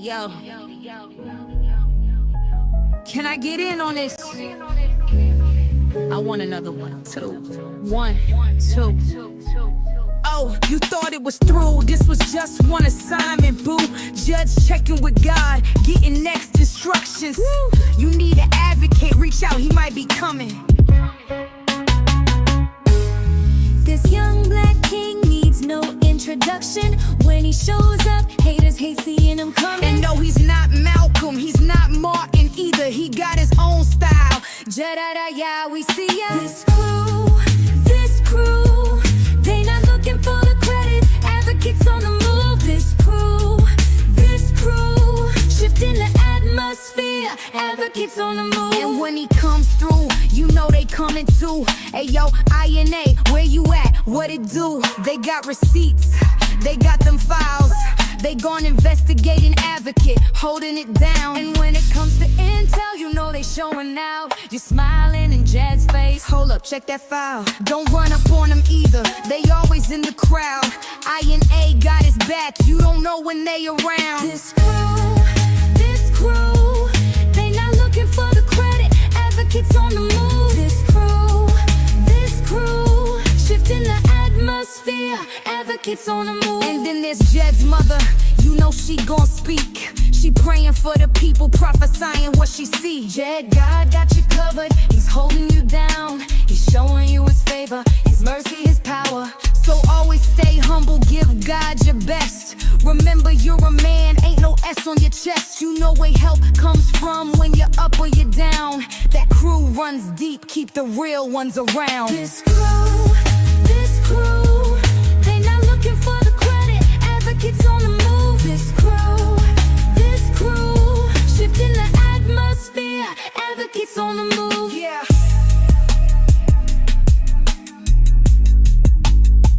Yo, can I get in on this? I want another one, two. One, two. Oh, you thought it was through. This was just one assignment, boo. Judge checking with God, getting next instructions. You need an advocate, reach out, he might be coming. This young black king needs no introduction. When he shows up, haters hate seeing him coming. And no, he's not Malcolm, he's not Martin either. He got his own style. Ja-da-da-ya, we see ya. This crew, they not looking for the credit. Advocates on the move. This crew, shifting the atmosphere. Advocates on the move. And when he comes through, you know they coming too. Hey yo, INA, where you at? What it do? They got receipts, they got them files. They gon' investigate an advocate, holding it down. And when it comes to intel, you know they showing out. You're smiling in Jed's face. Hold up, check that file. Don't run up on them either, they always in the crowd. INA got his back, you don't know when they around. This crew, they not looking for the credit. Advocates on the move. This crew, shifting the atmosphere. Advocates on the move. And then there's Jed's mother, you know she gon' speak. She praying for the people, prophesying what she see. Jed, God got you covered, he's holding you down. He's showing you his favor, his mercy, his power. So always stay humble, give God your best. Remember you're a man, ain't no S on your chest. You know where help comes from when you're up or you're down. That crew runs deep, keep the real ones around. This crew, they not looking for the credit. Advocates on the move. This crew, shifting the atmosphere. Advocates on the move. Yeah.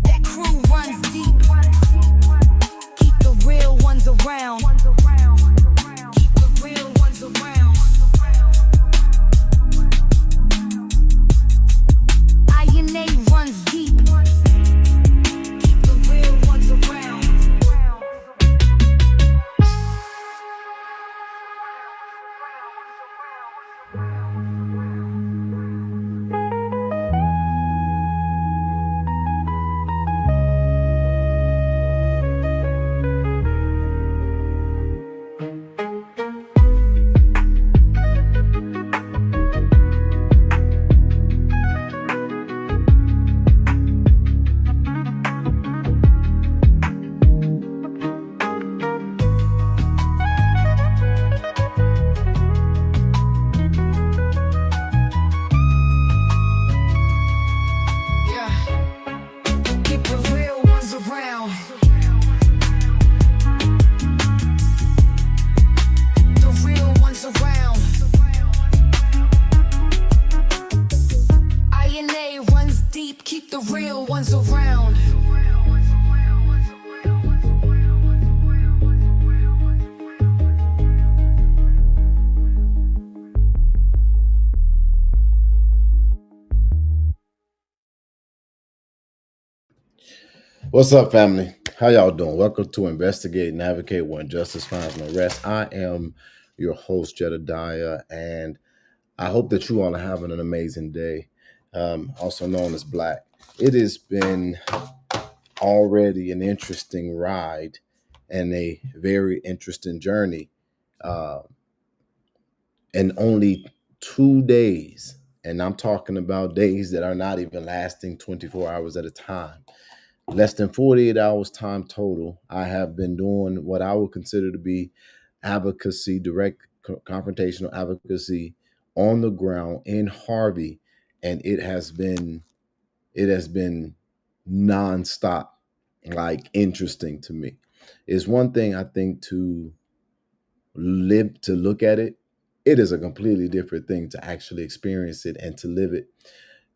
That crew runs deep, keep the real ones around. Keep the real ones around. INA runs deep, keep the real ones around. Keep the real ones around. The real ones around. INA runs deep, keep the real ones around. What's up, family? How y'all doing? Welcome to Investigate and Advocate When Justice Finds No Rest. I am your host, Jedediah, and I hope that you all are having an amazing day, also known as Black. It has been already an interesting ride and a very interesting journey in only 2 days. And I'm talking about days that are not even lasting 24 hours at a time. Less than 48 hours time total. I have been doing what I would consider to be advocacy, direct confrontational advocacy on the ground in Harvey, and it has been nonstop, like interesting to me. It's one thing I think to look at it. It is a completely different thing to actually experience it and to live it.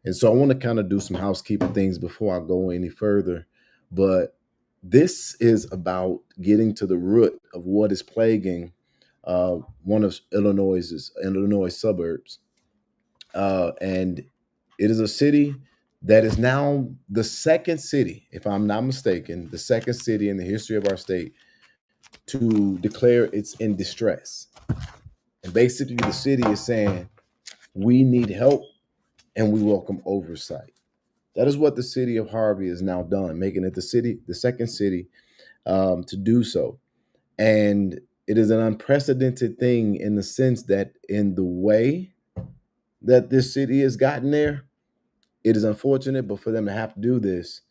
And so I want to kind of do some housekeeping things before I go any further. But this is about getting to the root of what is plaguing one of Illinois suburbs. And it is a city that is now the second city, if I'm not mistaken, the second city in the history of our state to declare it's in distress. And basically, the city is saying, we need help and we welcome oversight. That is what the city of Harvey has now done, making it the second city to do so. And it is an unprecedented thing in the sense that in the way that this city has gotten there, it is unfortunate, but for them to have to do this,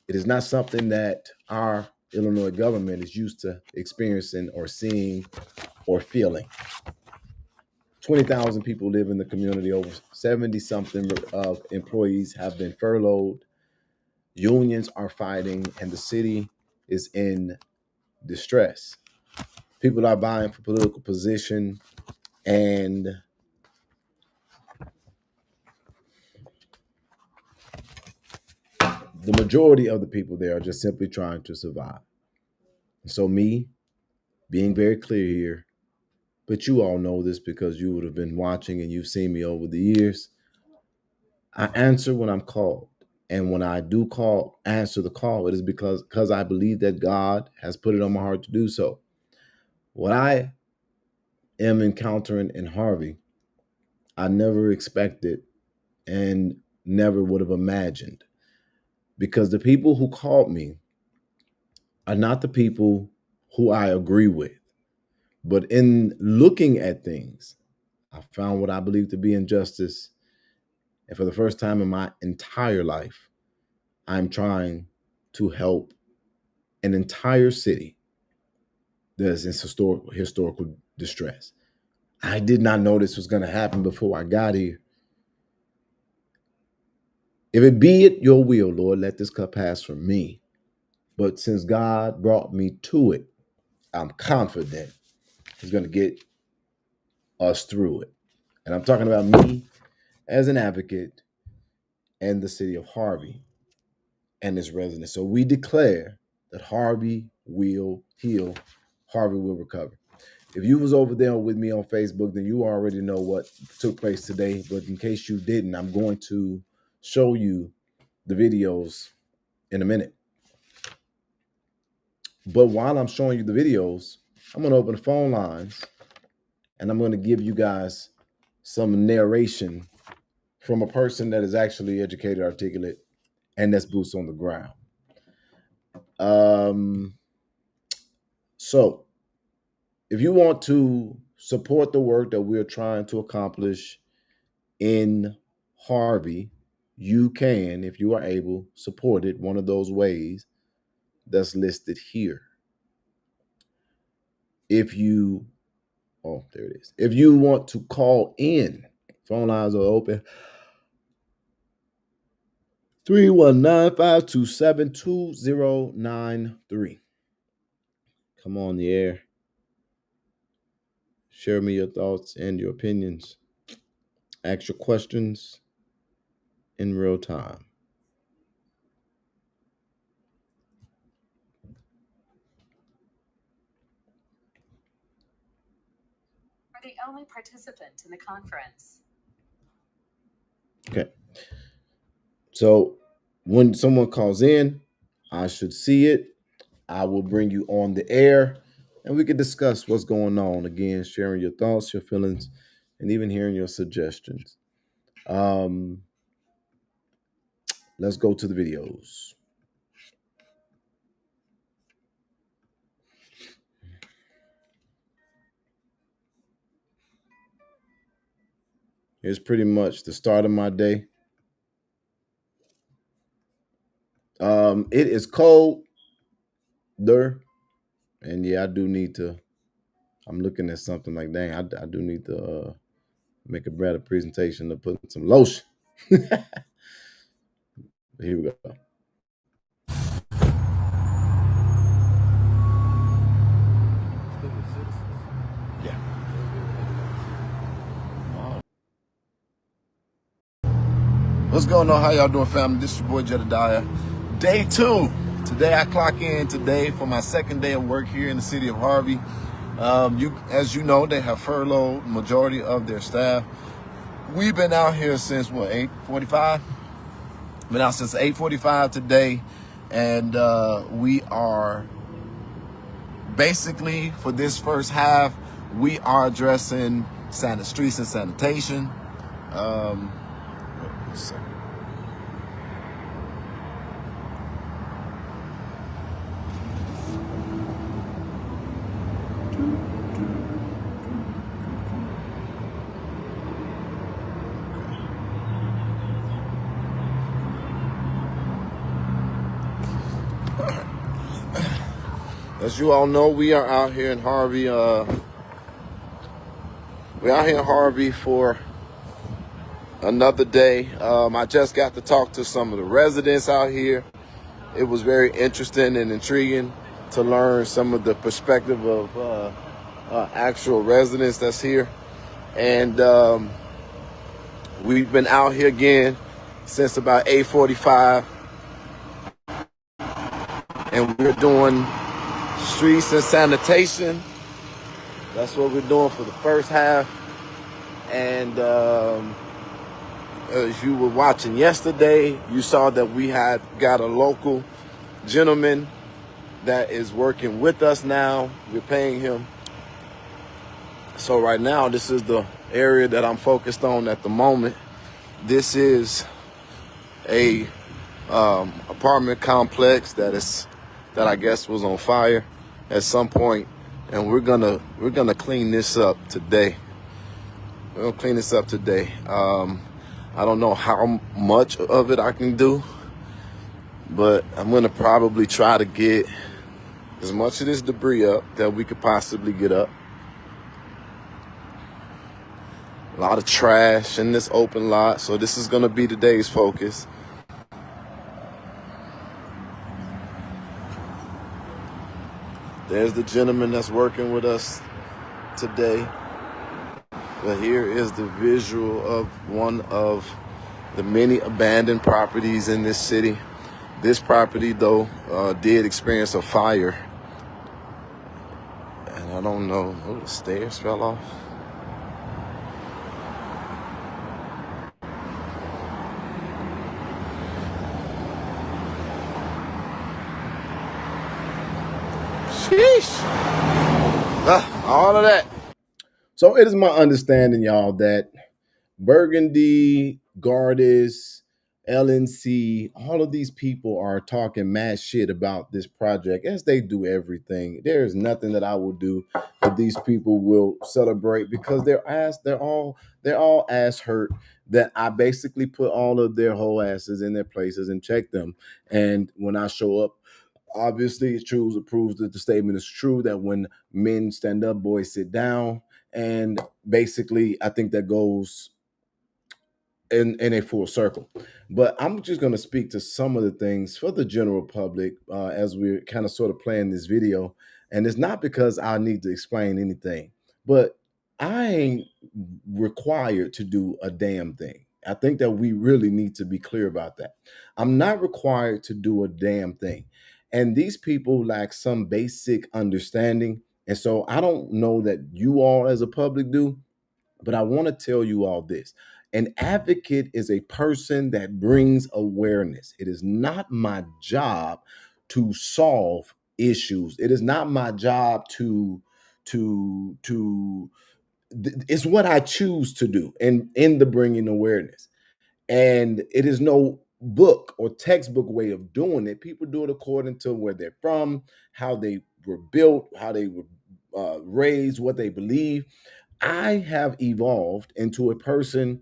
it is not something that our Illinois government is used to experiencing or seeing or feeling. 20,000 people live in the community. Over 70 something of employees have been furloughed. Unions are fighting, and the city is in distress. People are vying for political position, and the majority of the people there are just simply trying to survive. And so me, being very clear here, but you all know this because you would have been watching and you've seen me over the years. I answer when I'm called. And when I do answer the call, it is because I believe that God has put it on my heart to do so. What I am encountering in Harvey, I never expected and never would have imagined. Because the people who called me are not the people who I agree with. But in looking at things, I found what I believe to be injustice. And for the first time in my entire life, I'm trying to help an entire city that is in historical distress. I did not know this was going to happen before I got here. If it be it your will, Lord, let this cup pass from me. But since God brought me to it, I'm confident He's going to get us through it. And I'm talking about me as an advocate and the city of Harvey and its residents. So we declare that Harvey will heal, Harvey will recover. If you was over there with me on Facebook, then you already know what took place today. But in case you didn't, I'm going to show you the videos in a minute. But while I'm showing you the videos, I'm going to open the phone lines and I'm going to give you guys some narration from a person that is actually educated, articulate, and that's boots on the ground. So if you want to support the work that we're trying to accomplish in Harvey, you can, if you are able, support it one of those ways that's listed here. If you want to call in, phone lines are open. 319-527-2093. Come on the air. Share me your thoughts and your opinions. Ask your questions in real time. Are the only participant in the conference. Okay. So when someone calls in, I should see it. I will bring you on the air and we can discuss what's going on. Again, sharing your thoughts, your feelings, and even hearing your suggestions. Let's go to the videos. Here's pretty much the start of my day. It is cold there. And yeah, I do need to, I'm looking at something like, dang, I do need to make a better presentation to put some lotion. Here we go. Yeah. What's going on? How y'all doing, family? This is your boy Jedediah. Day 2. Today I clock in today for my second day of work here in the city of Harvey. As you know, they have furloughed the majority of their staff. We've been out here since, 8:45? Been out since 8:45 today, and we are basically for this first half, we are addressing streets and sanitation. So as you all know, we are out here in Harvey. We're out here in Harvey for another day. I just got to talk to some of the residents out here. It was very interesting and intriguing to learn some of the perspective of actual residents that's here. And we've been out here again since about 8:45, and we're doing streets and sanitation. That's what we're doing for the first half. And if you were watching yesterday, you saw that we had got a local gentleman that is working with us now. We're paying him. So right now, this is the area that I'm focused on at the moment. This is a apartment complex that I guess was on fire at some point, and we're gonna clean this up today. We're gonna clean this up today. I don't know how much of it I can do, but I'm gonna probably try to get as much of this debris up that we could possibly get up. A lot of trash in this open lot, so this is gonna be today's focus. There's the gentleman that's working with us today. But here is the visual of one of the many abandoned properties in this city. This property, though, did experience a fire. And I don't know, oh, the stairs fell off. Sheesh. All of that. So it is my understanding, y'all, that Burgundy, Gardis, LNC, all of these people are talking mad shit about this project, as they do everything. There is nothing that I will do that these people will celebrate, because they're all ass hurt that I basically put all of their whole asses in their places and check them. And when I show up, obviously it proves that the statement is true, that when men stand up, boys sit down. And basically, I think that goes in a full circle. But I'm just going to speak to some of the things for the general public as we're kind of sort of playing this video. And it's not because I need to explain anything, but I ain't required to do a damn thing. I think that we really need to be clear about that. I'm not required to do a damn thing. And these people lack some basic understanding. And so I don't know that you all as a public do, but I want to tell you all this. An advocate is a person that brings awareness. It is not my job to solve issues. It is not my job to it's what I choose to do in the bringing awareness. And it is no book or textbook way of doing it. People do it according to where they're from, how they were built, how they were raised, what they believe. I have evolved into a person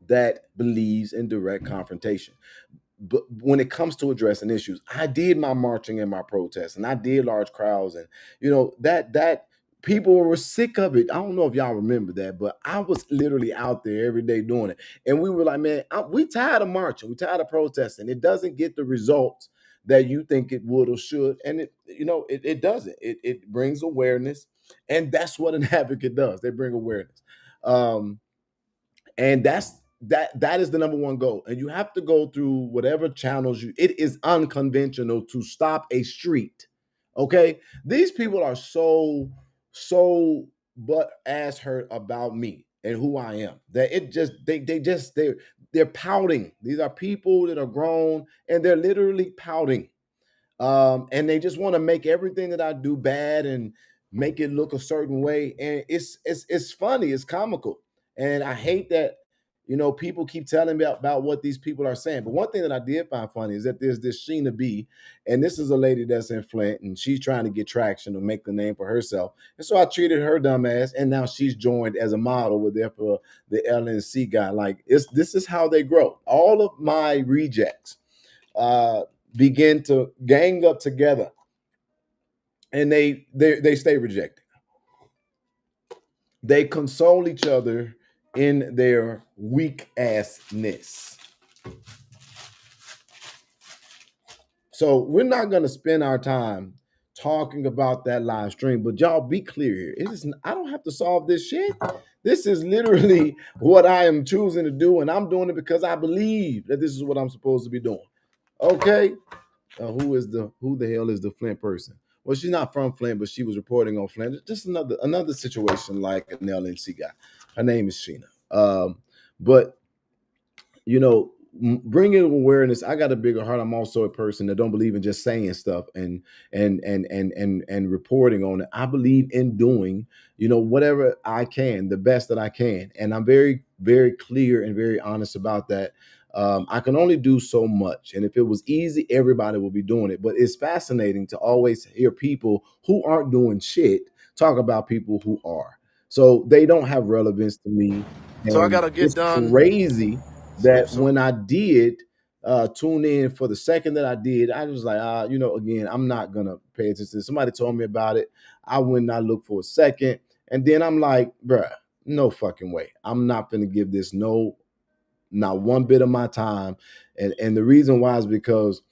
that believes in direct confrontation. But when it comes to addressing issues, I did my marching and my protests, and I did large crowds, and that people were sick of it. I don't know if y'all remember that, but I was literally out there every day doing it, and we were like, man, we tired of marching, we tired of protesting. It doesn't get the results that you think it would or should, and it doesn't. It brings awareness, and that's what an advocate does. They bring awareness. And that is the number one goal. And you have to go through whatever channels it is unconventional to stop a street. Okay, these people are so butt ass hurt about me and who I am that it just they're pouting. These are people that are grown, and they're literally pouting. And they just want to make everything that I do bad and make it look a certain way. And it's funny, it's comical, and I hate that. People keep telling me about what these people are saying. But one thing that I did find funny is that there's this Sheena B, and this is a lady that's in Flint, and she's trying to get traction to make the name for herself. And so I treated her dumb ass, and now she's joined as a model with there for the LNC guy. Like this is how they grow. All of my rejects uh, begin to gang up together, and they stay rejected. They console each other in their weak assness. So we're not going to spend our time talking about that live stream, but y'all be clear here. I don't have to solve this shit. This is literally what I am choosing to do, and I'm doing it because I believe that this is what I'm supposed to be doing. Okay? Who the hell is the Flint person? Well, she's not from Flint, but she was reporting on Flint. Just another situation like an LNC guy. Her name is Sheena. But bringing awareness. I got a bigger heart. I'm also a person that don't believe in just saying stuff and reporting on it. I believe in doing whatever I can, the best that I can, and I'm very, very clear and very honest about that. I can only do so much, and if it was easy, everybody would be doing it. But it's fascinating to always hear people who aren't doing shit talk about people who are. So they don't have relevance to me, So I and gotta get it's done. crazy So, that so when I did tune in for the second that I did, I was like, again, I'm not gonna pay attention. Somebody told me about it. I went and I looked for a second, and then I'm like, bruh, no fucking way. I'm not gonna give this not one bit of my time. And the reason why is because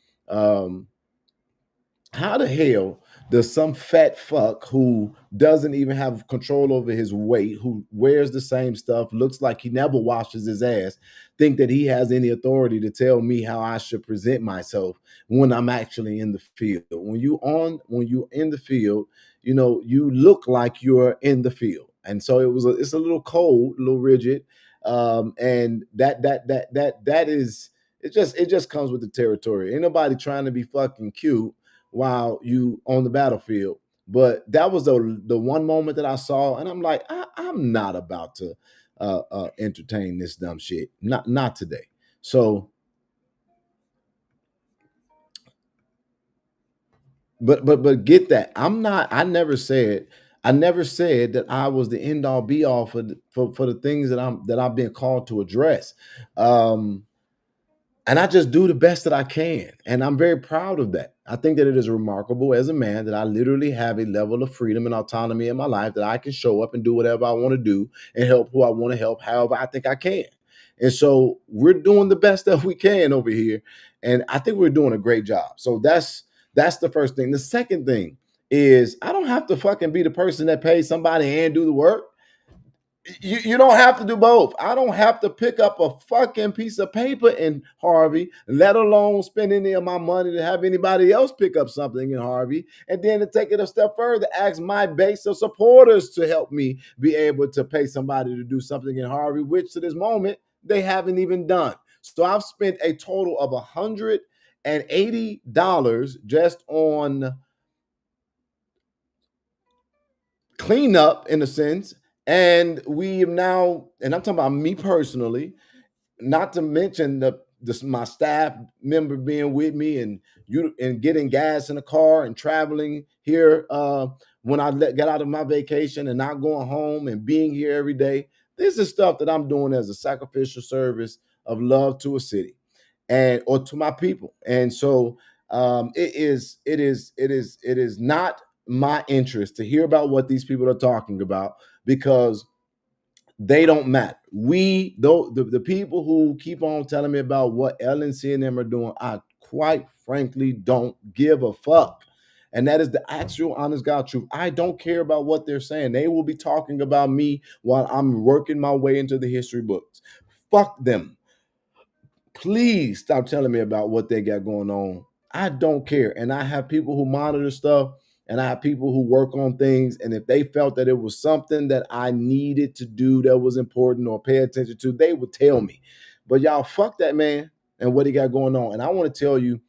how the hell does some fat fuck who doesn't even have control over his weight, who wears the same stuff, looks like he never washes his ass, think that he has any authority to tell me how I should present myself when I'm actually in the field? When you're in the field, you look like you're in the field. And so it's a little cold, a little rigid. And that is it just comes with the territory. Ain't nobody trying to be fucking cute while you on the battlefield. But that was the one moment that I saw, and I'm like, I'm not about to entertain this dumb shit. Not today. So, but get that. I never said that I was the end all be all for the things that I've been called to address. Um, and I just do the best that I can. And I'm very proud of that. I think that it is remarkable as a man that I literally have a level of freedom and autonomy in my life that I can show up and do whatever I want to do and help who I want to help, however I think I can. And so we're doing the best that we can over here. And I think we're doing a great job. So that's the first thing. The second thing is I don't have to fucking be the person that pays somebody and do the work. You don't have to do both. I don't have to pick up a fucking piece of paper in Harvey, let alone spend any of my money to have anybody else pick up something in Harvey. And then to take it a step further, ask my base of supporters to help me be able to pay somebody to do something in Harvey, which to this moment they haven't even done. So I've spent a total of $180 just on cleanup in a sense. And we have now, and I'm talking about me personally, not to mention my staff member being with me and getting gas in the car and traveling here when I get out of my vacation and not going home and being here every day. This is stuff that I'm doing as a sacrificial service of love to a city and or to my people. And so it is not my interest to hear about what these people are talking about because they don't matter. We though the people who keep on telling me about what LNC and them are doing, I quite frankly don't give a fuck. And that is the actual honest God truth. I don't care about what they're saying. They will be talking about me while I'm working my way into the history books. Fuck them. Please stop telling me about what they got going on. I don't care. And I have people who monitor stuff and I have people who work on things. And if they felt that it was something that I needed to do that was important or pay attention to, they would tell me. But y'all, fuck that man and what he got going on. And I want to tell you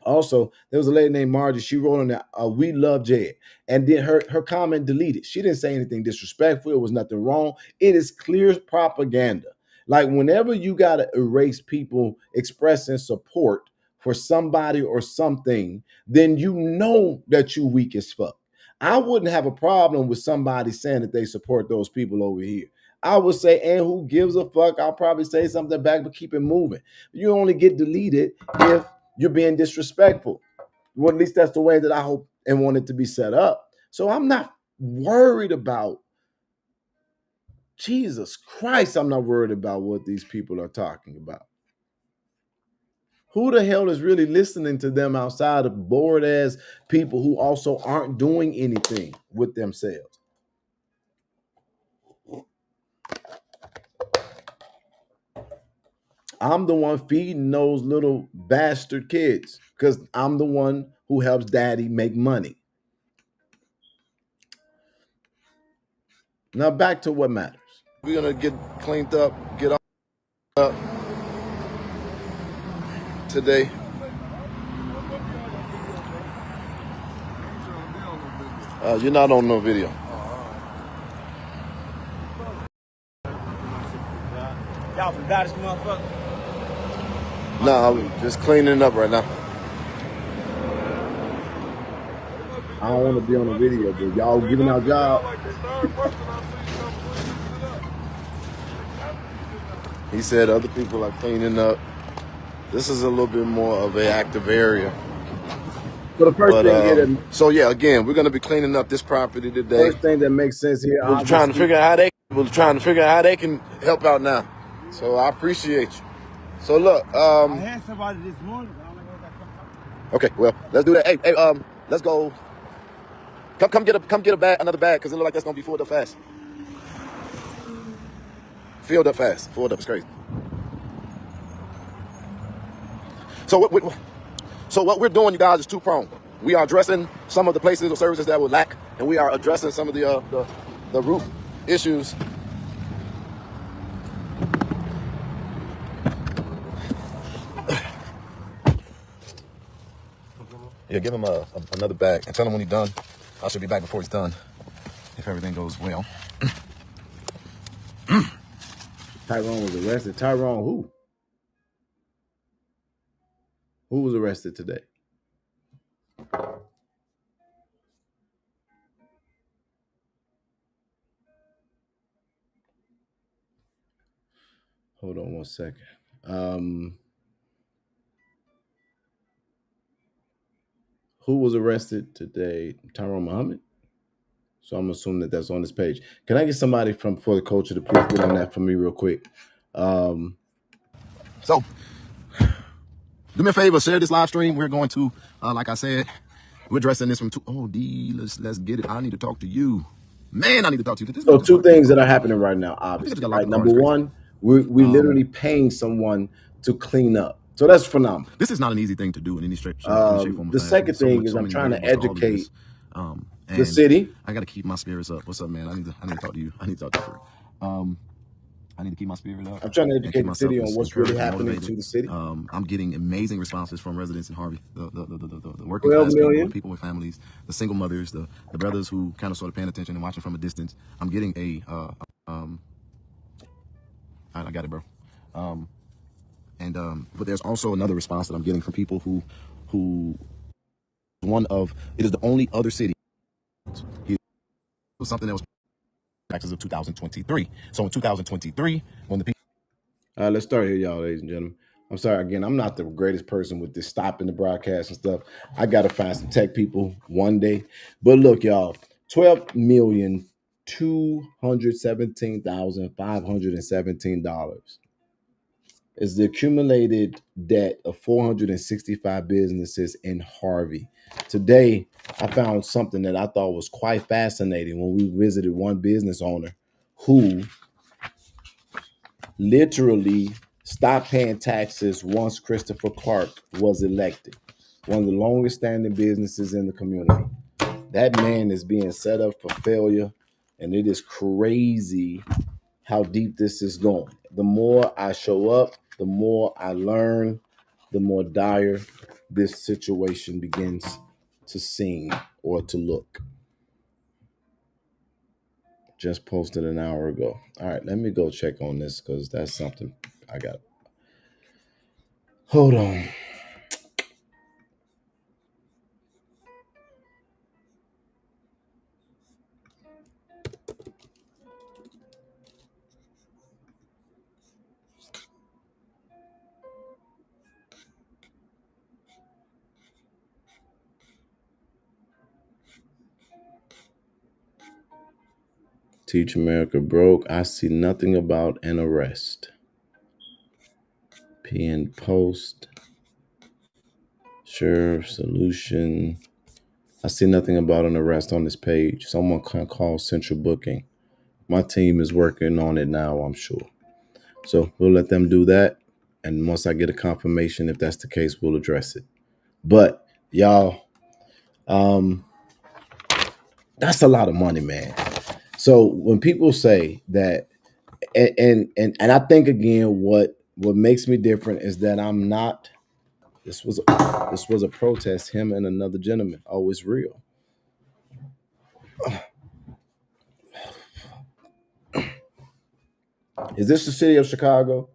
Also, there was a lady named Margie. She wrote on that, "We love Jed," and then her comment deleted. She didn't say anything disrespectful. It was nothing wrong. It is clear propaganda. Like whenever you gotta erase people expressing support for somebody or something, then you know that you weak as fuck. I wouldn't have a problem with somebody saying that they support those people over here. I would say, and who gives a fuck? I'll probably say something back, but keep it moving. You only get deleted if you're being disrespectful. Well, at least that's the way that I hope and want it to be set up. So I'm not worried about Jesus Christ. I'm not worried about what these people are talking about. Who the hell is really listening to them outside of bored ass people who also aren't doing anything with themselves? I'm the one feeding those little bastard kids because I'm the one who helps daddy make money. Now back to what matters. We're gonna get cleaned up, get up today. You're not on no video. Y'all forgot this motherfucker? Nah, I'm just cleaning up right now. I don't want to be on the video, but y'all giving out jobs. He said other people are cleaning up. This is a little bit more of an active area. So the first thing so yeah, again, we're gonna be cleaning up this property today. First thing that makes sense here. We're trying to figure out how they can help out now. So I appreciate you. So look, I had somebody this morning. But I don't know what that okay, well, let's do that. Hey, let's go. Come get a bag, another bag, because it looks like that's gonna be filled up fast. Filled up fast. Filled up is crazy. So what we're doing, you guys, is two-pronged. We are addressing some of the places or services that will lack, and we are addressing some of the roof issues. Yeah, give him another bag and tell him when he's done. I should be back before he's done, if everything goes well. Tyrone was arrested. Tyrone who? Who was arrested today? Hold on one second. Who was arrested today? Tyrone Muhammad. So I'm assuming that that's on this page. Can I get somebody for the culture to please get on that for me real quick? So do me a favor, share this live stream. We're going to, like I said, we're addressing this from two. Oh, D, let's get it. I need to talk to you. Man, I need to talk to you. So two things that are happening right now, obviously. Right? Number one, we literally paying someone to clean up. So that's phenomenal. This is not an easy thing to do in any shape, form. The second thing is I'm trying to educate the city. I got to keep my spirits up. What's up, man? I need to talk to you. I need to talk to you. I need to keep my spirit up. I'm trying to educate the city on what's really happening to the city. I'm getting amazing responses from residents in Harvey, the working class people, people with families, the single mothers, the brothers who kind of sort of paying attention and watching from a distance. I'm getting I got it, bro. But there's also another response that I'm getting from people who it is the only other city. It was something that was taxes of 2023. So in 2023, when the people. Let's start here, y'all, ladies and gentlemen. I'm sorry again. I'm not the greatest person with this stopping the broadcast and stuff. I gotta find some tech people one day. But look, y'all, $12,217,517 is the accumulated debt of 465 businesses in Harvey. Today, I found something that I thought was quite fascinating when we visited one business owner who literally stopped paying taxes once Christopher Clark was elected. One of the longest standing businesses in the community. That man is being set up for failure, and it is crazy how deep this is going. The more I show up, the more I learn. the more dire this situation begins to seem or to look. Just posted an hour ago. All right, let me go check on this because that's something I got. Hold on. Teach America broke. I see nothing about an arrest. Pinned post. Sheriff solution. I see nothing about an arrest on this page. Someone can call central booking. My team is working on it now, I'm sure. So we'll let them do that. And once I get a confirmation, if that's the case, we'll address it. But y'all, that's a lot of money, man. So when people say that, and I think again, what makes me different is that I'm not. This was a protest. Him and another gentleman. Oh, it's real. Is this the city of Chicago?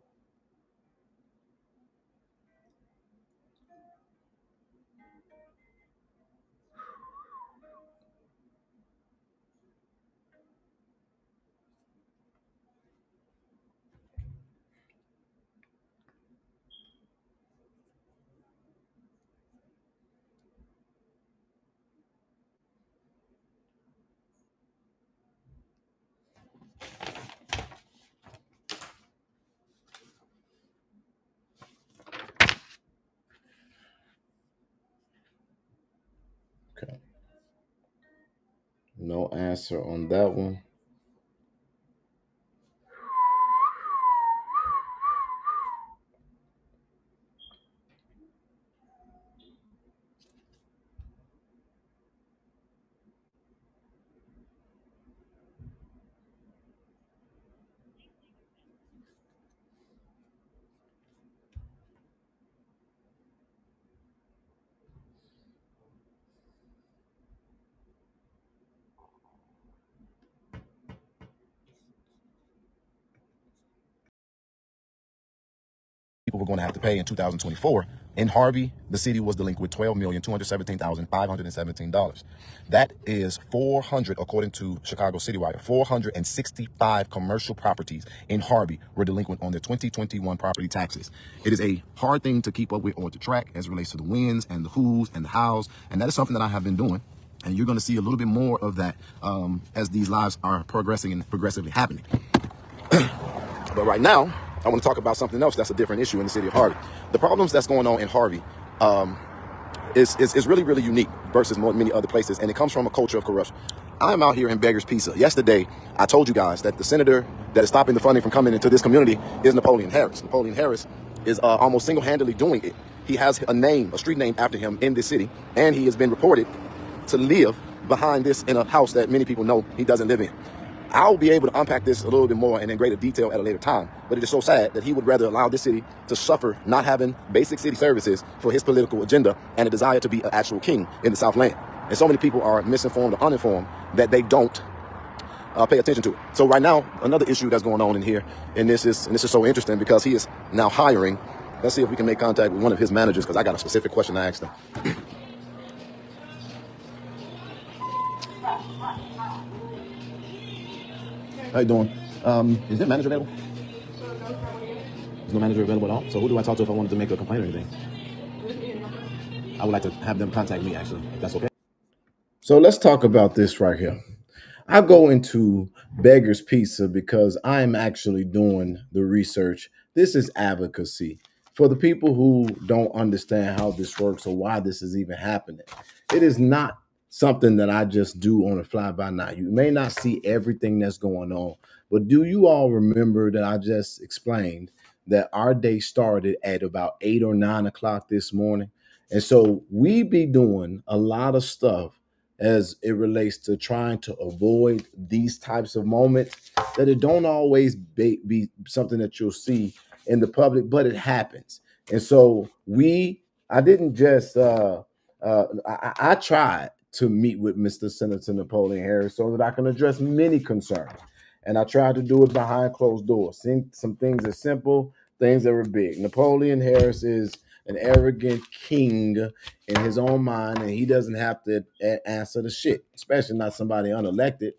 Okay. No answer on that one. People were going to have to pay in 2024. In Harvey, the city was delinquent with $12,217,517. That is 400, according to Chicago Citywire, 465 commercial properties in Harvey were delinquent on their 2021 property taxes. It is a hard thing to keep up with or to track as it relates to the wins and the who's and the how's, and that is something that I have been doing. And you're going to see a little bit more of that as these lives are progressing and progressively happening. But right now, I want to talk about something else that's a different issue in the city of Harvey. The problems that's going on in Harvey is really, really unique versus many other places, and it comes from a culture of corruption. I'm out here in Beggar's Pizza. Yesterday, I told you guys that the senator that is stopping the funding from coming into this community is Napoleon Harris. Napoleon Harris is almost single-handedly doing it. He has a street name after him in this city, and he has been reported to live behind this in a house that many people know he doesn't live in. I'll be able to unpack this a little bit more and in greater detail at a later time. But it is so sad that he would rather allow this city to suffer not having basic city services for his political agenda and a desire to be an actual king in the Southland. And so many people are misinformed or uninformed that they don't pay attention to it. So right now, another issue that's going on in here, and this is so interesting because he is now hiring. Let's see if we can make contact with one of his managers because I got a specific question I asked him. How you doing? Is there a manager available? There's no manager available at all? So who do I talk to if I wanted to make a complaint or anything? I would like to have them contact me, actually, if that's okay. So let's talk about this right here. I go into Beggar's Pizza because I'm actually doing the research. This is advocacy. For the people who don't understand how this works or why this is even happening, it is not something that I just do on a fly-by-night. You may not see everything that's going on, but do you all remember that I just explained that our day started at about 8 or 9 o'clock this morning? And so we be doing a lot of stuff as it relates to trying to avoid these types of moments that it don't always be something that you'll see in the public, but it happens. And so I didn't just, I tried to meet with Mr. Senator Napoleon Harris so that I can address many concerns. And I tried to do it behind closed doors. Some things are simple, things that were big. Napoleon Harris is an arrogant king in his own mind, and he doesn't have to answer the shit, especially not somebody unelected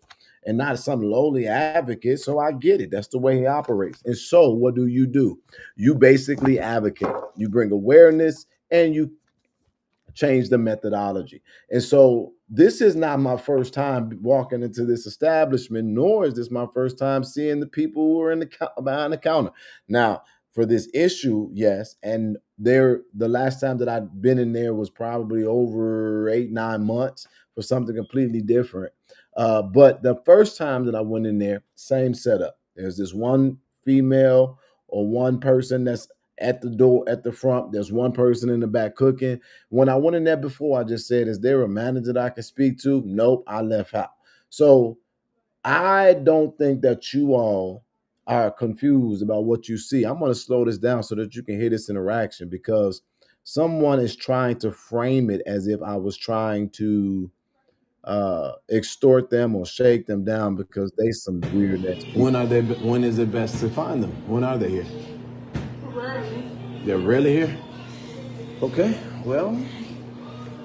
and not some lowly advocate. So I get it. That's the way he operates. And so what do? You basically advocate, you bring awareness, and you change the methodology. And so this is not my first time walking into this establishment, nor is this my first time seeing the people who are behind the counter. Now, for this issue, yes, and the last time that I'd been in there was probably over 8-9 months for something completely different. But the first time that I went in there, same setup. There's this one female or one person that's at the door at the front. There's one person in the back cooking. When I went in there before, I just said, is there a manager that I can speak to? Nope, I left out. So I don't think that you all are confused about what you see. I'm going to slow this down so that you can hear this interaction, because someone is trying to frame it as if I was trying to extort them or shake them down because they some weird ass people. When is it best to find them? When are they here? Rarely. They're rarely here? Okay, well,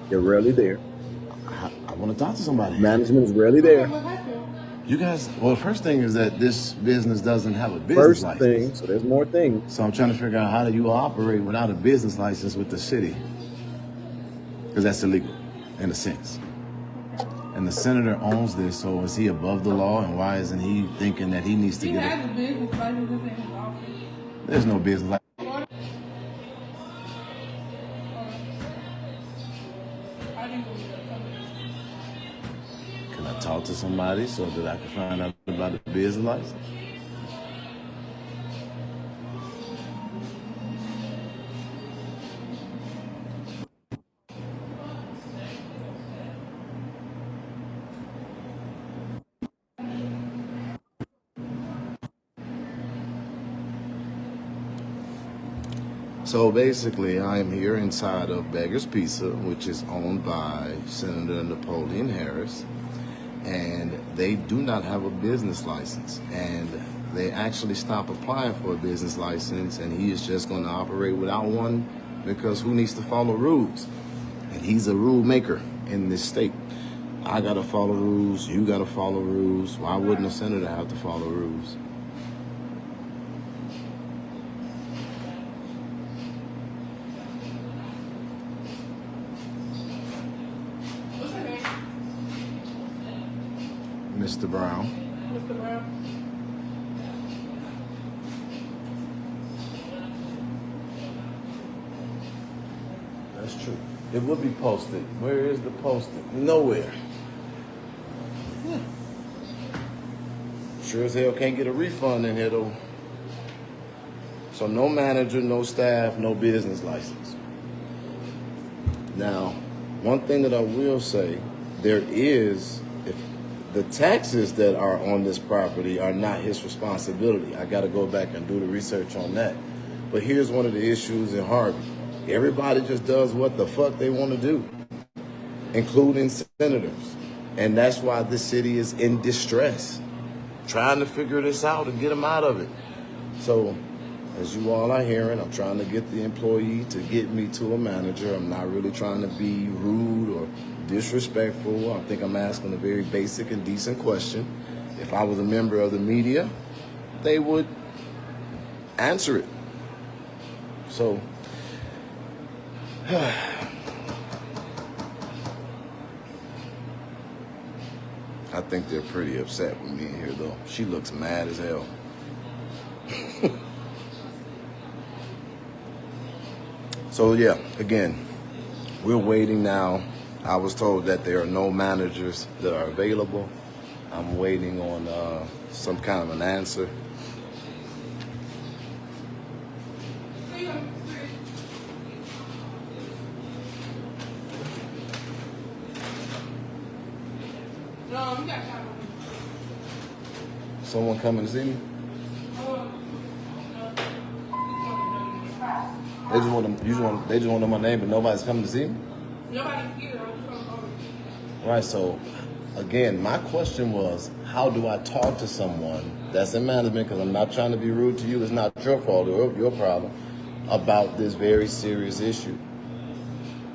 they're rarely there. I want to talk to somebody. Management is rarely there. What happened? You guys, well, the first thing is that this business doesn't have a business license. First thing, so there's more things. So I'm trying to figure out, how do you operate without a business license with the city? Because that's illegal, in a sense. And the senator owns this, so is he above the law? And why isn't he thinking that he needs to get it? Business license in his office. There's no business license. Can I talk to somebody so that I can find out about the business license? So basically, I am here inside of Beggar's Pizza, which is owned by Senator Napoleon Harris, and they do not have a business license. And they actually stopped applying for a business license, and he is just going to operate without one because who needs to follow rules? And he's a rule maker in this state. I got to follow rules. You got to follow rules. Why wouldn't a senator have to follow rules? Mr. Brown. Mr. Brown. That's true. It would be posted. Where is the posting? Nowhere. Sure as hell can't get a refund in here though. So no manager, no staff, no business license. Now, one thing that I will say, there is, if the taxes that are on this property are not his responsibility. I got to go back and do the research on that. But here's one of the issues in Harvey. Everybody just does what the fuck they want to do, including senators. And that's why this city is in distress, trying to figure this out and get them out of it. So, as you all are hearing, I'm trying to get the employee to get me to a manager. I'm not really trying to be rude or disrespectful. I think I'm asking a very basic and decent question. If I was a member of the media, they would answer it. So, I think they're pretty upset with me in here, though. She looks mad as hell. So, yeah, again, we're waiting now. I was told that there are no managers that are available. I'm waiting on some kind of an answer. Someone coming to see me? They just want to, they just want to know my name, but nobody's coming to see me. Nobody's here. Right. So, again, my question was, how do I talk to someone that's in management? Because I'm not trying to be rude to you. It's not your fault or your problem about this very serious issue.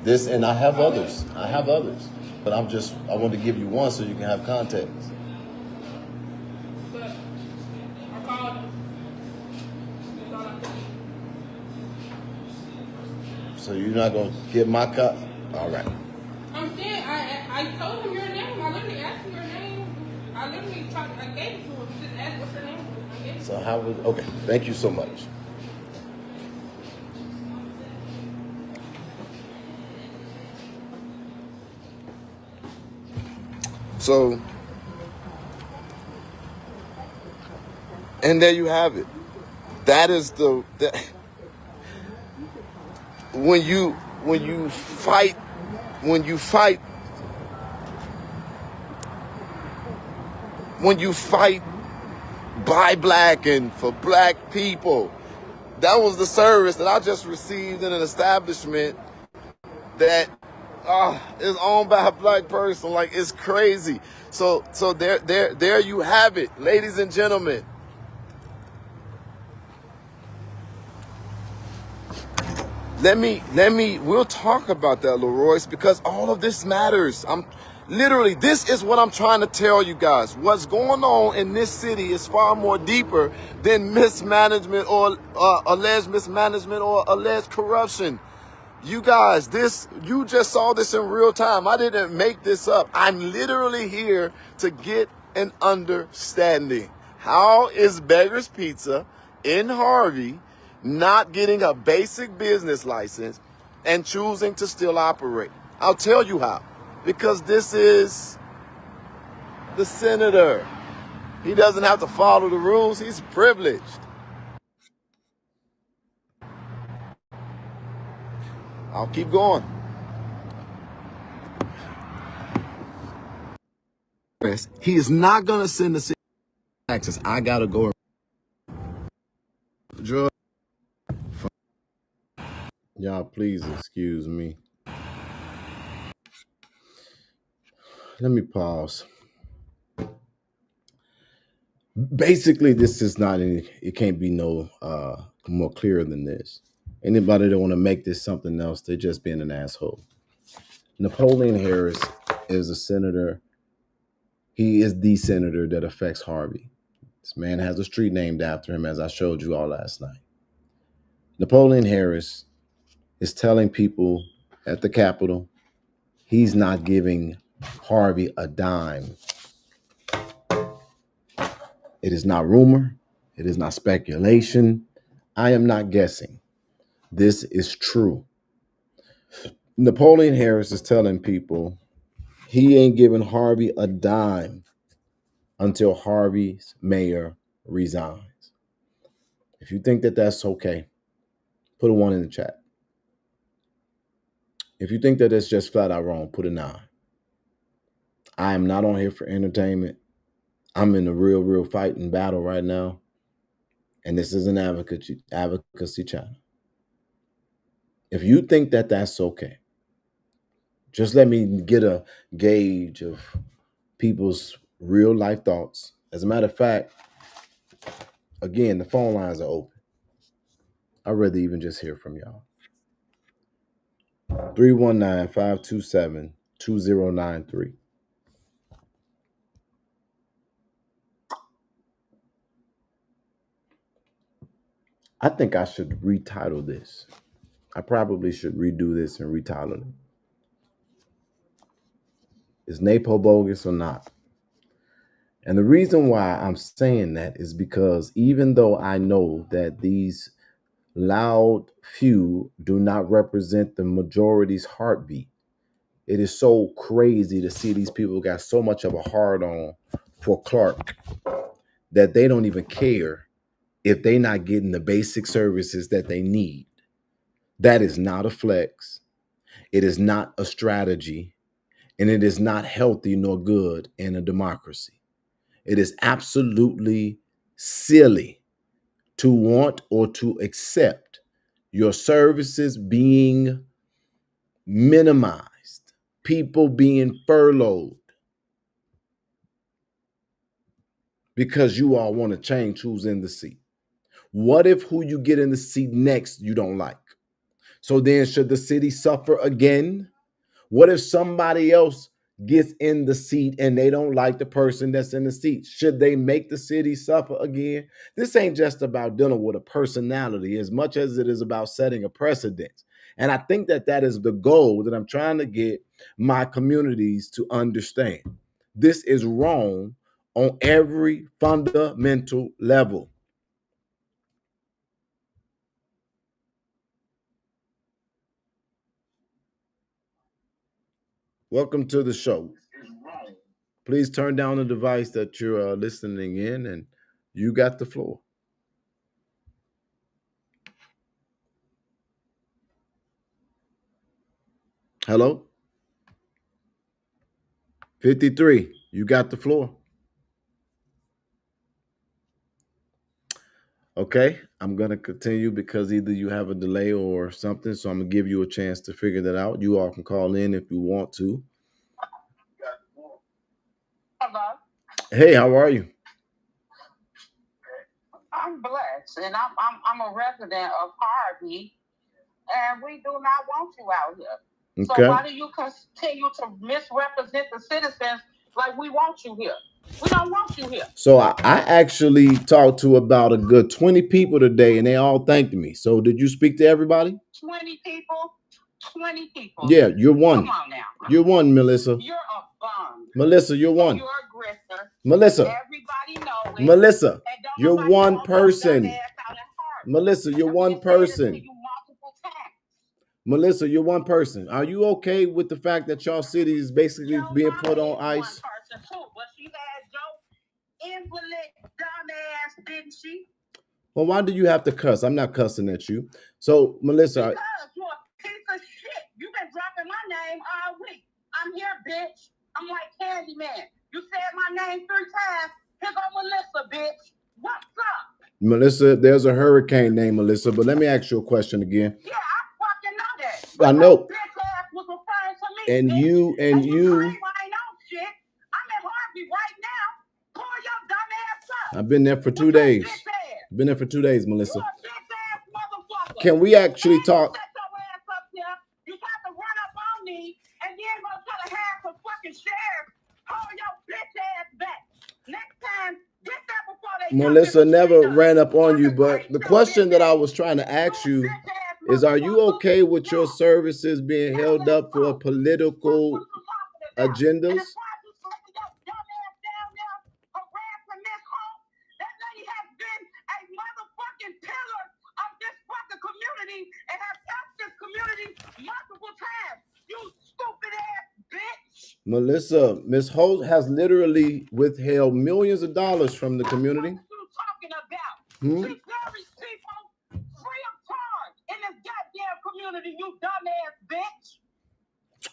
This, and I have others. But I want to give you one so you can have context. But I called him. That's all I did. So you're not going to get my cut? All right. I'm saying, I told him your name. I literally asked him your name. I gave it to him. Just asked what's your name. I gave it to So him. how was, okay, thank you so much. So, and there you have it. That is when you fight by black and for black people. That was the service that I just received in an establishment that is owned by a black person. Like, it's crazy. So there you have it, ladies and gentlemen. We'll talk about that, Leroyce, because all of this matters. This is what I'm trying to tell you guys. What's going on in this city is far more deeper than mismanagement or alleged mismanagement or alleged corruption. You guys, you just saw this in real time. I didn't make this up. I'm literally here to get an understanding. How is Beggar's Pizza in Harvey not getting a basic business license and choosing to still operate? I'll tell you how. Because this is the senator. He doesn't have to follow the rules. He's privileged. I'll keep going. He is not going to send the city taxes. I got to go. Y'all, please excuse me. Let me pause. Basically, this is not any, it can't be no more clear than this. Anybody that want to make this something else, they're just being an asshole. Napoleon Harris is a senator. He is the senator that affects Harvey. This man has a street named after him, as I showed you all last night. Napoleon Harris is telling people at the Capitol he's not giving Harvey a dime. It is not rumor. It is not speculation. I am not guessing. This is true. Napoleon Harris is telling people he ain't giving Harvey a dime until Harvey's mayor resigns. If you think that that's okay, put a 1 in the chat. If you think that that's just flat out wrong, put a 9. I am not on here for entertainment. I'm in a real fight and battle right now. And this is an advocacy channel. If you think that that's okay, just let me get a gauge of people's real life thoughts. As a matter of fact, again, the phone lines are open. I'd rather even just hear from y'all. 319-527-2093. I think I should retitle this. I probably should redo this and retitle it. Is Napo bogus or not? And the reason why I'm saying that is because even though I know that these loud few do not represent the majority's heartbeat, it is so crazy to see these people got so much of a hard on for Clark that they don't even care if they're not getting the basic services that they need. That is not a flex. It is not a strategy. And it is not healthy nor good in a democracy. It is absolutely silly to want or to accept your services being minimized, people being furloughed because you all want to change who's in the seat. What if who you get in the seat next you don't like? So then should the city suffer again? What if somebody else gets in the seat and they don't like the person that's in the seat? Should they make the city suffer again? This ain't just about dealing with a personality as much as it is about setting a precedent. And I think that that is the goal that I'm trying to get my communities to understand. This is wrong on every fundamental level. Welcome to the show. Please turn down the device that you're listening in, and you got the floor. Hello? 53, you got the floor. Okay, I'm going to continue because either you have a delay or something, so I'm going to give you a chance to figure that out. You all can call in if you want to. Hello. Hey, how are you? I'm blessed, and I'm a resident of Harvey, and we do not want you out here. Okay. So why do you continue to misrepresent the citizens like we want you here? We don't want you here. So I actually talked to about a good 20 people today, and they all thanked me. So did you speak to everybody? 20 people? 20 people. Yeah, you're one. Come on now. You're one, Melissa. You're a bum. Melissa, you're one. You're a grifter. Melissa. Everybody knows it. Melissa, And don't you're nobody one want your dumb person. ass out in Harvey. Melissa, you're And one we said this to person. you multiple times. Melissa, you're one person. Are you okay with the fact that y'all city is basically Your being mama put on is ice? one person too, but she had your invalid dumbass, didn't she? Well, why do you have to cuss? I'm not cussing at you. So, Melissa, Because you're a piece of shit. You've been dropping my name all week. I'm here, bitch. I'm like Candyman. You said my name 3 times. Here go Melissa, bitch. What's up? Melissa, there's a hurricane named Melissa, but let me ask you a question again. Yeah, I fucking know that. I know. Bitch ass was referring to me. And bitch. you Claim I ain't on shit. I'm in Harvey right now. Pull your dumb ass up. I've been there for 2 days. Been there for 2 days, Melissa. You're a bitch ass motherfucker. Can we actually talk? Set your ass up here. You try to run up on me and then go try to have some fucking sheriff. Hold your bitch ass back. Next time, get that before they Melissa never ran up on you, but the question that I was trying to ask you is, are you okay with your services being held up for political agendas? And have helped this community multiple times. You stupid ass bitch. Melissa, Miss Holt has literally withheld millions of dollars from the community. What are you talking about? Hmm? She carries people free of charge in this goddamn community, you dumbass bitch.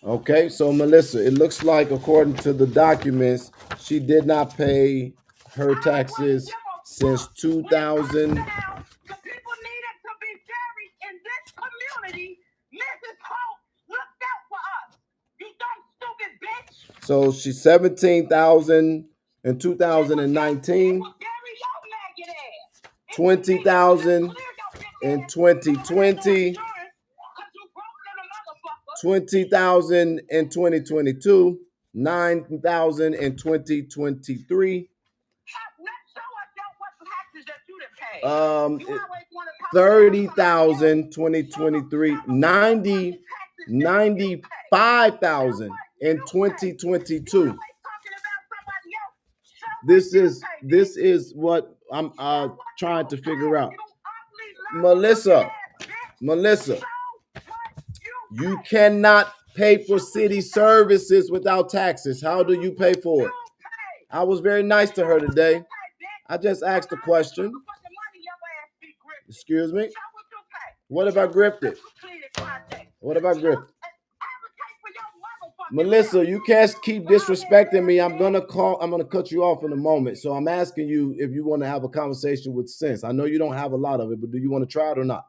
Okay, so Melissa, it looks like according to the documents, she did not pay her taxes since 2000. The people needed to be buried in this community. Mrs. Holt looked out for us. You dumb stupid bitch. So she's 17,000 in 2019, 20,000 in 2020, 20,000 in 2022, 9,000 in 2023. 30,000 2023, 95,000 in 2022. This is what I'm trying to figure out. Melissa, you cannot pay for city services without taxes. How do you pay for it? I was very nice to her today. I just asked a question. Excuse me? What if I grifted? What if I grifted? Melissa, you can't keep disrespecting me. I'm gonna cut you off in a moment. So I'm asking you if you want to have a conversation with sense. I know you don't have a lot of it, but do you want to try it or not?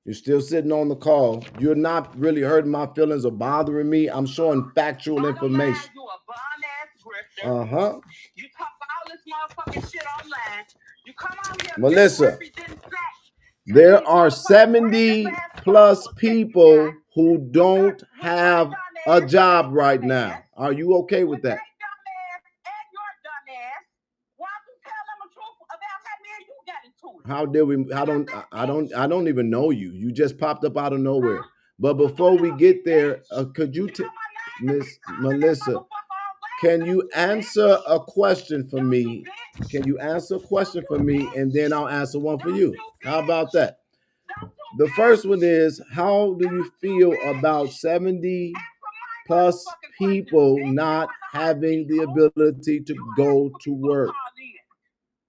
You're still sitting on the call. You're not really hurting my feelings or bothering me. I'm showing factual information. You a bum ass grifter. Uh-huh. You talk all this motherfucking shit online. You come out here, Melissa, there are 70 plus people who don't have a job right now. Are you okay with that? How did we? I don't even know you. You just popped up out of nowhere. But before we get there, could you, Miss Melissa, can you answer a question for me? Can you answer a question for me, and then I'll answer one for you? How about that? The first one is, how do you feel about 70 plus people not having the ability to go to work?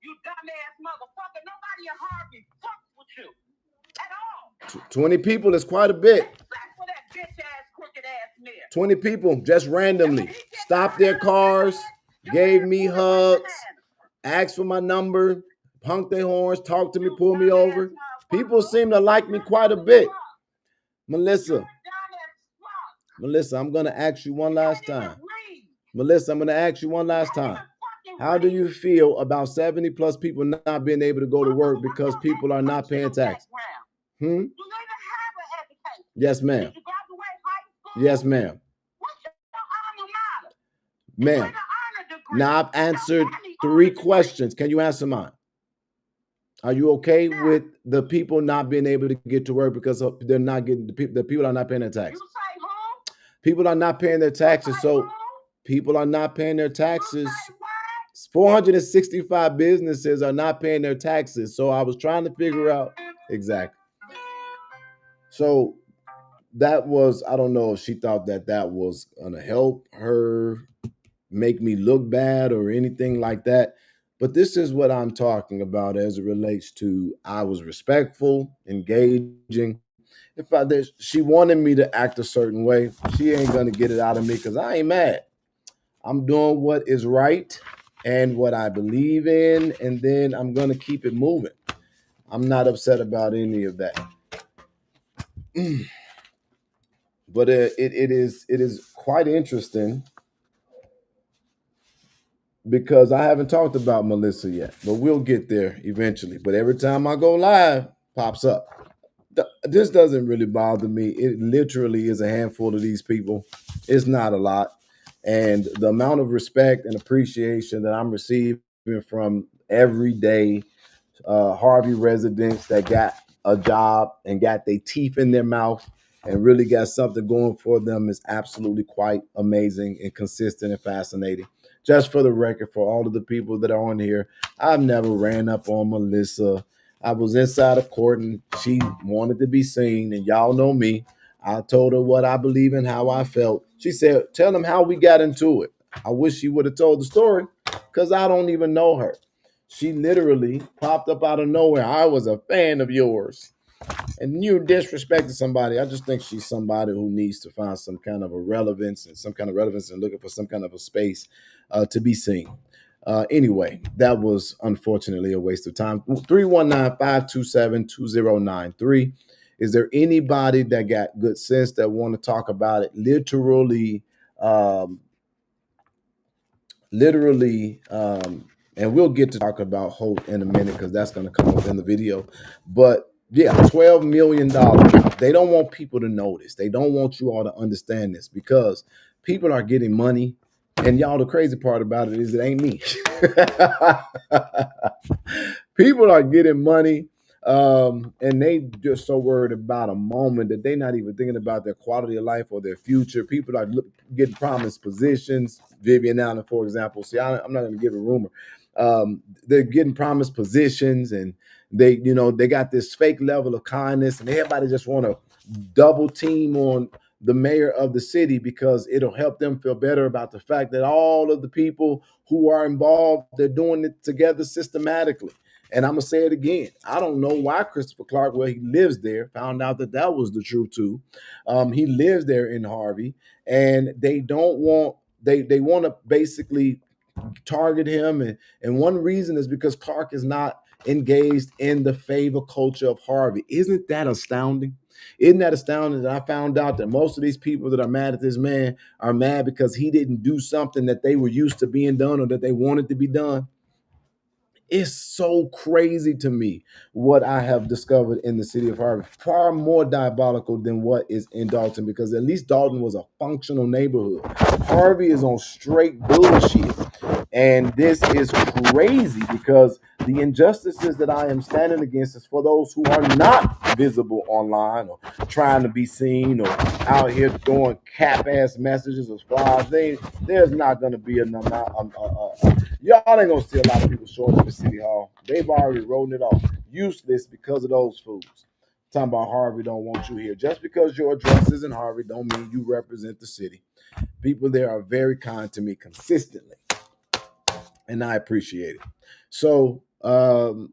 You dumbass motherfucker. Nobody in Harvey fucks with you at all. 20 people is quite a bit. Except for that bitch ass, crooked ass mayor. 20 people just randomly stopped their cars, gave me hugs, asked for my number, honked their horns, talked to me, pulled me over. People seem to like me quite a bit. Melissa, I'm going to ask you one last time. Melissa, I'm going to ask you one last time. How do you feel about 70 plus people not being able to go to work because people are not paying taxes? Yes, ma'am. Yes, ma'am. Ma'am. Now I've answered 3 questions. Can you answer mine? Are you okay with the people not being able to get to work because they're not getting the people are not paying their taxes? People are not paying their taxes, so people are not paying their taxes. 465 businesses are not paying their taxes. So I was trying to figure out exactly. So that was, I don't know if she thought that that was going to help her make me look bad or anything like that. But this is what I'm talking about as it relates to, I was respectful, engaging. She wanted me to act a certain way. She ain't going to get it out of me because I ain't mad. I'm doing what is right and what I believe in, and then I'm going to keep it moving. I'm not upset about any of that. But it is quite interesting because I haven't talked about Melissa yet, but we'll get there eventually. But every time I go live, pops up. This doesn't really bother me. It literally is a handful of these people. It's not a lot. And the amount of respect and appreciation that I'm receiving from everyday Harvey residents that got a job and got their teeth in their mouth and really got something going for them is absolutely quite amazing and consistent and fascinating. Just for the record, for all of the people that are on here, I've never ran up on Melissa. I was inside of court and she wanted to be seen, and y'all know me. I told her what I believe and how I felt. She said, tell them how we got into it. I wish she would have told the story because I don't even know her. She literally popped up out of nowhere. I was a fan of yours. And you disrespected somebody. I just think she's somebody who needs to find some kind of a relevance and looking for some kind of a space to be seen. Anyway, that was unfortunately a waste of time. 319-527-2093. Is there anybody that got good sense that want to talk about it? Literally, and we'll get to talk about Holt in a minute because that's going to come up in the video. But yeah, $12 million. They don't want people to know this. They don't want you all to understand this because people are getting money. And y'all, the crazy part about it is it ain't me. People are getting money. And they just so worried about a moment that they're not even thinking about their quality of life or their future. People are getting promised positions. Vivian Allen, for example. See, I'm not going to give a rumor. They're getting promised positions, and they got this fake level of kindness, and everybody just want to double team on the mayor of the city because it'll help them feel better about the fact that all of the people who are involved, they're doing it together systematically. And I'm going to say it again. I don't know why Christopher Clark, well, he lives there, found out that was the truth too. He lives there in Harvey, and they don't want, they want to basically target him. And one reason is because Clark is not engaged in the favor culture of Harvey. Isn't that astounding? Isn't that astounding that I found out that most of these people that are mad at this man are mad because he didn't do something that they were used to being done or that they wanted to be done? It's so crazy to me what I have discovered in the city of Harvey. Far more diabolical than what is in Dalton, because at least Dalton was a functional neighborhood. Harvey is on straight bullshit. And this is crazy because the injustices that I am standing against is for those who are not visible online or trying to be seen or out here throwing cap ass messages as far as there's not going to be y'all ain't gonna see a lot of people showing up at City Hall. They've already written it off. Useless because of those fools. Talking about Harvey don't want you here. Just because your address is in Harvey don't mean you represent the city. People there are very kind to me consistently, and I appreciate it. So, and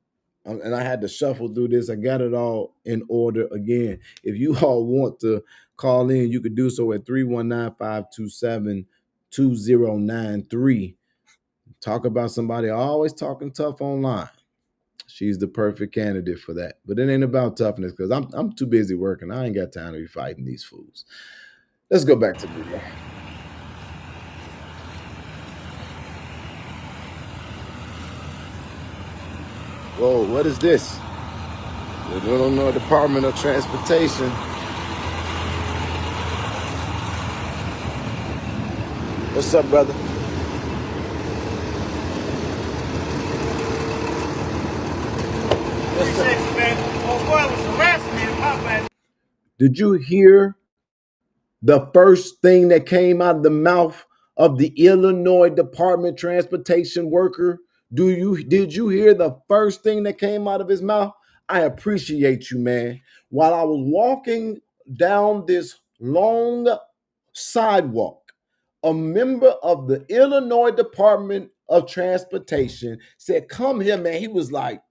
I had to shuffle through this. I got it all in order again. If you all want to call in, you could do so at 319-527-2093. Talk about somebody always talking tough online. She's the perfect candidate for that. But it ain't about toughness because I'm too busy working. I ain't got time to be fighting these fools. Let's go back to the video. Whoa, what is this? The Illinois Department of Transportation. What's up, brother? Did you hear the first thing that came out of the mouth of the Illinois Department of Transportation worker? Did you hear the first thing that came out of his mouth? I appreciate you, man. While I was walking down this long sidewalk, a member of the Illinois Department of Transportation said, "Come here, man." He was like,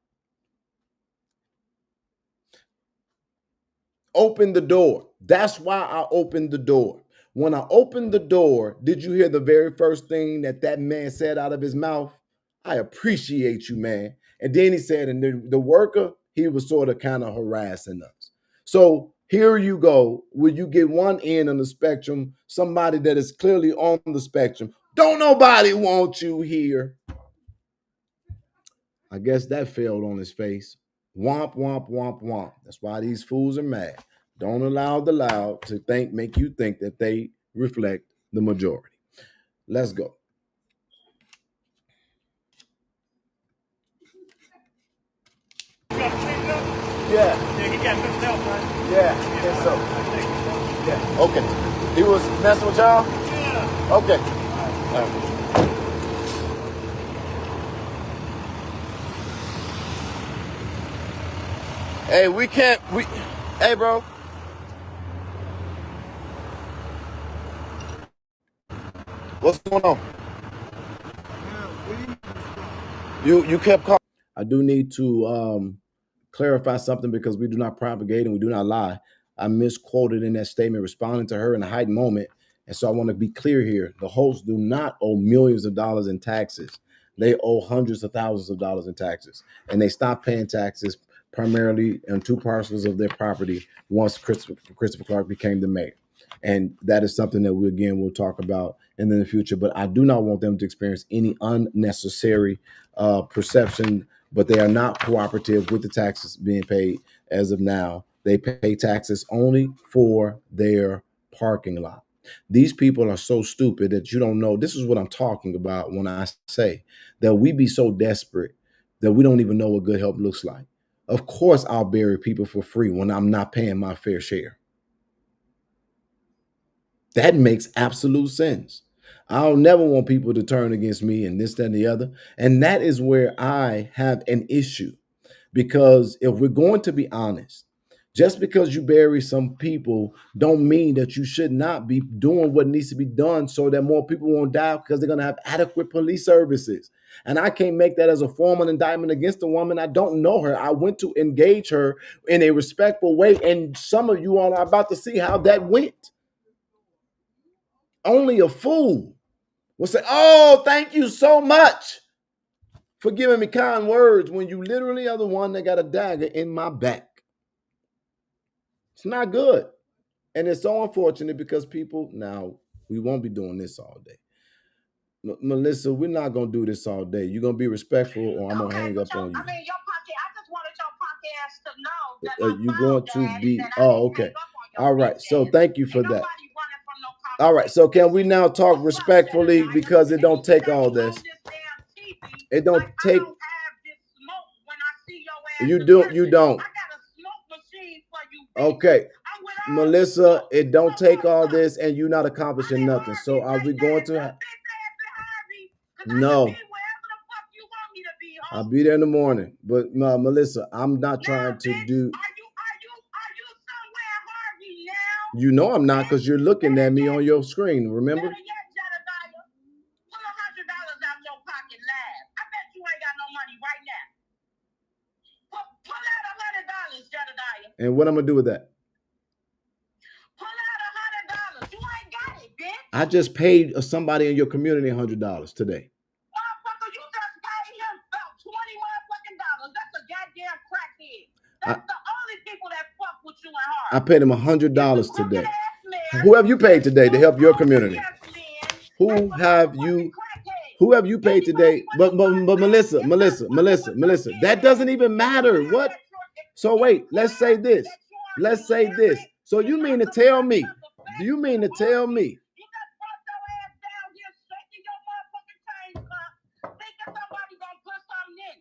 "Open the door." That's why I opened the door. When I opened the door, did you hear the very first thing that man said out of his mouth? "I appreciate you, man." And then he said, and the worker, he was sort of kind of harassing us. So here you go. Will you get one end on the spectrum, somebody that is clearly on the spectrum? Don't nobody want you here. I guess that failed on his face. Womp, womp, womp, womp. That's why these fools are mad. Don't allow the loud to make you think that they reflect the majority. Let's go. Yeah. Yeah, he got mixed up, right? Yeah, I think so. Yeah, okay. He was messing with y'all? Yeah. Okay. All right. Hey, hey, bro. What's going on? You kept calling. I do need to clarify something because we do not propagate and we do not lie. I misquoted in that statement responding to her in a heightened moment. And so I want to be clear here. The hosts do not owe millions of dollars in taxes. They owe hundreds of thousands of dollars in taxes. And they stopped paying taxes primarily on two parcels of their property once Christopher Clark became the mayor. And that is something that we'll talk about in the future. But I do not want them to experience any unnecessary perception, but they are not cooperative with the taxes being paid as of now. They pay taxes only for their parking lot. These people are so stupid that you don't know. This is what I'm talking about when I say that we be so desperate that we don't even know what good help looks like. Of course, I'll bury people for free when I'm not paying my fair share. That makes absolute sense. I'll never want people to turn against me and this, that, and the other. And that is where I have an issue. Because if we're going to be honest, just because you bury some people don't mean that you should not be doing what needs to be done so that more people won't die because they're going to have adequate police services. And I can't make that as a formal indictment against a woman. I don't know her. I went to engage her in a respectful way. And some of you all are about to see how that went. Only a fool will say, "Oh, thank you so much for giving me kind words," when you literally are the one that got a dagger in my back. It's not good. And it's so unfortunate because people, now, we won't be doing this all day. Melissa, we're not going to do this all day. You're going to be respectful or I'm going to hang up on you. I mean, your podcast, I just wanted your podcast to know that my You're phone going to died be, and that I oh, didn't okay. hang up on your All right. bitch So ass. thank you for Ain't that. nobody running from no All right. So can we conversation. now talk What's up, respectfully Jedediah? because it And don't you take steady all on this. this damn TV It don't like I take, don't have this smoke when I see your ass you in don't. person. I got a smoke machine for you, bitch. Okay. I'm with all Melissa, the smoke. it don't So take what's all up? this and you're not I'm accomplishing in nothing. So Harvey, are we bitch going ass, to, bitch ass in Harvey. Cause I can no, be wherever the fuck you want me to be, ho. I'll be there in the morning. But Melissa, I'm not Now, trying to bitch, do, are you somewhere, Harvey, now? you know I'm not because you're looking Better at me yet, on your screen, remember? Jedediah, pull $100 out your pocket live. I bet you ain't got no money right now. Pull out $100, Jedediah. And what I'm going to do with that? Pull out $100. You ain't got it, bitch. I just paid somebody in your community $100 today. Motherfucker, you just paid him about 20 motherfucking dollars. That's a goddamn crackhead. That's the only people that fuck with you in I Harvey. paid him $100 You today. crooked-ass man. Who have you paid today to help your community? That's Who a have motherfucking you crackhead. who have you paid today? But Melissa, that doesn't even matter. What? So wait, let's say this. Let's say this. So you mean to tell me? Do you mean to tell me? You just brought your ass down here shaking your motherfucking chain, huh? Thinking somebody gonna put something in.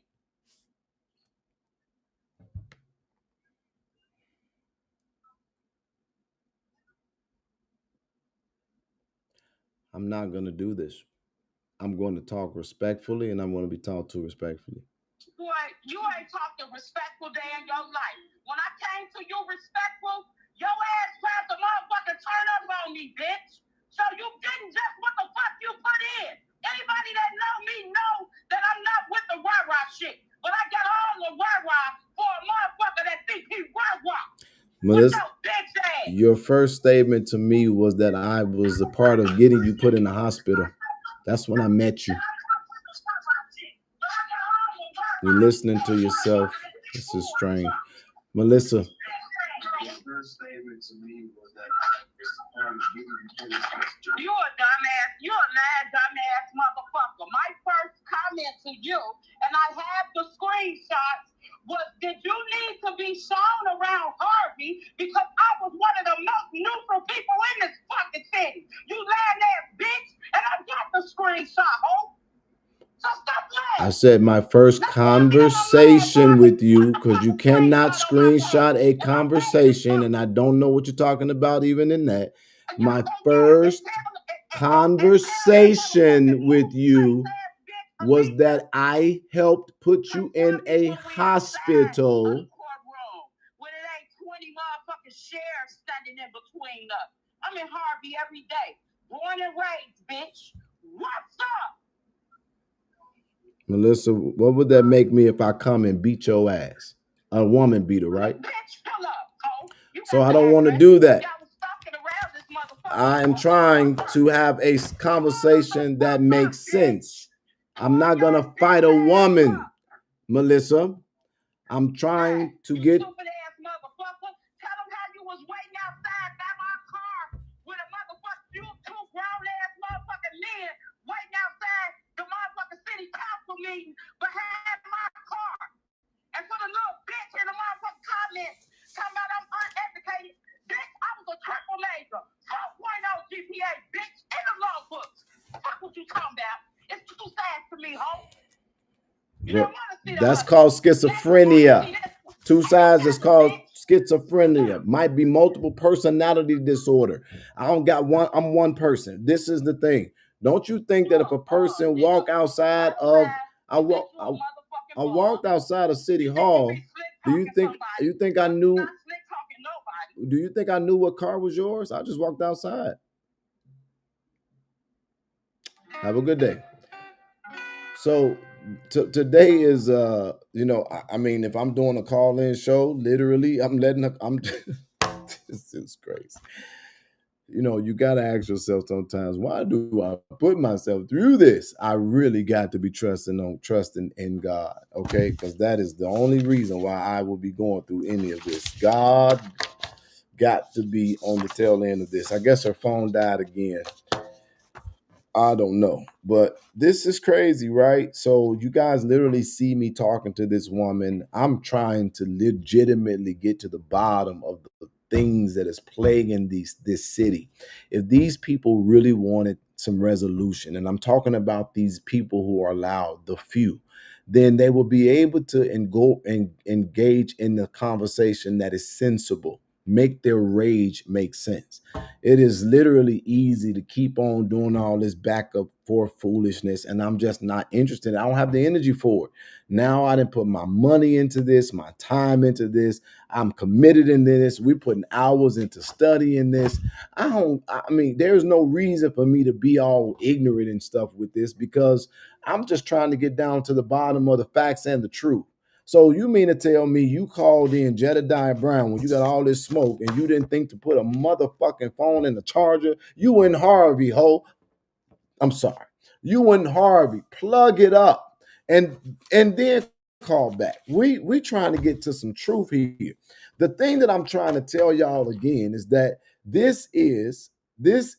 I'm not going to do this. I'm going to talk respectfully and I'm going to be talked to respectfully. Boy, you ain't talking respectful day in your life. When I came to you respectful, your ass tried to motherfucking turn up on me, bitch. So you getting just what the fuck you put in. Anybody that know me know that I'm not with the rah-rah shit. But I got all the rah-rah for a motherfucker that think he rah-rah. Melissa, What's up, bitch ass? your first statement to me was that I was a part of getting you put in the hospital. That's when I met you. You're listening to yourself. This is strange. Melissa. You a dumbass. You a mad dumbass motherfucker. My first comment to you, and I have the screenshots, was did you need to be shown around Harvey because I was one of the most neutral people in this fucking city. You lying ass bitch, and I got the screenshot, ho. So stop lying. I said my first conversation with you because you cannot screenshot a conversation, and I don't know what you're talking about even in that. My first conversation with you was that I helped put you in a hospital. When it ain't 20 motherfucking sheriffs standing in between us. I'm in Harvey every day. Born and raised, bitch. What's up? Melissa, what would that make me if I come and beat your ass? A woman beater, right? Bitch, pull up, ho. So I don't want to do that. I am trying to have a conversation that makes sense. I'm not going to fight a woman, Melissa. I'm trying to get... Stupid ass motherfucker. Tell them how you was waiting outside by my car with a motherfucker, you two grown ass motherfucking men waiting outside the motherfucking city council meeting behind my car. And for the little bitch in the motherfucking comments talking about I'm uneducated, bitch, I was a triple major, 4.0 GPA, bitch, in the law books. Fuck what you talking about. It's two sides to me, ho. That's called schizophrenia. Two sides is called schizophrenia. Might be multiple personality disorder. I don't got one. I'm one person. This is the thing. Don't you think that if a person walk outside of I walked outside of City Hall, do you think I knew what car was yours? I just walked outside. Have a good day. So today is I mean, if I'm doing a call-in show, literally I'm this is crazy. You got to ask yourself sometimes, why do I put myself through this? I really got to be trusting in God, okay? Because that is the only reason why I will be going through any of this. God got to be on the tail end of this. I guess her phone died again. I don't know, but this is crazy, right? So you guys literally see me talking to this woman. I'm trying to legitimately get to the bottom of the things that is plaguing this city. If these people really wanted some resolution, and I'm talking about these people who are loud, the few, then they will be able to engage in the conversation that is sensible, make their rage make sense. It is literally easy to keep on doing all this backup for foolishness, and I'm just not interested. I don't have the energy for it. Now I didn't put my money into this, my time into this. I'm committed in this. We're putting hours into studying this. I mean, there's no reason for me to be all ignorant and stuff with this because I'm just trying to get down to the bottom of the facts and the truth. So you mean to tell me you called in Jedediah Brown when you got all this smoke and you didn't think to put a motherfucking phone in the charger? You and Harvey, ho. I'm sorry. You and Harvey, plug it up and then call back. We trying to get to some truth here. The thing that I'm trying to tell y'all again is that this is this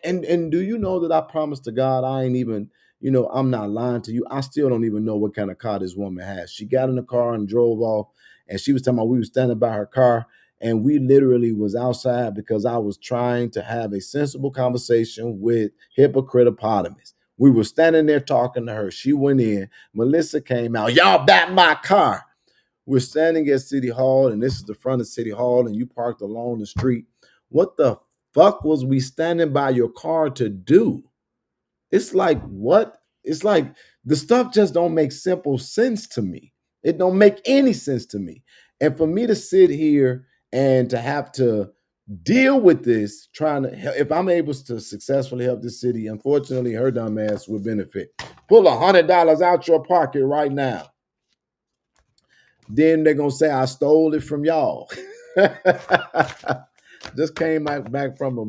and do you know that I promised to God I ain't even, I'm not lying to you. I still don't even know what kind of car this woman has. She got in the car and drove off, and she was talking about we were standing by her car, and we literally was outside because I was trying to have a sensible conversation with Hippocritopotamus. We were standing there talking to her. She went in. Melissa came out. Y'all back my car. We're standing at City Hall, and this is the front of City Hall, and you parked along the street. What the fuck was we standing by your car to do? It's like what? It's like the stuff just don't make simple sense to me. It don't make any sense to me. And for me to sit here and to have to deal with this, trying to if I'm able to successfully help this city, unfortunately, her dumb ass would benefit. Pull $100 out your pocket right now. Then they're gonna say I stole it from y'all. Just came back from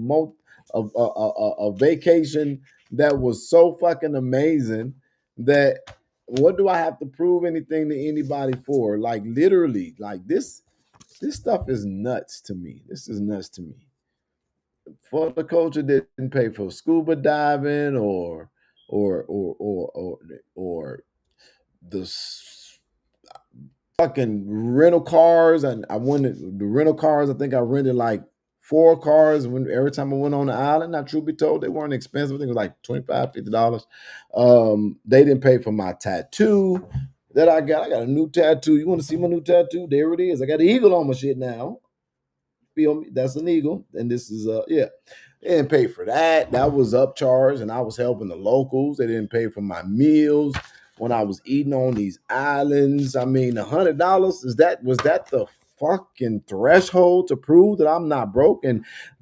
a vacation that was so fucking amazing that what do I have to prove anything to anybody for? Like literally, like this stuff is nuts to me. This is nuts to me. For the culture didn't pay for scuba diving or the fucking rental cars, and I wanted the rental cars. I think I rented like 4 cars when every time I went on the island. Now, truth be told, they weren't expensive. I think it was like $25, $50. They didn't pay for my tattoo that I got. I got a new tattoo. You want to see my new tattoo? There it is. I got an eagle on my shit now. Feel me? That's an eagle, and this is yeah. They didn't pay for that. That was upcharged, and I was helping the locals. They didn't pay for my meals when I was eating on these islands. I mean, $100 was that the fucking threshold to prove that I'm not broke?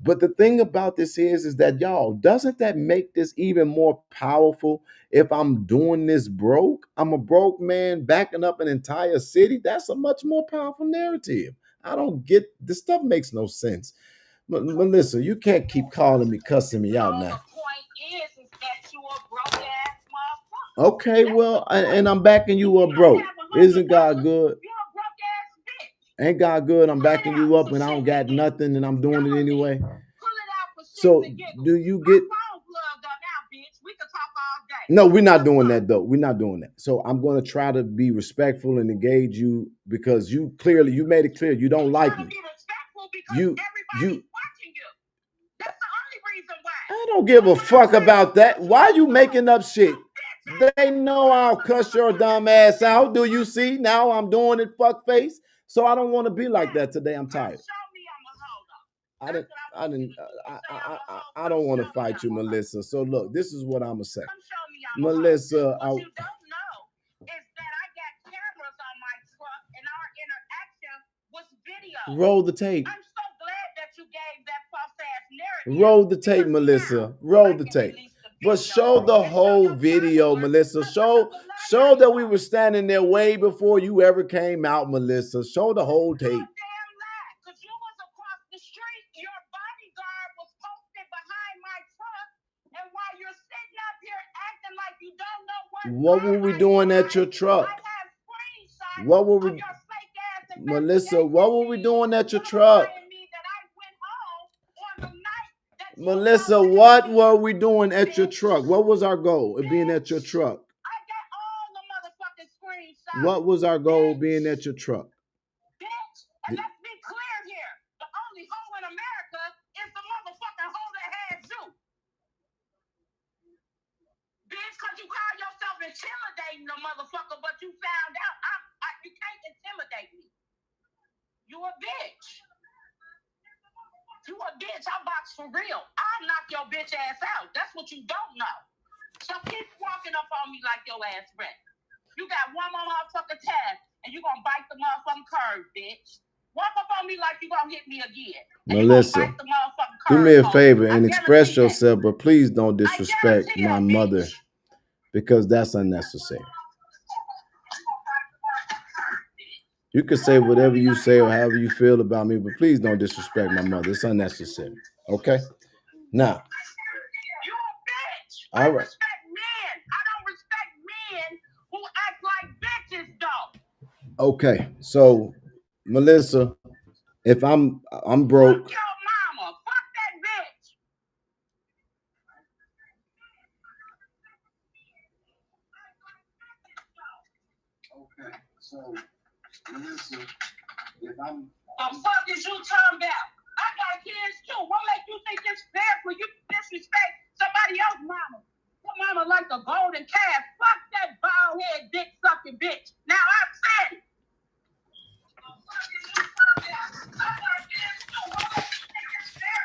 But the thing about this is that y'all, doesn't that make this even more powerful? If I'm doing this broke, I'm a broke man backing up an entire city. That's a much more powerful narrative. I don't get this stuff makes no sense. Melissa, you can't keep calling me, cussing me out now. The point is that you a broke ass motherfucker. Okay, well, and I'm backing you up, bro. Isn't God good? You're a broke ass bitch. Ain't God good? I'm backing you up when I don't got nothing and I'm doing it anyway. So do you get? We could talk all day. No, we're not doing that though. We're not doing that. So I'm going to try to be respectful and engage you because you made it clear you don't like me. Be respectful because You everybody's watching you. That's the only reason why. I don't give a fuck about that. Why you making up shit? They know I'll cuss your dumb ass out. Do you see? Now I'm doing it, fuck face. So I don't want to be like that today. I'm tired. I don't want to fight you, Melissa. So look, this is what I'm gonna say. Melissa, what you don't know is that I got cameras on my truck and our interaction was video. Roll the tape. I'm so glad that you gave that false ass narrative. Roll the tape, Melissa. Roll the tape. But show the whole video, Melissa. Show that we were standing there way before you ever came out, Melissa. Show the whole tape. Because you was across the street, your bodyguard was What were we doing at your truck? What were we, Melissa? What were we doing at your truck? Melissa, what were we doing at your truck? What was our goal of being at your truck? I got all the motherfucking screenshots. What was our goal being at your truck? Bitch, and let's be clear here. The only hoe in America is the motherfucking hoe that had you. Bitch, because you call yourself intimidating the motherfucker, but you found out you can't intimidate me. You a bitch. You a bitch. I box for real. I'll knock your bitch ass out. That's what you don't know. So keep walking up on me like your ass wreck. You got one more motherfucking tab, and you gonna bite the motherfucking curve, bitch. Walk up on me like you gonna hit me again. Melissa, do me a favor and express yourself, but please don't disrespect my mother because that's unnecessary. You can say whatever you say or however you feel about me, but please don't disrespect my mother. It's unnecessary. Okay? Now. You a bitch. All right. I respect men. I don't respect men who act like bitches though. Okay. So, Melissa, if I'm broke. Fuck your mama. Fuck that bitch. Okay. So, Melissa, if I'm... The fuck is you talking about? I got kids too. What makes you think it's fair for you to disrespect somebody else's mama? Your mama like a golden calf. Fuck that bald head dick sucking bitch. Now I said it.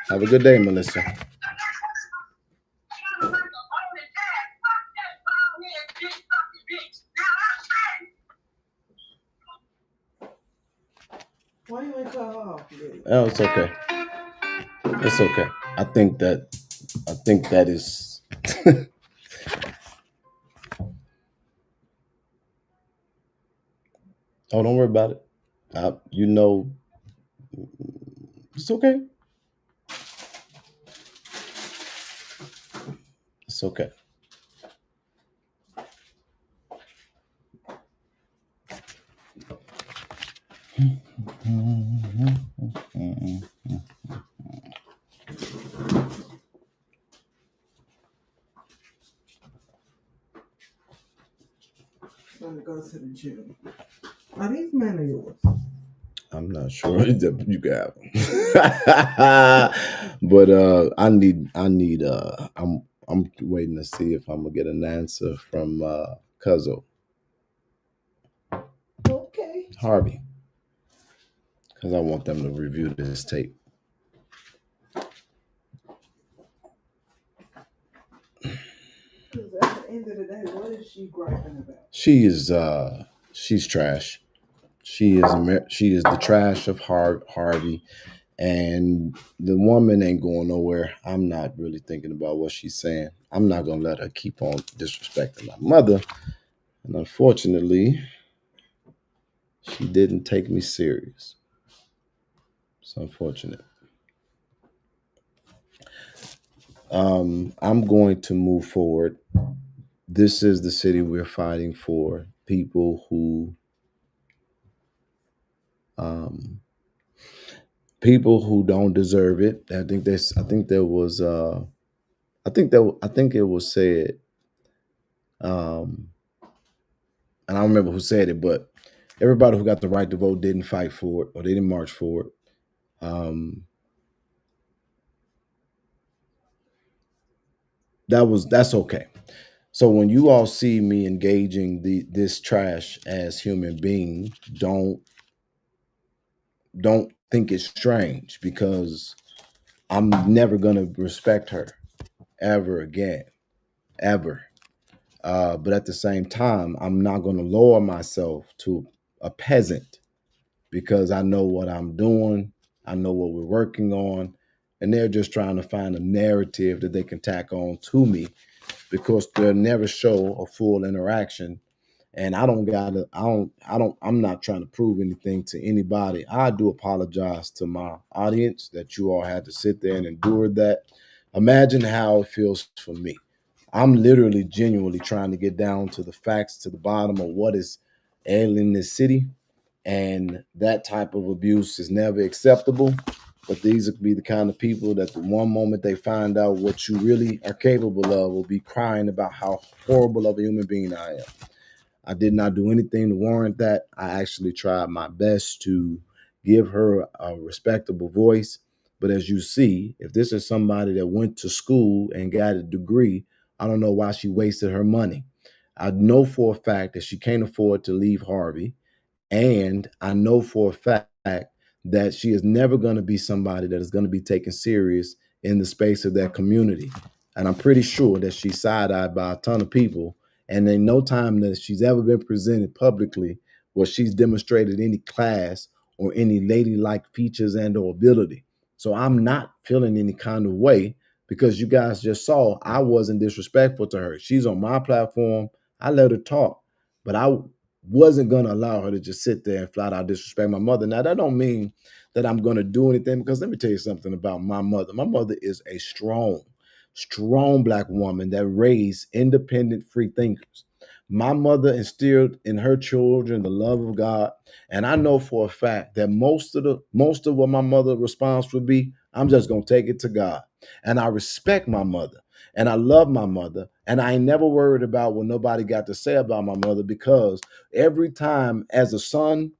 Have a good day, Melissa. Why you ain't cut her off? Oh, it's okay. It's okay. I think that is oh, don't worry about it. It's okay. It's okay. Let me go to the gym. Are these men of yours? I'm not sure that you can have them. But I'm waiting to see if I'm gonna get an answer from Cuzzo. Okay. Harvey. Because I want them to review this tape. Because at the end of the day, what is she griping about? She's trash. She is the trash of Harvey, and the woman ain't going nowhere. I'm not really thinking about what she's saying. I'm not gonna let her keep on disrespecting my mother, and unfortunately, she didn't take me serious. It's unfortunate. I'm going to move forward. This is the city we're fighting for. People who don't deserve it. I think it was said, and I don't remember who said it, but everybody who got the right to vote didn't fight for it or they didn't march for it. That's okay. So when you all see me engaging this trash as human being, don't think it's strange because I'm never gonna respect her ever again, ever. But at the same time, I'm not gonna lower myself to a peasant because I know what I'm doing. I know what we're working on, and they're just trying to find a narrative that they can tack on to me because they'll never show a full interaction. And I'm not trying to prove anything to anybody. I do apologize to my audience that you all had to sit there and endure that. Imagine how it feels for me. I'm literally genuinely trying to get down to the facts, to the bottom of what is ailing this city. And that type of abuse is never acceptable. But these would be the kind of people that the one moment they find out what you really are capable of will be crying about how horrible of a human being I am. I did not do anything to warrant that. I actually tried my best to give her a respectable voice. But as you see, if this is somebody that went to school and got a degree, I don't know why she wasted her money. I know for a fact that she can't afford to leave Harvey. And I know for a fact that she is never going to be somebody that is going to be taken serious in the space of that community. And I'm pretty sure that she's side-eyed by a ton of people. And in no time that she's ever been presented publicly where she's demonstrated any class or any ladylike features and or ability. So I'm not feeling any kind of way because you guys just saw I wasn't disrespectful to her. She's on my platform. I let her talk. But I wasn't going to allow her to just sit there and flat out disrespect my mother. Now, that don't mean that I'm going to do anything, because let me tell you something about my mother. My mother is a strong Black woman that raised independent free thinkers. My mother instilled in her children the love of God. And I know for a fact that most of what my mother response would be, I'm just going to take it to God. And I respect my mother. And I love my mother. And I ain't never worried about what nobody got to say about my mother, because every time as a son,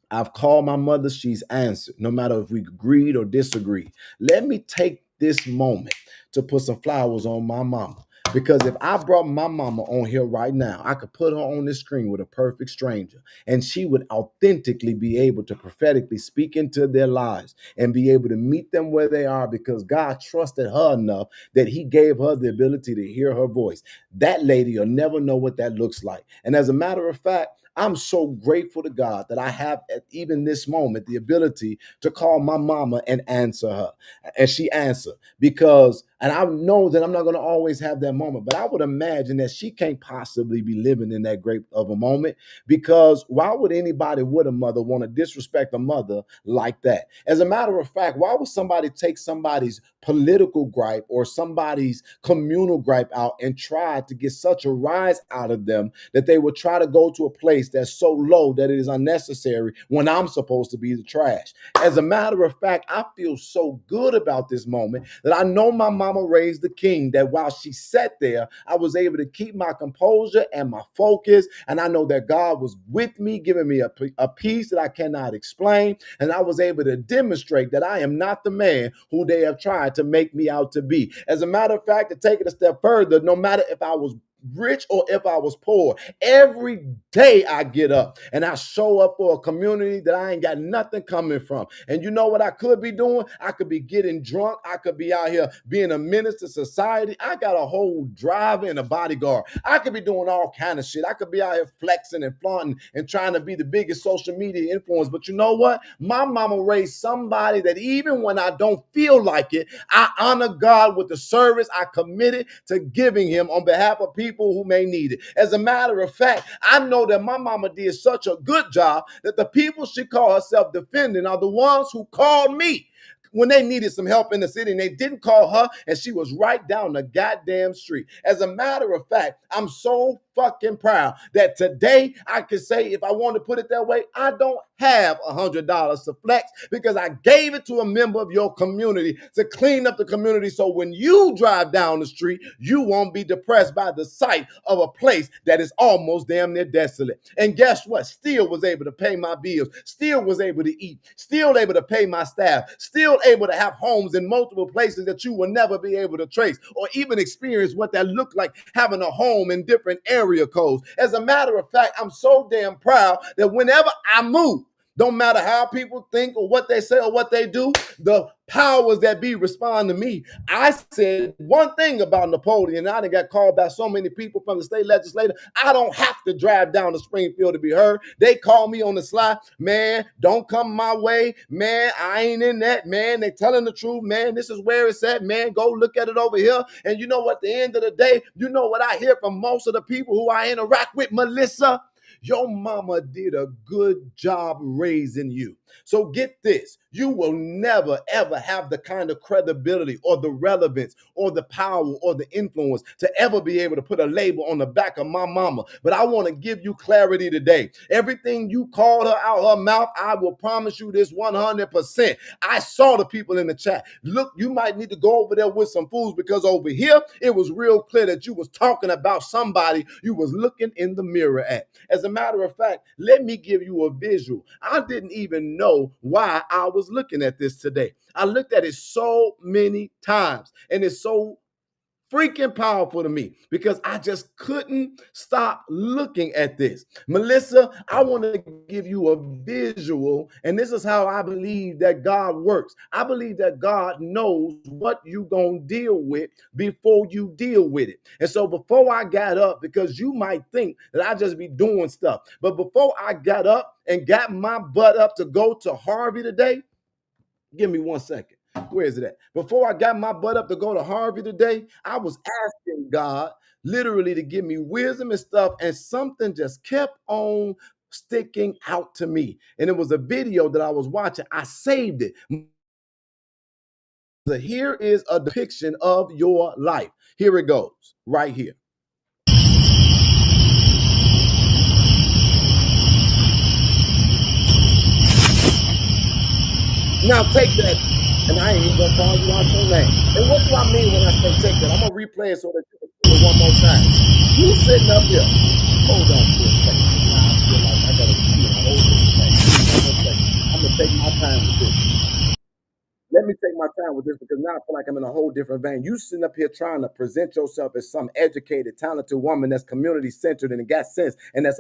I've called my mother, she's answered, no matter if we agreed or disagreed. Let me take this moment to put some flowers on my mama. Because if I brought my mama on here right now, I could put her on this screen with a perfect stranger, and she would authentically be able to prophetically speak into their lives and be able to meet them where they are, because God trusted her enough that he gave her the ability to hear her voice. That lady will never know what that looks like. And as a matter of fact, I'm so grateful to God that I have, at even this moment, the ability to call my mama and answer her. And she answered, because, and I know that I'm not going to always have that moment, but I would imagine that she can't possibly be living in that great of a moment, because why would anybody with a mother want to disrespect a mother like that? As a matter of fact, why would somebody take somebody's political gripe or somebody's communal gripe out and try to get such a rise out of them that they would try to go to a place that's so low that it is unnecessary when I'm supposed to be the trash? As a matter of fact, I feel so good about this moment that I know my mama raised the king, that while she sat there, I was able to keep my composure and my focus. And I know that God was with me, giving me a peace that I cannot explain. And I was able to demonstrate that I am not the man who they have tried to make me out to be. As a matter of fact, to take it a step further, no matter if I was rich or if I was poor, every day I get up and I show up for a community that I ain't got nothing coming from. And you know what I could be doing? I could be getting drunk. I could be out here being a menace to society. I got a whole driver and a bodyguard. I could be doing all kind of shit. I could be out here flexing and flaunting and trying to be the biggest social media influence. But you know what? My mama raised somebody that even when I don't feel like it, I honor God with the service I committed to giving him on behalf of people who may need it. As a matter of fact, I know that my mama did such a good job that the people she called herself defending are the ones who called me when they needed some help in the city, and they didn't call her, and she was right down the goddamn street. As a matter of fact, I'm so fucking proud that today I can say, if I want to put it that way, I don't have $100 to flex, because I gave it to a member of your community to clean up the community. So when you drive down the street, you won't be depressed by the sight of a place that is almost damn near desolate. And guess what? Still was able to pay my bills, still was able to eat, still able to pay my staff, still able to have homes in multiple places that you will never be able to trace or even experience what that looked like, having a home in different area codes. As a matter of fact, I'm so damn proud that whenever I move, don't matter how people think or what they say or what they do, the powers that be respond to me. I said one thing about Napoleon, and I done got called by so many people from the state legislature. I don't have to drive down to Springfield to be heard. They call me on the sly. Man, don't come my way. Man, I ain't in that. Man, they telling the truth. Man, this is where it's at. Man, go look at it over here. And you know what, at the end of the day, you know what I hear from most of the people who I interact with, Melissa? Your mama did a good job raising you. So get this, you will never ever have the kind of credibility or the relevance or the power or the influence to ever be able to put a label on the back of my mama. But I want to give you clarity today. Everything you called her out her mouth, I will promise you this 100%. I saw the people in the chat. Look, you might need to go over there with some fools, because over here it was real clear that you was talking about somebody you was looking in the mirror at. As a matter of fact, let me give you a visual. I didn't even know why I was looking at this today. I looked at it so many times, and it's so freaking powerful to me because I just couldn't stop looking at this. Melissa, I want to give you a visual, and this is how I believe that God works. I believe that God knows what you're going to deal with before you deal with it. And so before I got up, because you might think that I just be doing stuff, but before I got up and got my butt up to go to Harvey today, give me 1 second. Where is it at? Before I got my butt up to go to Harvey today, I was asking God literally to give me wisdom and stuff, and something just kept on sticking out to me. And it was a video that I was watching. I saved it. So here is a depiction of your life. Here it goes, right here. Now take that, and I ain't even gonna call you out your name. And what do I mean when I say take that? I'm gonna replay it so that you can see it one more time. You sitting up here. Hold on for a second. Now I feel like I gotta be in a whole different thing. One more second. I'm gonna take my time with this. Let me take my time with this, because now I feel like I'm in a whole different vein. You sitting up here trying to present yourself as some educated, talented woman that's community centered and got sense and that's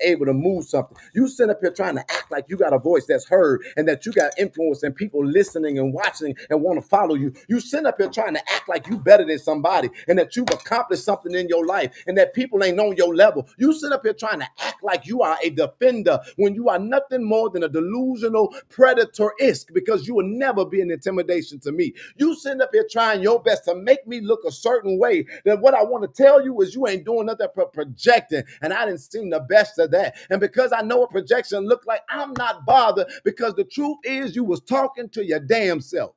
able to move something. You sitting up here trying to act like you got a voice that's heard and that you got influence and people listening and watching and want to follow you. You sitting up here trying to act like you better than somebody and that you've accomplished something in your life and that people ain't on your level. You sit up here trying to act like you are a defender when you are nothing more than a delusional predator-esque, because you will never be an intimidation to me. You sitting up here trying your best to make me look a certain way. That what I want to tell you is you ain't doing nothing but projecting, and I didn't see the best of that. And because I know what projection look like, I'm not bothered, because the truth is you was talking to your damn self.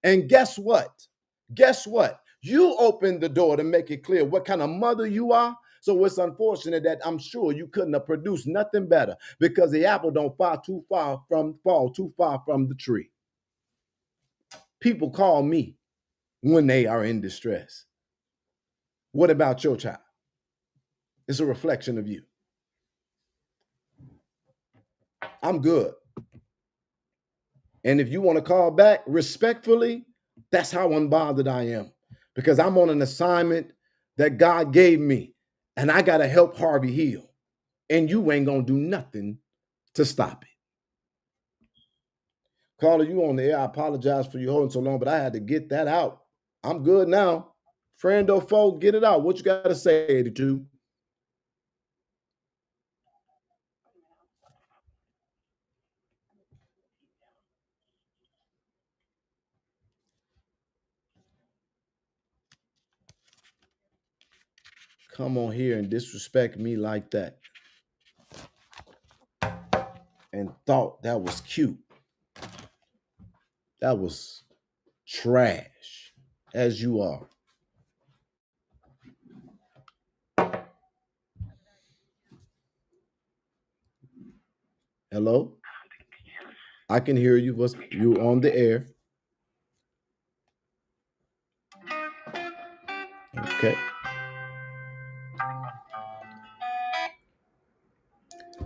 And guess what? Guess what? You opened the door to make it clear what kind of mother you are. So it's unfortunate that I'm sure you couldn't have produced nothing better, because the apple don't fall too far from the tree. People call me when they are in distress. What about your child? It's a reflection of you. I'm good. And if you want to call back respectfully, that's how unbothered I am, because I'm on an assignment that God gave me, and I got to help Harvey heal. And you ain't going to do nothing to stop it. Carla, you on the air. I apologize for you holding so long, but I had to get that out. I'm good now. Friend or foe, get it out. What you got to say, 82? Come on here and disrespect me like that and thought that was cute. That was trash, as you are. Hello? I can hear you. You on the air? Okay.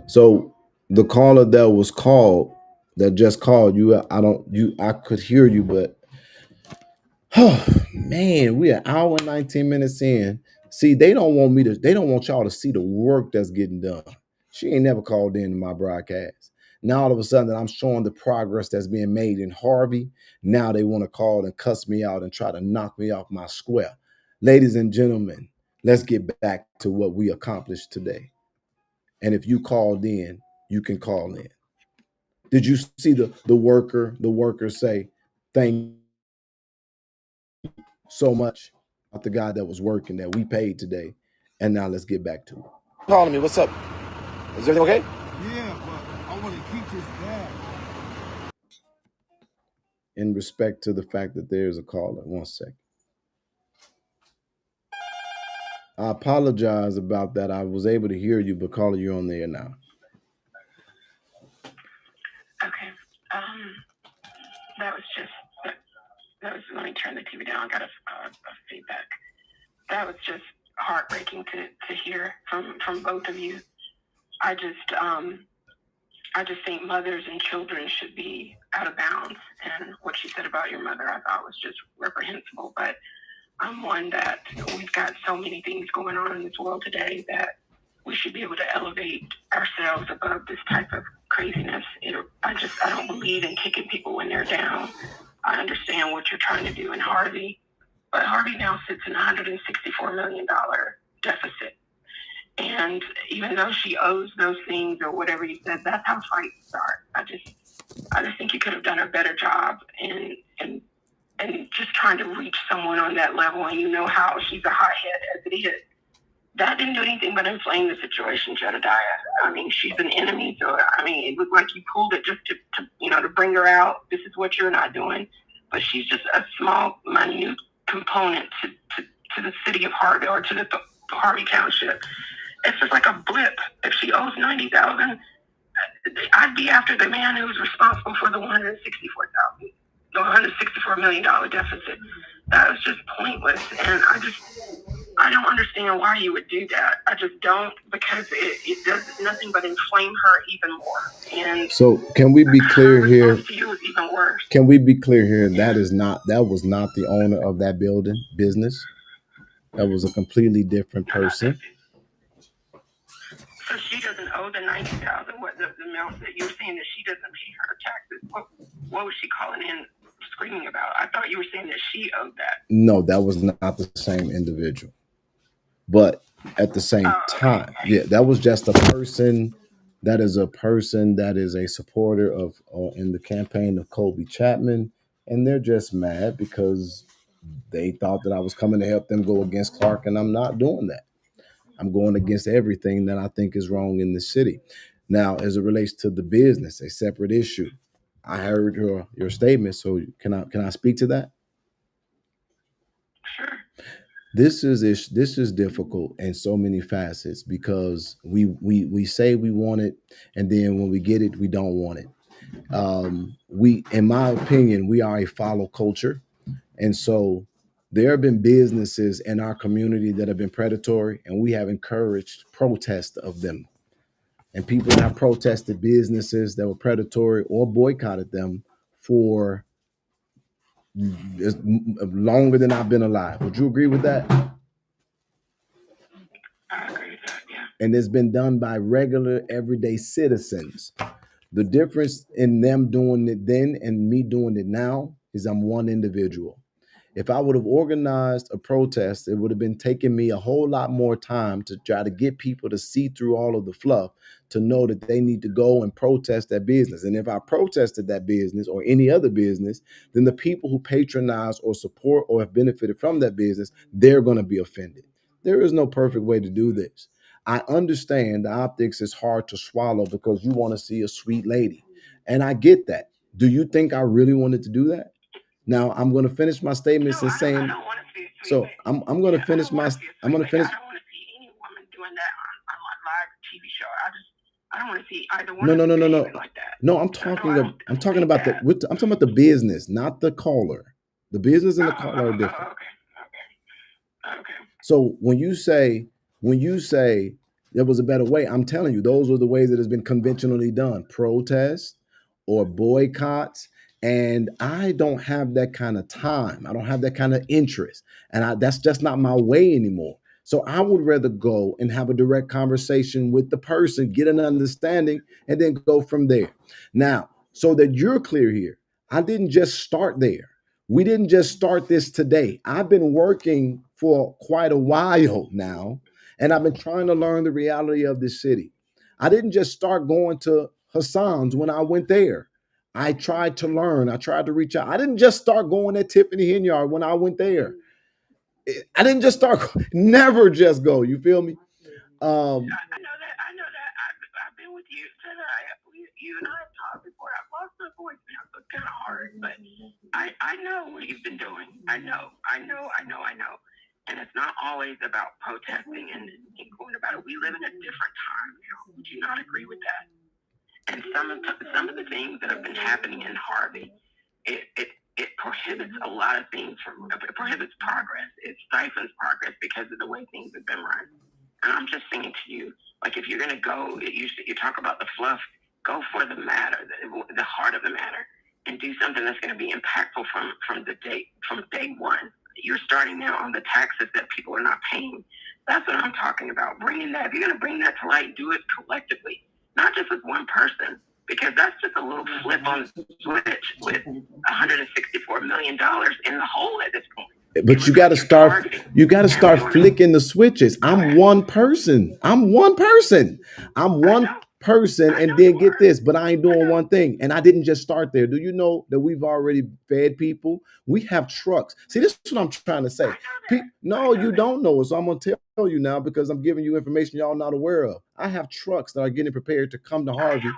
So the caller that just called you, I could hear you, but oh man, we an hour and 19 minutes in. See, they don't want y'all to see the work that's getting done. She ain't never called into my broadcast. Now all of a sudden that I'm showing the progress that's being made in Harvey, now they want to call and cuss me out and try to knock me off my square. Ladies and gentlemen, let's get back to what we accomplished today. And if you called in, you can call in. Did you see the worker say, thank you so much about the guy that was working that we paid today? And now let's get back to it. Calling me, what's up? Is everything okay? Yeah, but I want to keep this bag. In respect to the fact that there's a caller. 1 second. I apologize about that. I was able to hear you, but caller, you're on there now. Okay. That was just that was. Let me turn the TV down. I got a feedback. That was just heartbreaking to hear from both of you. I just think mothers and children should be out of bounds. And what you said about your mother, I thought was just reprehensible. But I'm one that we've got so many things going on in this world today that we should be able to elevate ourselves above this type of craziness. I don't believe in kicking people when they're down. I understand what you're trying to do in Harvey, but Harvey now sits in a $164 million deficit. And even though she owes those things or whatever you said, that's how fights start. I just think you could have done a better job and just trying to reach someone on that level. And you know how she's a hothead as it is. That didn't do anything but inflame the situation, Jedediah. I mean, she's an enemy, so I mean, it looked like you pulled it just to bring her out. This is what you're not doing, but she's just a small, minute component to the city of Harvey or to the Harvey Township. It's just like a blip. If she owes $90,000, I'd be after the man who's responsible for the $164 million deficit. That was just pointless, and I don't understand why you would do that. I just don't, because it does nothing but inflame her even more. And so, can we be clear here? To you is even worse. Can we be clear here? That was not the owner of that business. That was a completely different person. So she doesn't owe the $90,000. What the amount that you're saying that she doesn't pay her taxes? What was she calling in screaming about? I thought you were saying that she owed that. No, that was not the same individual. But at the same time, yeah, that was just a person. That is a person that is a supporter of in the campaign of Colby Chapman, and they're just mad because they thought that I was coming to help them go against Clark, and I'm not doing that. I'm going against everything that I think is wrong in the city. Now, as it relates to the business, a separate issue. I heard your statement, so can I speak to that? Sure. This is difficult in so many facets because we say we want it, and then when we get it, we don't want it. In my opinion, we are a follow culture, and so there have been businesses in our community that have been predatory, and we have encouraged protest of them. And people have protested businesses that were predatory or boycotted them for longer than I've been alive. Would you agree with that? I agree with that, yeah. And it's been done by regular, everyday citizens. The difference in them doing it then and me doing it now is I'm one individual. If I would have organized a protest, it would have been taking me a whole lot more time to try to get people to see through all of the fluff to know that they need to go and protest that business. And if I protested that business or any other business, then the people who patronize or support or have benefited from that business, they're going to be offended. There is no perfect way to do this. I understand the optics is hard to swallow because you want to see a sweet lady. And I get that. Do you think I really wanted to do that? Now I'm going to finish my statements and saying. I don't want to see So I'm going to finish my. I'm going to finish. I don't want to see any woman doing that on my live TV show. I don't want to see either one. No. Like that. No, I'm talking about the business, not the caller. The business and the caller are different. Okay. So when you say there was a better way, I'm telling you, those are the ways that has been conventionally done. Protest or boycotts. And I don't have that kind of time. I don't have that kind of interest. And that's just not my way anymore. So I would rather go and have a direct conversation with the person, get an understanding, and then go from there. Now, so that you're clear here, I didn't just start there. We didn't just start this today. I've been working for quite a while now, and I've been trying to learn the reality of this city. I didn't just start going to Hassan's when I went there. I tried to learn. I tried to reach out. I didn't just start going at Tiffany Henyard when I went there. I didn't just start. Never just go. You feel me? I know that. I you and I have talked before. I've lost my voice now, so it's kind of hard. But I know what you've been doing. I know. And it's not always about protesting and going about it. We live in a different time now. Would you not agree with that? And some of the things that have been happening in Harvey, it prohibits a lot of things it prohibits progress. It stifles progress because of the way things have been run. And I'm just saying to you, like, if you're going to go, you talk about the fluff, go for the matter, the heart of the matter, and do something that's going to be impactful from day one. You're starting now on the taxes that people are not paying. That's what I'm talking about. Bringing that. If you're going to bring that to light, do it collectively, not just with one person, because that's just a little flip on the switch with $164 million in the hole at this point. But you got to start flicking the switches. I'm one person. And then get this, but I ain't doing one thing. And I didn't just start there. Do you know that we've already fed people? We have trucks. See, this is what I'm trying to say. No, you don't know it. So I'm going to tell you now because I'm giving you information y'all not aware of. I have trucks that are getting prepared to come to Harvey. I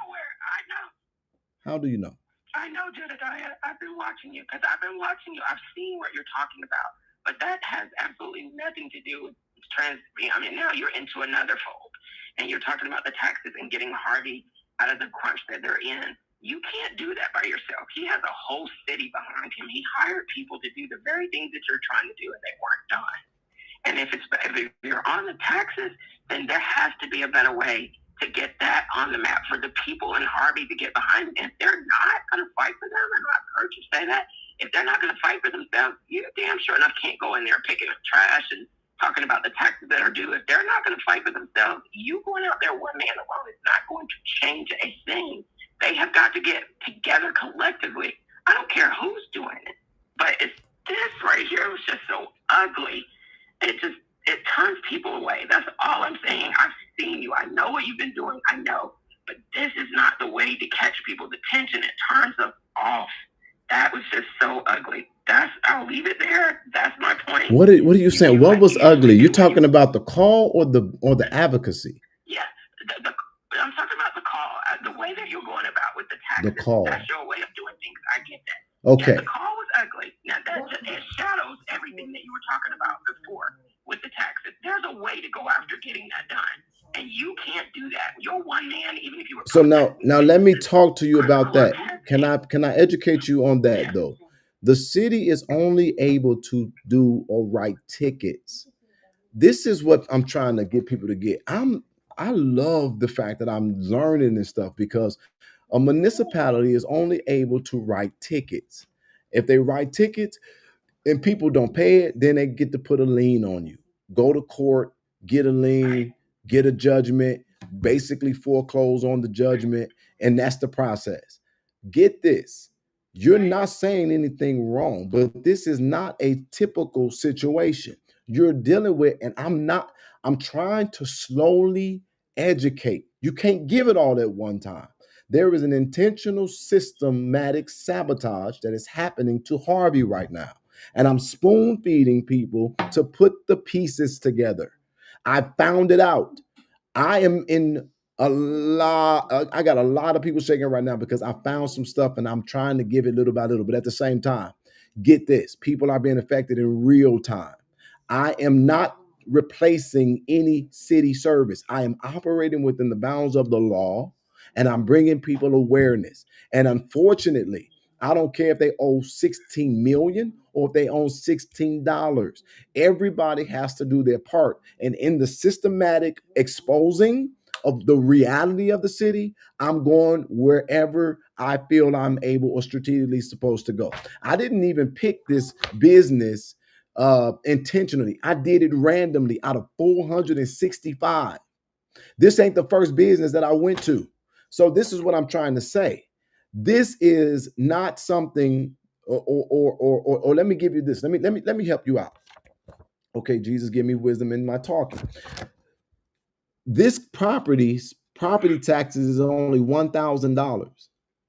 know. How do you know? I know, Jedediah. I've been watching you because I've been watching you. I've seen what you're talking about. But that has absolutely nothing to do with I mean, now you're into another fold. And you're talking about the taxes and getting Harvey out of the crunch that they're in. You can't do that by yourself. He has a whole city behind him. He hired people to do the very things that you're trying to do, and they weren't done. And if you're on the taxes, then there has to be a better way to get that on the map for the people in Harvey to get behind. And if they're not going to fight for them, and I've heard you say that, if they're not going to fight for themselves, you damn sure enough can't go in there picking up trash and talking about the taxes that are due. If they're not going to fight for themselves, you going out there one man alone is not going to change a thing. They have got to get together collectively. I don't care who's doing it, but it's this right here was just so ugly. It turns people away. That's all I'm saying. I've seen you. I know what you've been doing. I know, but this is not the way to catch people's attention. It turns them off. That was just so ugly. I'll leave it there. That's my point. What are you saying? What was ugly? You're talking about the call or the advocacy? Yeah, I'm talking about the call. The way that you're going about with the taxes. The call. That's your way of doing things. I get that. Okay. Yeah, the call was ugly. Now it shadows everything that you were talking about before with the taxes. There's a way to go after getting that done. And you can't do that. You're one man, even if you were. So now let me talk to you about that. Can I educate you on that though? The city is only able to do or write tickets. This is what I'm trying to get people to get. I love the fact that I'm learning this stuff because a municipality is only able to write tickets. If they write tickets and people don't pay it, then they get to put a lien on you. Go to court, get a lien, get a judgment, basically foreclose on the judgment, and that's the process. Get this. You're not saying anything wrong, but this is not a typical situation you're dealing with. And I'm trying to slowly educate. You can't give it all at one time. There is an intentional systematic sabotage that is happening to Harvey right now. And I'm spoon feeding people to put the pieces together. I found it out. I am in a lot. I got a lot of people shaking right now because I found some stuff and I'm trying to give it little by little. But at the same time, get this, people are being affected in real time. I am not replacing any city service. I am operating within the bounds of the law and I'm bringing people awareness. And unfortunately, I don't care if they owe 16 million or if they owe $16. Everybody has to do their part. And in the systematic exposing of the reality of the city, I'm going wherever I feel I'm able or strategically supposed to go. I didn't even pick this business intentionally. I did it randomly out of 465. This ain't the first business that I went to. So this is what I'm trying to say. This is not something, or let me give you this. Let me help you out. Okay, Jesus, give me wisdom in my talking. This property taxes is only $1,000.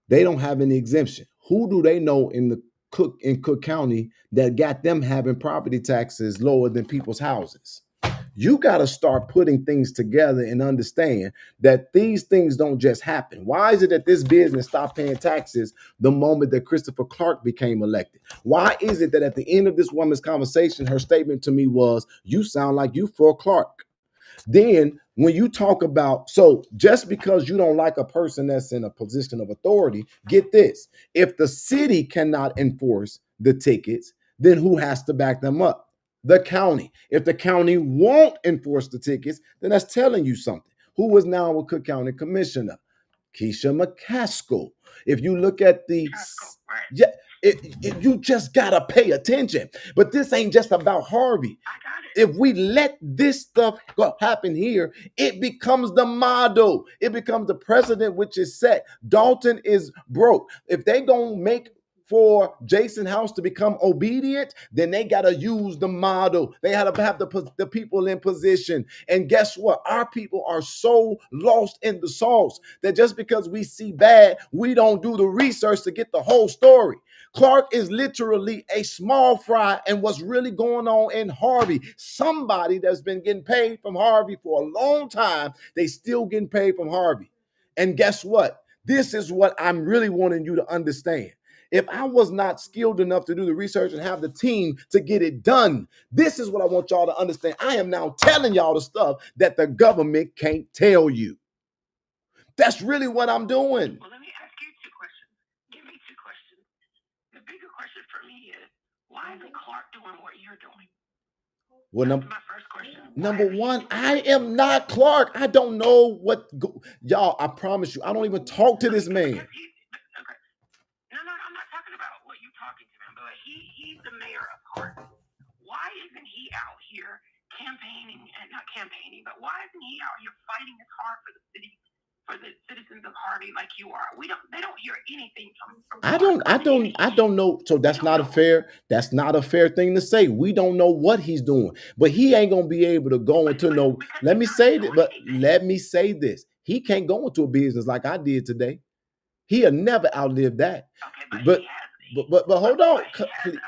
They don't have any exemption. Who do they know in Cook County that got them having property taxes lower than people's houses? You got to start putting things together and understand that these things don't just happen. Why is it that this business stopped paying taxes the moment that Christopher Clark became elected? Why is it that at the end of this woman's conversation, her statement to me was, "You sound like you for Clark"? Then when you talk about, so just because you don't like a person that's in a position of authority, get this. If the city cannot enforce the tickets, then who has to back them up? The county. If the county won't enforce the tickets, then that's telling you something. Who is now a Cook County Commissioner? Keisha McCaskill. If you look at the, yeah, you just gotta pay attention. But this ain't just about Harvey. If we let this stuff happen here, it becomes the model. It becomes the precedent which is set. Dalton is broke. If they gonna make for Jason House to become obedient, then they got to use the model. They had to have the people in position. And guess what? Our people are so lost in the sauce that just because we see bad, we don't do the research to get the whole story. Clark is literally a small fry in what's really going on in Harvey. Somebody that's been getting paid from Harvey for a long time, they still getting paid from Harvey. And guess what? This is what I'm really wanting you to understand. If I was not skilled enough to do the research and have the team to get it done, this is what I want y'all to understand. I am now telling y'all the stuff that the government can't tell you. That's really what I'm doing. Well, let me ask you two questions. Give me two questions. The bigger question for me is, why isn't Clark doing what you're doing? Well, That's my first question. Number one, I am not Clark. I don't know what, y'all, I promise you, I don't even talk to this man. No, I'm not talking about what you're talking to him, but he's the mayor of Harvey. Why isn't he out here campaigning, and not campaigning, but why isn't he out here fighting as hard for the city, for the citizens of Harvey like you are? They don't hear anything from I don't know. So that's not a fair thing to say. We don't know what he's doing, but he ain't gonna be able to go into no. Let me say this. He can't go into a business like I did today. He'll never outlive that. Okay, but hold on.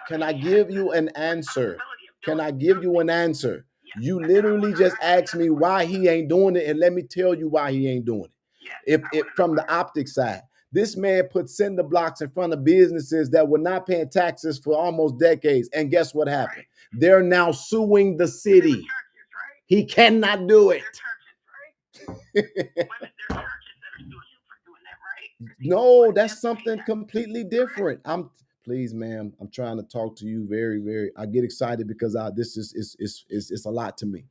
Can I give you an answer? Can I give you an answer? You literally just asked me why he ain't doing it, and let me tell you why he ain't doing it. If from the optics side, this man put cinder blocks in front of businesses that were not paying taxes for almost decades, and guess what happened? They're now suing the city. He cannot do it. No, that's something completely different. Please, ma'am, I'm trying to talk to you very, very. I get excited because this is a lot to me.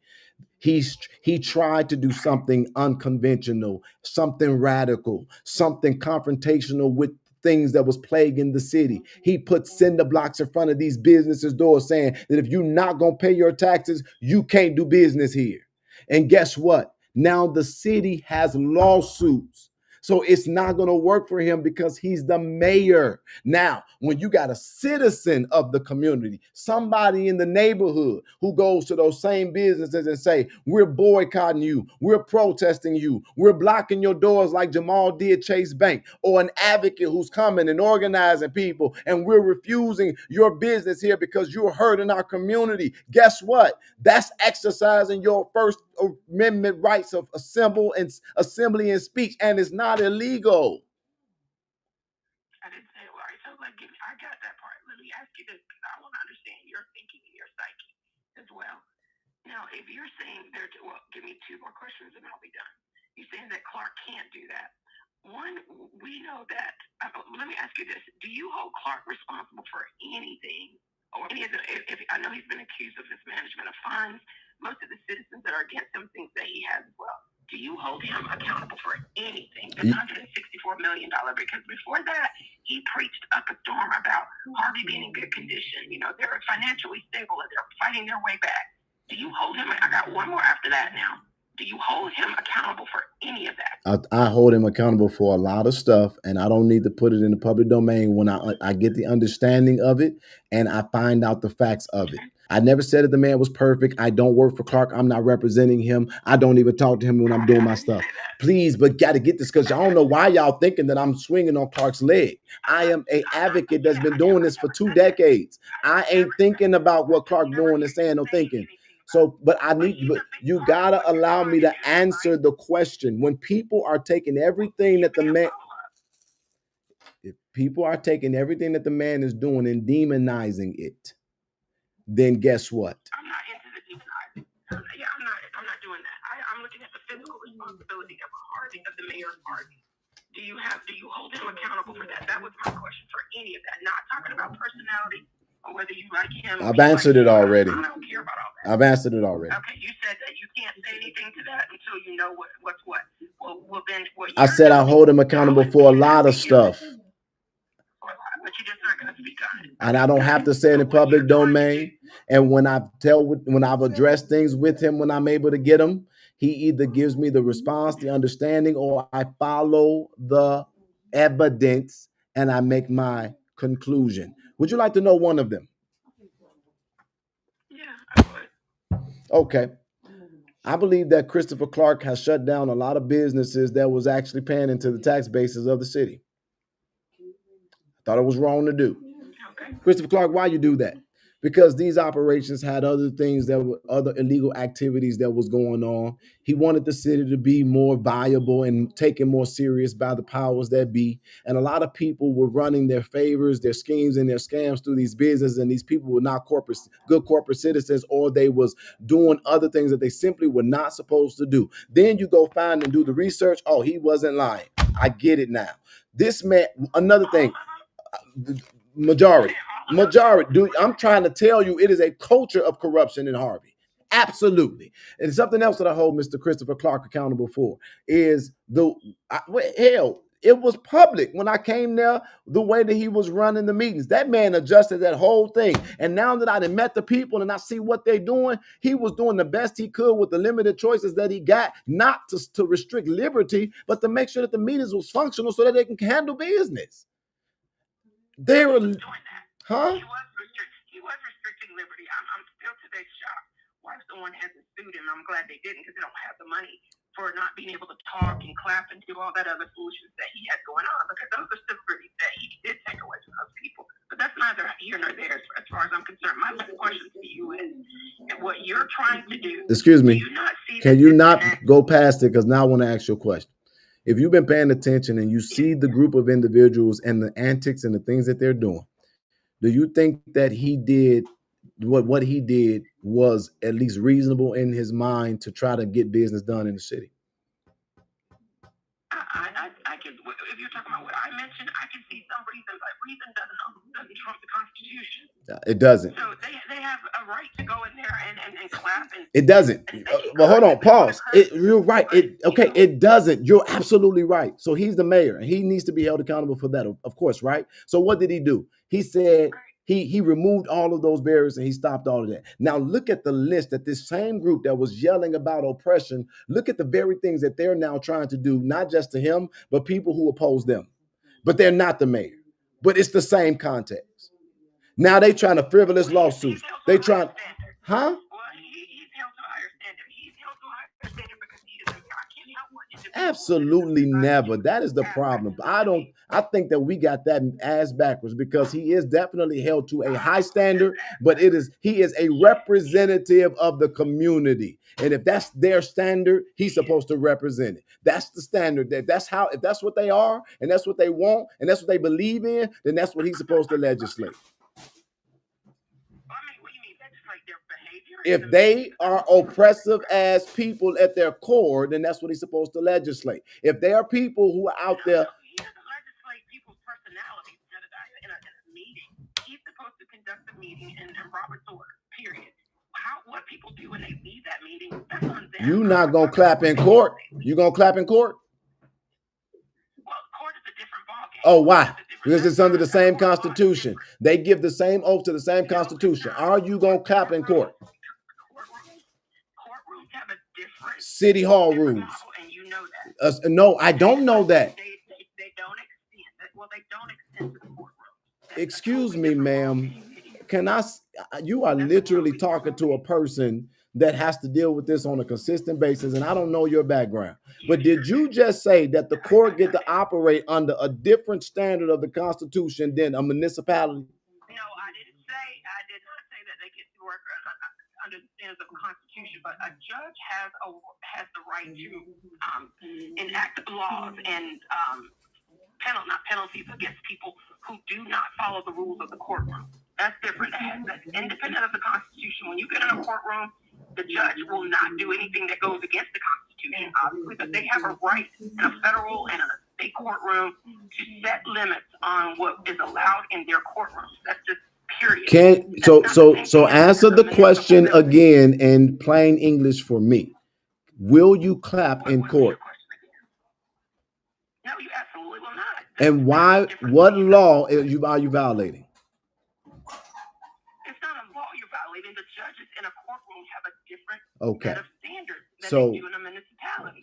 He tried to do something unconventional, something radical, something confrontational with things that was plaguing the city. He put cinder blocks in front of these businesses' doors saying that if you're not going to pay your taxes, you can't do business here. And guess what? Now the city has lawsuits. So it's not going to work for him because he's the mayor. Now, when you got a citizen of the community, somebody in the neighborhood who goes to those same businesses and say, we're boycotting you, we're protesting you, we're blocking your doors like Jamal did Chase Bank, or an advocate who's coming and organizing people, and we're refusing your business here because you're hurting our community. Guess what? That's exercising your First Amendment rights of assembly and speech, and it's not illegal. I didn't say it right. So I got that part. Let me ask you this, because I want to understand your thinking and your psyche as well. Now, if you're saying give me two more questions and I'll be done. You're saying that Clark can't do that. One, we know that. Let me ask you this: do you hold Clark responsible for anything, or any of the? If I know he's been accused of mismanagement of funds, most of the citizens that are against him think that he has as well. Do you hold him accountable for anything? The $164 million, because before that, he preached up a storm about Harvey being in good condition. You know, they're financially stable and they're fighting their way back. Do you hold him? I got one more after that now. Do you hold him accountable for any of that? I hold him accountable for a lot of stuff, and I don't need to put it in the public domain when I get the understanding of it and I find out the facts of it. I never said that the man was perfect. I don't work for Clark. I'm not representing him. I don't even talk to him when I'm doing my stuff. Please, but got to get this, because I don't know why y'all thinking that I'm swinging on Clark's leg. I am an advocate that's been doing this for 2 decades. I ain't thinking about what Clark doing and saying or thinking. So, but you gotta allow me to answer the question. When people are taking everything that the man, if people are taking everything that the man is doing and demonizing it, then guess what? I'm not into the demonizing. Yeah, I'm not doing that. I'm looking at the physical responsibility of Harvey, of the mayor of Harvey. Do you hold him accountable for that? That was my question for any of that. Not talking about personality or whether you like him. I've answered it already. I don't care about all that. I've answered it already. Okay, you said that you can't say anything to that until you know what's what. Well, then what I said I hold him accountable for a lot of stuff. But you're just not going to speak on it. And I don't have to say it in public domain. And when I've addressed things with him, when I'm able to get him, he either gives me the response, the understanding, or I follow the evidence and I make my conclusion. Would you like to know one of them? Yeah, I would. Okay. I believe that Christopher Clark has shut down a lot of businesses that was actually paying into the tax bases of the city. I thought it was wrong to do. Okay. Christopher Clark, why you do that? Because these operations had other things that were other illegal activities that was going on. He wanted the city to be more viable and taken more serious by the powers that be. And a lot of people were running their favors, their schemes, and their scams through these businesses. And these people were not good corporate citizens, or they was doing other things that they simply were not supposed to do. Then you go find and do the research. Oh, he wasn't lying. I get it now. This man, another thing, majority, dude, I'm trying to tell you, it is a culture of corruption in Harvey. Absolutely. And something else that I hold Mr. Christopher Clark accountable for is it was public when I came there, the way that he was running the meetings. That man adjusted that whole thing. And now that I done met the people and I see what they're doing, he was doing the best he could with the limited choices that he got, not to restrict liberty, but to make sure that the meetings was functional so that they can handle business. They were doing that. Huh? He was restricting liberty. I'm still today shocked why someone hasn't sued him. I'm glad they didn't, because they don't have the money for not being able to talk and clap and do all that other foolishness that he had going on, because those are civil liberties that he did take away from those people. But that's neither here nor there as far as I'm concerned. My question to you is, what you're trying to do. Excuse me. Can you not go past it? Because now I want to ask you a question. If you've been paying attention and you see the group of individuals and the antics and the things that they're doing, do you think that he did what he did was at least reasonable in his mind to try to get business done in the city? I can, if you're talking about what I mentioned, I can see some reasons. Like, reason doesn't trump the Constitution. It doesn't. So they have a right to go in there and clap. It doesn't. Well, hold on, pause. You're right. It doesn't. You're absolutely right. So he's the mayor, and he needs to be held accountable for that, of course, right? So what did he do? He said he removed all of those barriers and he stopped all of that. Now look at the list that this same group that was yelling about oppression, look at the very things that they're now trying to do, not just to him, but people who oppose them. But they're not the mayor. But it's the same context. Now they trying to frivolous lawsuits. They trying, huh? Well, he's held to a higher standard. He's held to a higher standard because he is a guy. I can't help what Absolutely never. That is the problem. I think that we got that ass backwards, because he is definitely held to a high standard, but he is a representative of the community. And if that's their standard, he's supposed to represent it. That's the standard. If that's what they are, and that's what they want, and that's what they believe in, then that's what he's supposed to legislate. If they are oppressive as people at their core, then that's what he's supposed to legislate. If there are people who are out there, he doesn't legislate people's personalities in a meeting. He's supposed to conduct the meeting in Robert's order. Period. What people do when they leave that meeting, that's on them. You're not gonna clap in court. You gonna clap in court? Well, court is a different ballgame. Oh, why? Because it's under the same Constitution. They give the same oath to the same Constitution. Are you gonna clap in court? Courtrooms have a different City Hall rules. And you know that. No, I don't know that. They don't extend. Well, they don't extend to the courtroom. Excuse me, ma'am. You are literally talking to a person that has to deal with this on a consistent basis, and I don't know your background. But did you just say that the court get to operate under a different standard of the Constitution than a municipality? No, I did not say that they get to work under the underpinnings of the Constitution, but a judge has the right to enact laws and not penalties against people who do not follow the rules of the courtroom. That's different. That's independent of the Constitution. When you get in a courtroom, the judge will not do anything that goes against the Constitution, obviously, but they have a right in a federal and a state courtroom to set limits on what is allowed in their courtrooms. That's just period. So answer the question again in plain English for me. Will you clap in court? No, you absolutely will not. And why? What law are you violating? It's not a law you're violating. The judges in a courtroom have a different set of standards than they do in a municipality.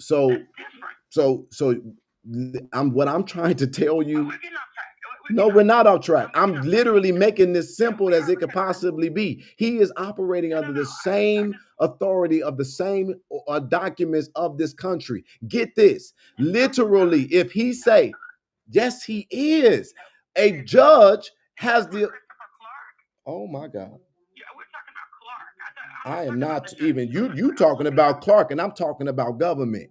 What I'm trying to tell you. We're getting off track. No, we're not off track. I'm literally making this simple as it could possibly be. He is operating under the same authority of the same documents of this country. Get this. Literally, if he say, yes, he is. A judge has the... Oh, my God. I am not even... You talking about Clark, and I'm talking about government.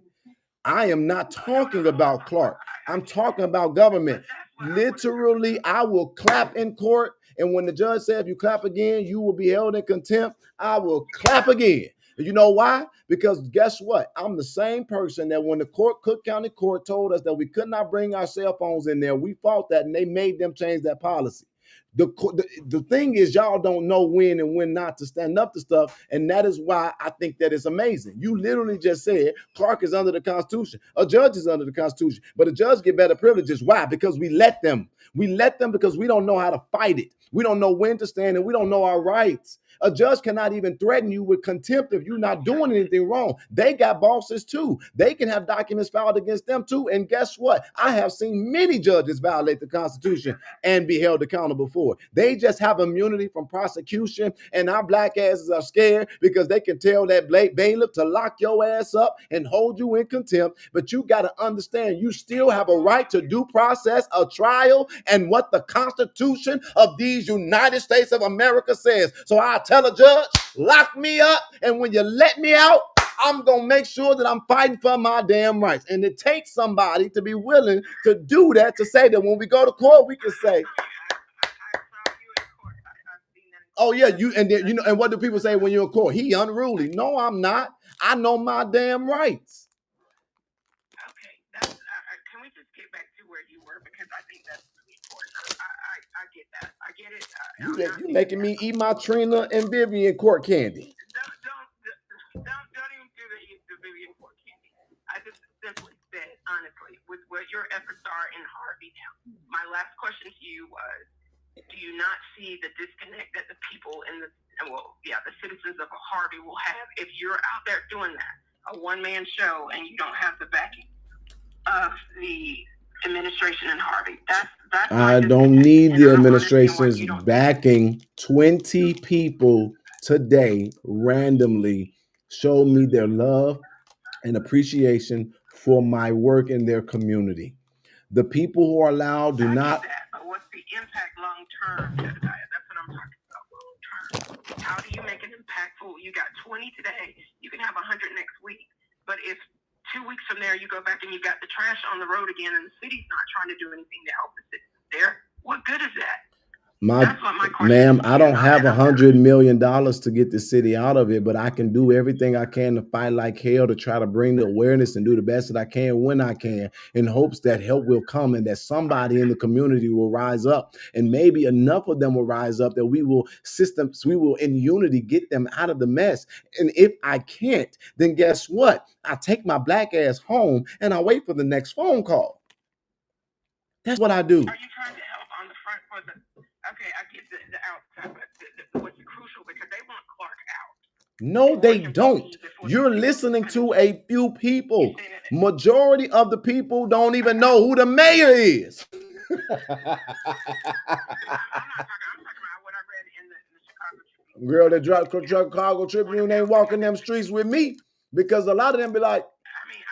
I am not talking about Clark. I'm talking about government. Literally, I will clap in court. And when the judge said, if you clap again, you will be held in contempt, I will clap again. You know why? Because guess what? I'm the same person that when the Cook County Court told us that we could not bring our cell phones in there, we fought that and they made them change that policy. The thing is, y'all don't know when and when not to stand up to stuff, and that is why I think that is amazing. You literally just said Clark is under the Constitution. A judge is under the Constitution, but a judge get better privileges. Why? Because we let them. We let them because we don't know how to fight it. We don't know when to stand, and we don't know our rights. A judge cannot even threaten you with contempt if you're not doing anything wrong. They got bosses too. They can have documents filed against them too. And guess what? I have seen many judges violate the Constitution and be held accountable for it. They just have immunity from prosecution, and our black asses are scared because they can tell that bailiff to lock your ass up and hold you in contempt. But you got to understand, you still have a right to due process, a trial, and what the Constitution of these United States of America says. So I tell a judge, lock me up, and when you let me out, I'm going to make sure that I'm fighting for my damn rights. And it takes somebody to be willing to do that, to say that when we go to court, we can say, oh yeah, and what do people say when you're in court? He unruly. No, I'm not. I know my damn rights. Okay, can we just get back to where you were, because I think that's really important. I get that. I get it. You making me eat my Trina and Vivian court candy. Don't even do the Vivian court candy. I just simply said, honestly, with what your efforts are in Harvey now, my last question to you was, do you not see the disconnect that the people the citizens of Harvey will have if you're out there doing that, a one-man show, and you don't have the backing of the administration in Harvey? I don't need the administration's backing. 20 people today randomly showed me their love and appreciation for my work in their community. The people who are allowed do not. But what's the impact long term, Jedediah? That's what I'm talking about, long term. How do you make it impactful? You got 20 today. You can have 100 next week. But if 2 weeks from there you go back and you got the trash on the road again, and the city's not trying to do anything to help the citizens there, what good is that? Ma'am, I don't have $100 million to get the city out of it, but I can do everything I can to fight like hell to try to bring the awareness and do the best that I can when I can, in hopes that help will come and that somebody in the community will rise up, and maybe enough of them will rise up that we will in unity get them out of the mess. And if I can't, then guess what? I take my black ass home and I wait for the next phone call. That's what I do. Are you trying to help on the front for the? Okay, I get the outside, but what's crucial, because they want Clark out. No, they don't. You're listening to a few people. Majority of the people don't even know who the mayor is. I'm not talking about what I read in the Chicago Tribune. Girl, the Chicago Tribune ain't walking them streets with me, because a lot of them be like,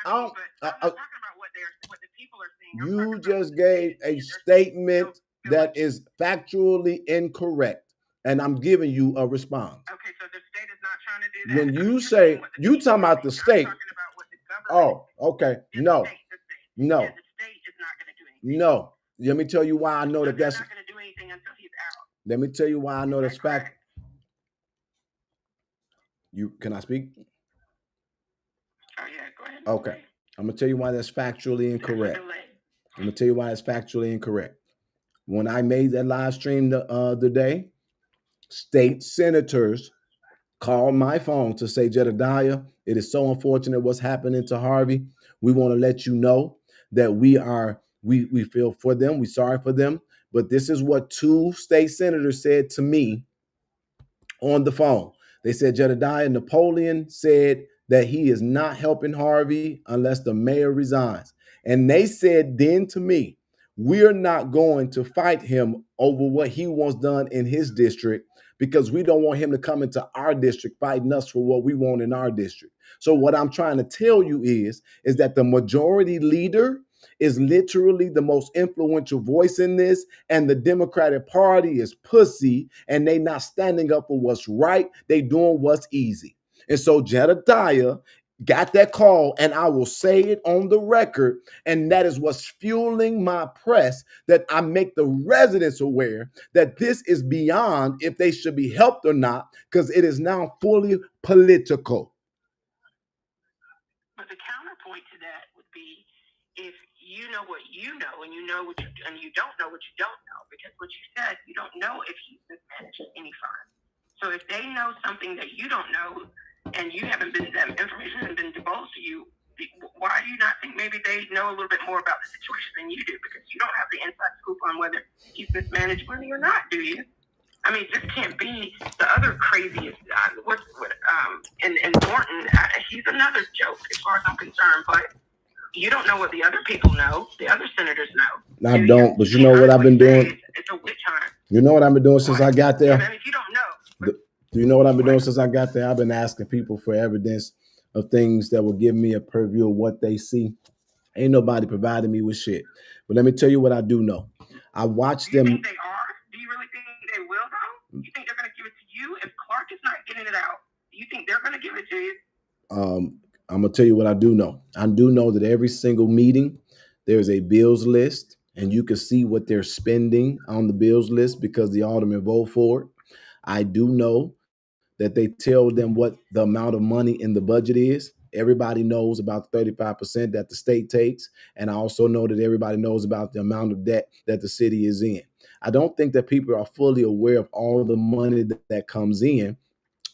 but I'm not talking about what the people are saying. You just gave a statement that is factually incorrect, and I'm giving you a response. Okay, so the state is not trying to do that. when you You're say saying what the you people talking are about the saying. I'm state. talking about what the government. Oh, okay. The No, state. no, Yeah, the state is not going to do anything. no. Let me tell you why I know that They're that's. not going to do anything until he's out. Let me tell you why I know Is that's that correct? fact. You can I speak? Oh yeah, go ahead. Okay. I'm gonna tell you why that's factually There's a incorrect. delay. I'm gonna tell you why it's factually incorrect. When I made that live stream the other day, state senators called my phone to say, Jedediah, it is so unfortunate what's happening to Harvey. We want to let you know that we feel for them. We sorry for them. But this is what two state senators said to me on the phone. They said Jedediah Napoleon said that he is not helping Harvey unless the mayor resigns. And they said then to me, we're not going to fight him over what he wants done in his district because we don't want him to come into our district fighting us for what we want in our district. So what I'm trying to tell you is that the majority leader is literally the most influential voice in this, and the Democratic Party is pussy, and they not standing up for what's right. They doing what's easy. And so Jedediah got that call, and I will say it on the record, and that is what's fueling my press, that I make the residents aware that this is beyond if they should be helped or not, because it is now fully political. But the counterpoint to that would be if you know what you know and you know what you and you don't know what you don't know, because what you said, you don't know if he's mismanaged any fund. So if they know something that you don't know and you haven't been that information hasn't been divulged to you, why do you not think maybe they know a little bit more about the situation than you do? Because you don't have the inside scoop on whether he's mismanaged money or not, do you? I mean, this can't be the other craziest. And Thornton, he's another joke as far as I'm concerned. But you don't know what the other people know. The other senators know. I don't, but you know what I've been doing? It's a witch hunt. You know what I've been doing since I got there? I mean, if you don't know. Do you know what I've been doing since I got there? I've been asking people for evidence of things that will give me a purview of what they see. Ain't nobody providing me with shit. But let me tell you what I do know. I watched them. Do you think they are? Do you really think they will, though? You think they're going to give it to you? If Clark is not getting it out, do you think they're going to give it to you? I'm going to tell you what I do know. I do know that every single meeting, there's a bills list, and you can see what they're spending on the bills list because the aldermen vote for it. I do know that they tell them what the amount of money in the budget is. Everybody knows about 35% that the state takes. And I also know that everybody knows about the amount of debt that the city is in. I don't think that people are fully aware of all the money that comes in,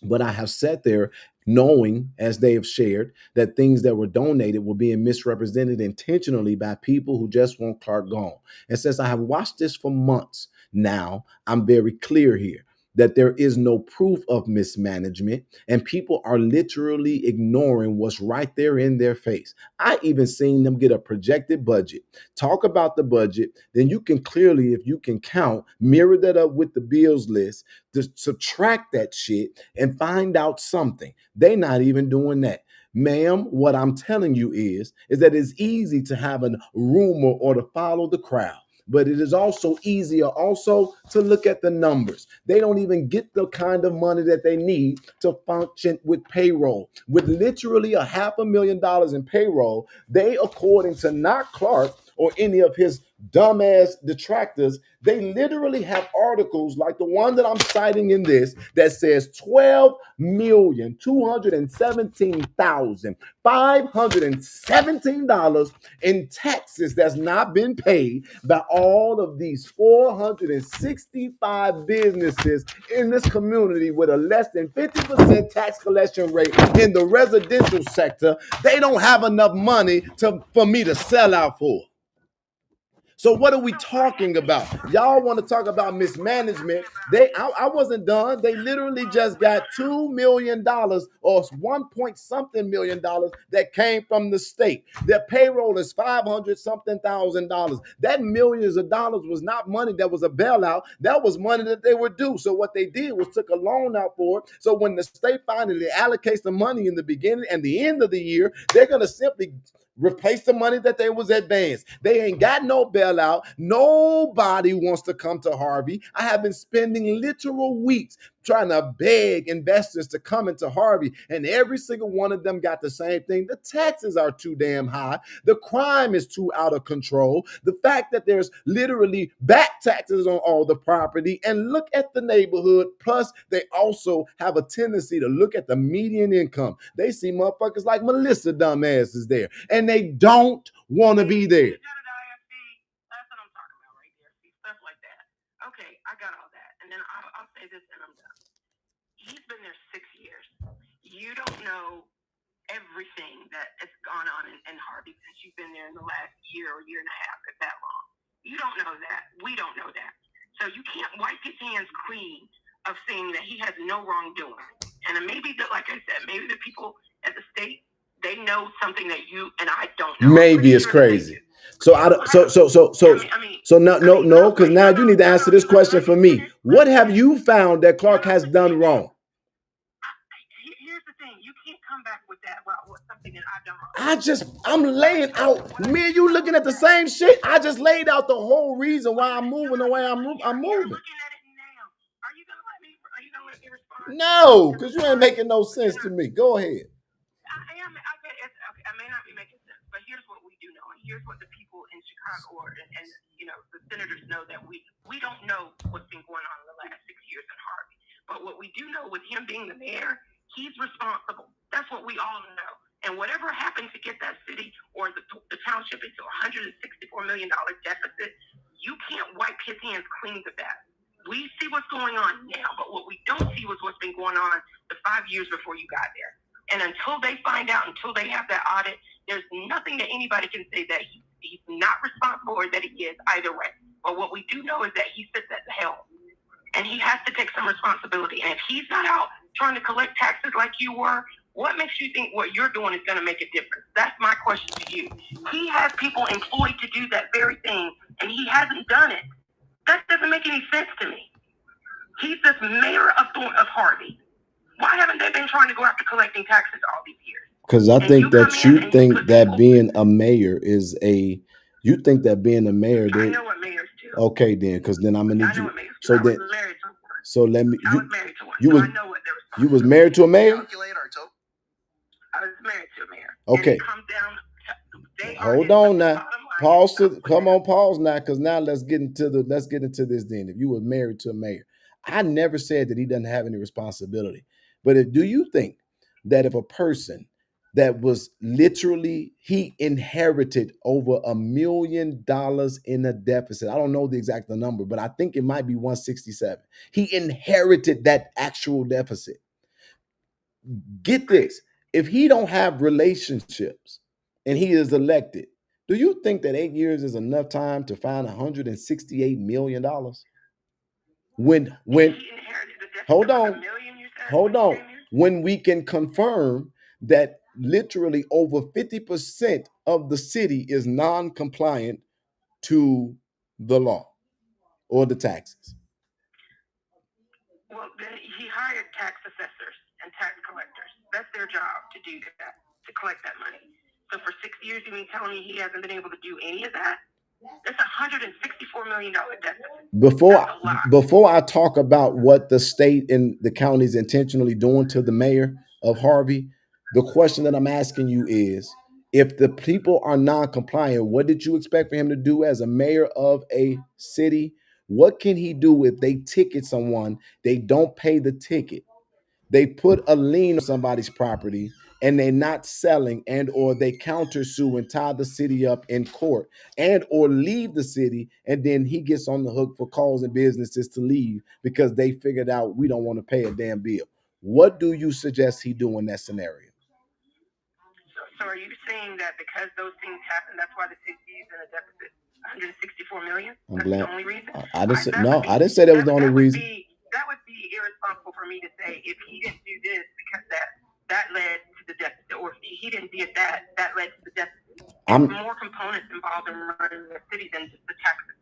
but I have sat there knowing, as they have shared, that things that were donated were being misrepresented intentionally by people who just want Clark gone. And since I have watched this for months now, I'm very clear here that there is no proof of mismanagement, and people are literally ignoring what's right there in their face. I even seen them get a projected budget, talk about the budget, then you can clearly, if you can count, mirror that up with the bills list, to subtract that shit and find out something. They're not even doing that. Ma'am, what I'm telling you is that it's easy to have a rumor or to follow the crowd, but it is also easier also to look at the numbers. They don't even get the kind of money that they need to function with payroll. With literally $500,000 in payroll, they, according to not Clark or any of his dumbass detractors, they literally have articles like the one that I'm citing in this that says $12,217,517 in taxes that's not been paid by all of these 465 businesses in this community with a less than 50% tax collection rate in the residential sector. They don't have enough money for me to sell out for. So what are we talking about? Y'all want to talk about mismanagement? I wasn't done. They literally just got $2 million or 1 something million that came from the state. Their payroll is $500 something thousand. That millions of dollars was not money that was a bailout. That was money that they were due. So what they did was took a loan out for it. So when the state finally allocates the money in the beginning and the end of the year, they're going to simply replace the money that they was advanced. They ain't got no bailout. Nobody wants to come to Harvey. I have been spending literal weeks trying to beg investors to come into Harvey, and every single one of them got the same thing. The taxes are too damn high. The crime is too out of control. The fact that there's literally back taxes on all the property, and look at the neighborhood. Plus, they also have a tendency to look at the median income. They see motherfuckers like Melissa dumbass is there, and they don't want to be there. That's what I'm talking about right there. See, stuff like that. Okay, I got all that. And then I'll say this and I'm done. He's been there 6 years. You don't know everything that has gone on in Harvey since you've been there in the last year or year and a half, if that long. You don't know that. We don't know that. So you can't wipe his hands clean of saying that he has no wrongdoing. And maybe that, like I said, maybe the people at the state, they know something that you and I don't know. Maybe it's crazy. So no, because now you need to answer this question for me. What have you found that Clark has done wrong? Here's the thing: you can't come back with that. Well, what's something that I've done wrong? I'm laying out. Me and you looking at the same shit. I just laid out the whole reason why I'm moving the way I'm moving. You're looking at it now. Are you gonna let me respond? No, because you ain't making no sense to me. Go ahead. I may not be making sense, but here's what we do know, and here's what the people in Chicago and the senators know, that we don't know what's been going on in the last 6 years in Harvey. But what we do know, with him being the mayor, he's responsible. That's what we all know. And whatever happened to get that city or the township into a $164 million deficit, you can't wipe his hands clean of that. We see what's going on now, but what we don't see was what's been going on the 5 years before you got there. And until they find out, until they have that audit, there's nothing that anybody can say that he's not responsible or that he is, either way. But what we do know is that he sits at the helm, and he has to take some responsibility. And if he's not out trying to collect taxes like you were, what makes you think what you're doing is going to make a difference? That's my question to you. He has people employed to do that very thing, and he hasn't done it. That doesn't make any sense to me. He's the mayor of Harvey. Why haven't they been trying to go after collecting taxes all these years? Because I think that you think that being a mayor is a. You think that being a mayor. I know what mayors do. Okay, then, because then I'm gonna need you. So then, so let me. I was married to one. You so was. I know what You was married to a mayor. I was married to a mayor. Okay. And it comes down. Hold on now. Pause now, because now let's get into this. Then, if you were married to a mayor, I never said that he doesn't have any responsibility. But do you think that if a person that was literally, he inherited over $1 million in a deficit, I don't know the exact number, but I think it might be 167. He inherited that actual deficit. Get this. If he don't have relationships and he is elected, do you think that 8 years is enough time to find $168 million? When hold on. When we can confirm that literally over 50% of the city is non-compliant to the law or the taxes. Well, then he hired tax assessors and tax collectors. That's their job to do that, to collect that money. So for 6 years, you mean telling me he hasn't been able to do any of that? That's $164 million deficit. Before I talk about what the state and the county is intentionally doing to the mayor of Harvey, the question that I'm asking you is, if the people are non-compliant, what did you expect for him to do as a mayor of a city? What can he do if they ticket someone, they don't pay the ticket, they put a lien on somebody's property, and they're not selling, and or they countersue and tie the city up in court, and or leave the city, and then he gets on the hook for causing businesses to leave because they figured out we don't want to pay a damn bill? What do you suggest he do in that scenario? So are you saying that because those things happen, that's why the city is in a deficit, $164 million? That's the only reason? I didn't say that was the only reason. That would be irresponsible for me to say if he didn't do this because that led to the deficit, or if he didn't do that led to the deficit. There's more components involved in running the city than just the taxes.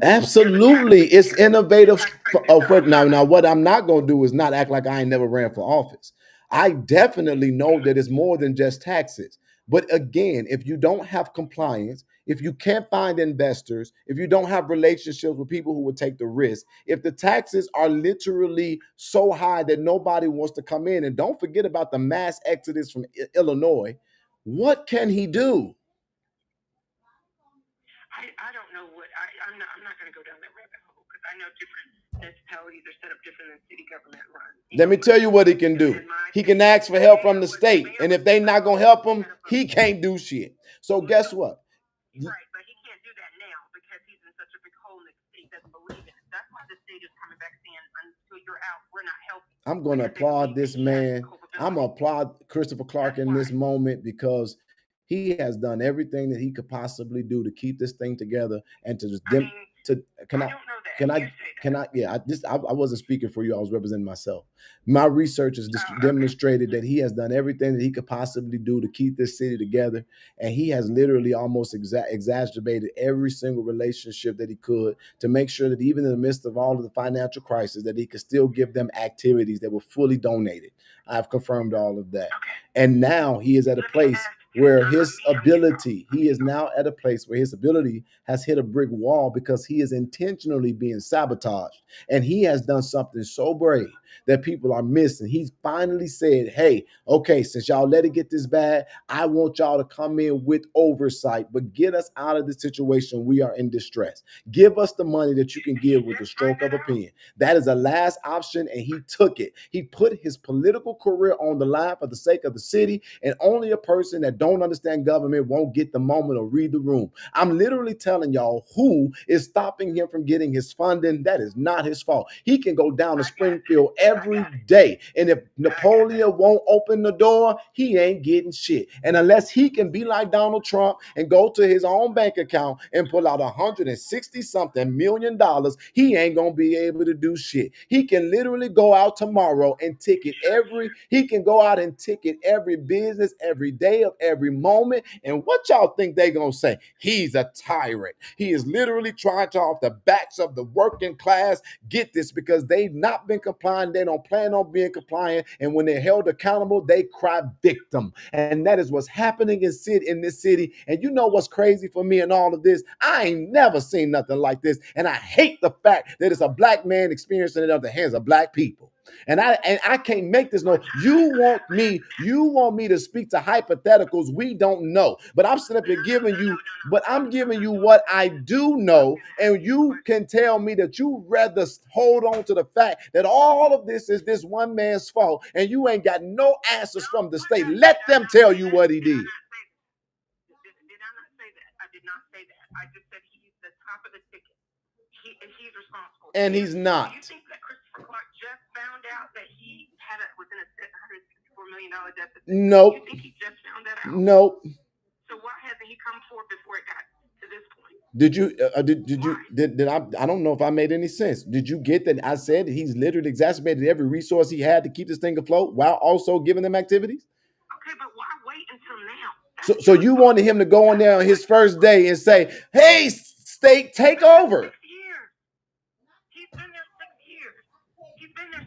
Absolutely. It's innovative. Now, what I'm not going to do is not act like I ain't never ran for office. I definitely know that it's more than just taxes. But again, if you don't have compliance, if you can't find investors, if you don't have relationships with people who would take the risk, if the taxes are literally so high that nobody wants to come in, and don't forget about the mass exodus from Illinois, what can he do? I don't know what I'm not going to go down that rabbit hole because I know different municipalities are set up different than city government runs. Let me tell you what he can do. He can ask for help from the state, and if they not gonna help him, he can't do shit. So guess what? Right, but he can't do that now because he's in such a big hole and the state doesn't believe in it. That's why the state is coming back saying, until you're out, we're not helping. I'm gonna applaud this man. I'm gonna applaud Christopher Clark in this moment because he has done everything that he could possibly do to keep this thing together and to just I wasn't speaking for you. I was representing myself. My research has demonstrated that he has done everything that he could possibly do to keep this city together, and he has literally almost exacerbated every single relationship that he could to make sure that even in the midst of all of the financial crisis, that he could still give them activities that were fully donated. I've confirmed all of that, and now he is at a place where he is now at a place where his ability has hit a brick wall because he is intentionally being sabotaged. And he has done something so brave that people are missing. He's finally said, hey, okay, since y'all let it get this bad, I want y'all to come in with oversight, but get us out of the situation. We are in distress. Give us the money that you can give with the stroke of a pen. That is the last option, and he took it. He put his political career on the line for the sake of the city, and only a person that don't understand government won't get the moment or read the room. I'm literally telling y'all who is stopping him from getting his funding. That is not his fault. He can go down to Springfield every day, and if Napoleon won't open the door, he ain't getting shit. And unless he can be like Donald Trump and go to his own bank account and pull out $160-something million, he ain't gonna be able to do shit. He can literally go out tomorrow and ticket every business every day of every moment. And what y'all think they gonna say? He's a tyrant. He is literally trying to, off the backs of the working class, get this, because they've not been complying. They don't plan on being compliant, and when they're held accountable, they cry victim. And that is what's happening in this city. And you know what's crazy for me in all of this? I ain't never seen nothing like this, and I hate the fact that it's a black man experiencing it at the hands of black people. And I can't make this no. You want me to speak to hypotheticals we don't know. But I'm sitting up here giving you what I do know, and you can tell me that you rather hold on to the fact that all of this is this one man's fault, and you ain't got no answers from the state. Let them tell you what he did. Did I not say that? I did not say that. I just said he's the top of the ticket. He's responsible. And he's not. Do you think that Christopher Clark just found out that he was in a $164 million deficit? Nope. You think he just found that out? Nope. So why hasn't he come forward before it got to this point? I don't know if I made any sense. Did you get that? I said he's literally exacerbated every resource he had to keep this thing afloat while also giving them activities. Okay, but why wait until now? So you wanted him to go in there on his first day and say, hey, state, take over. 6 years. He's been there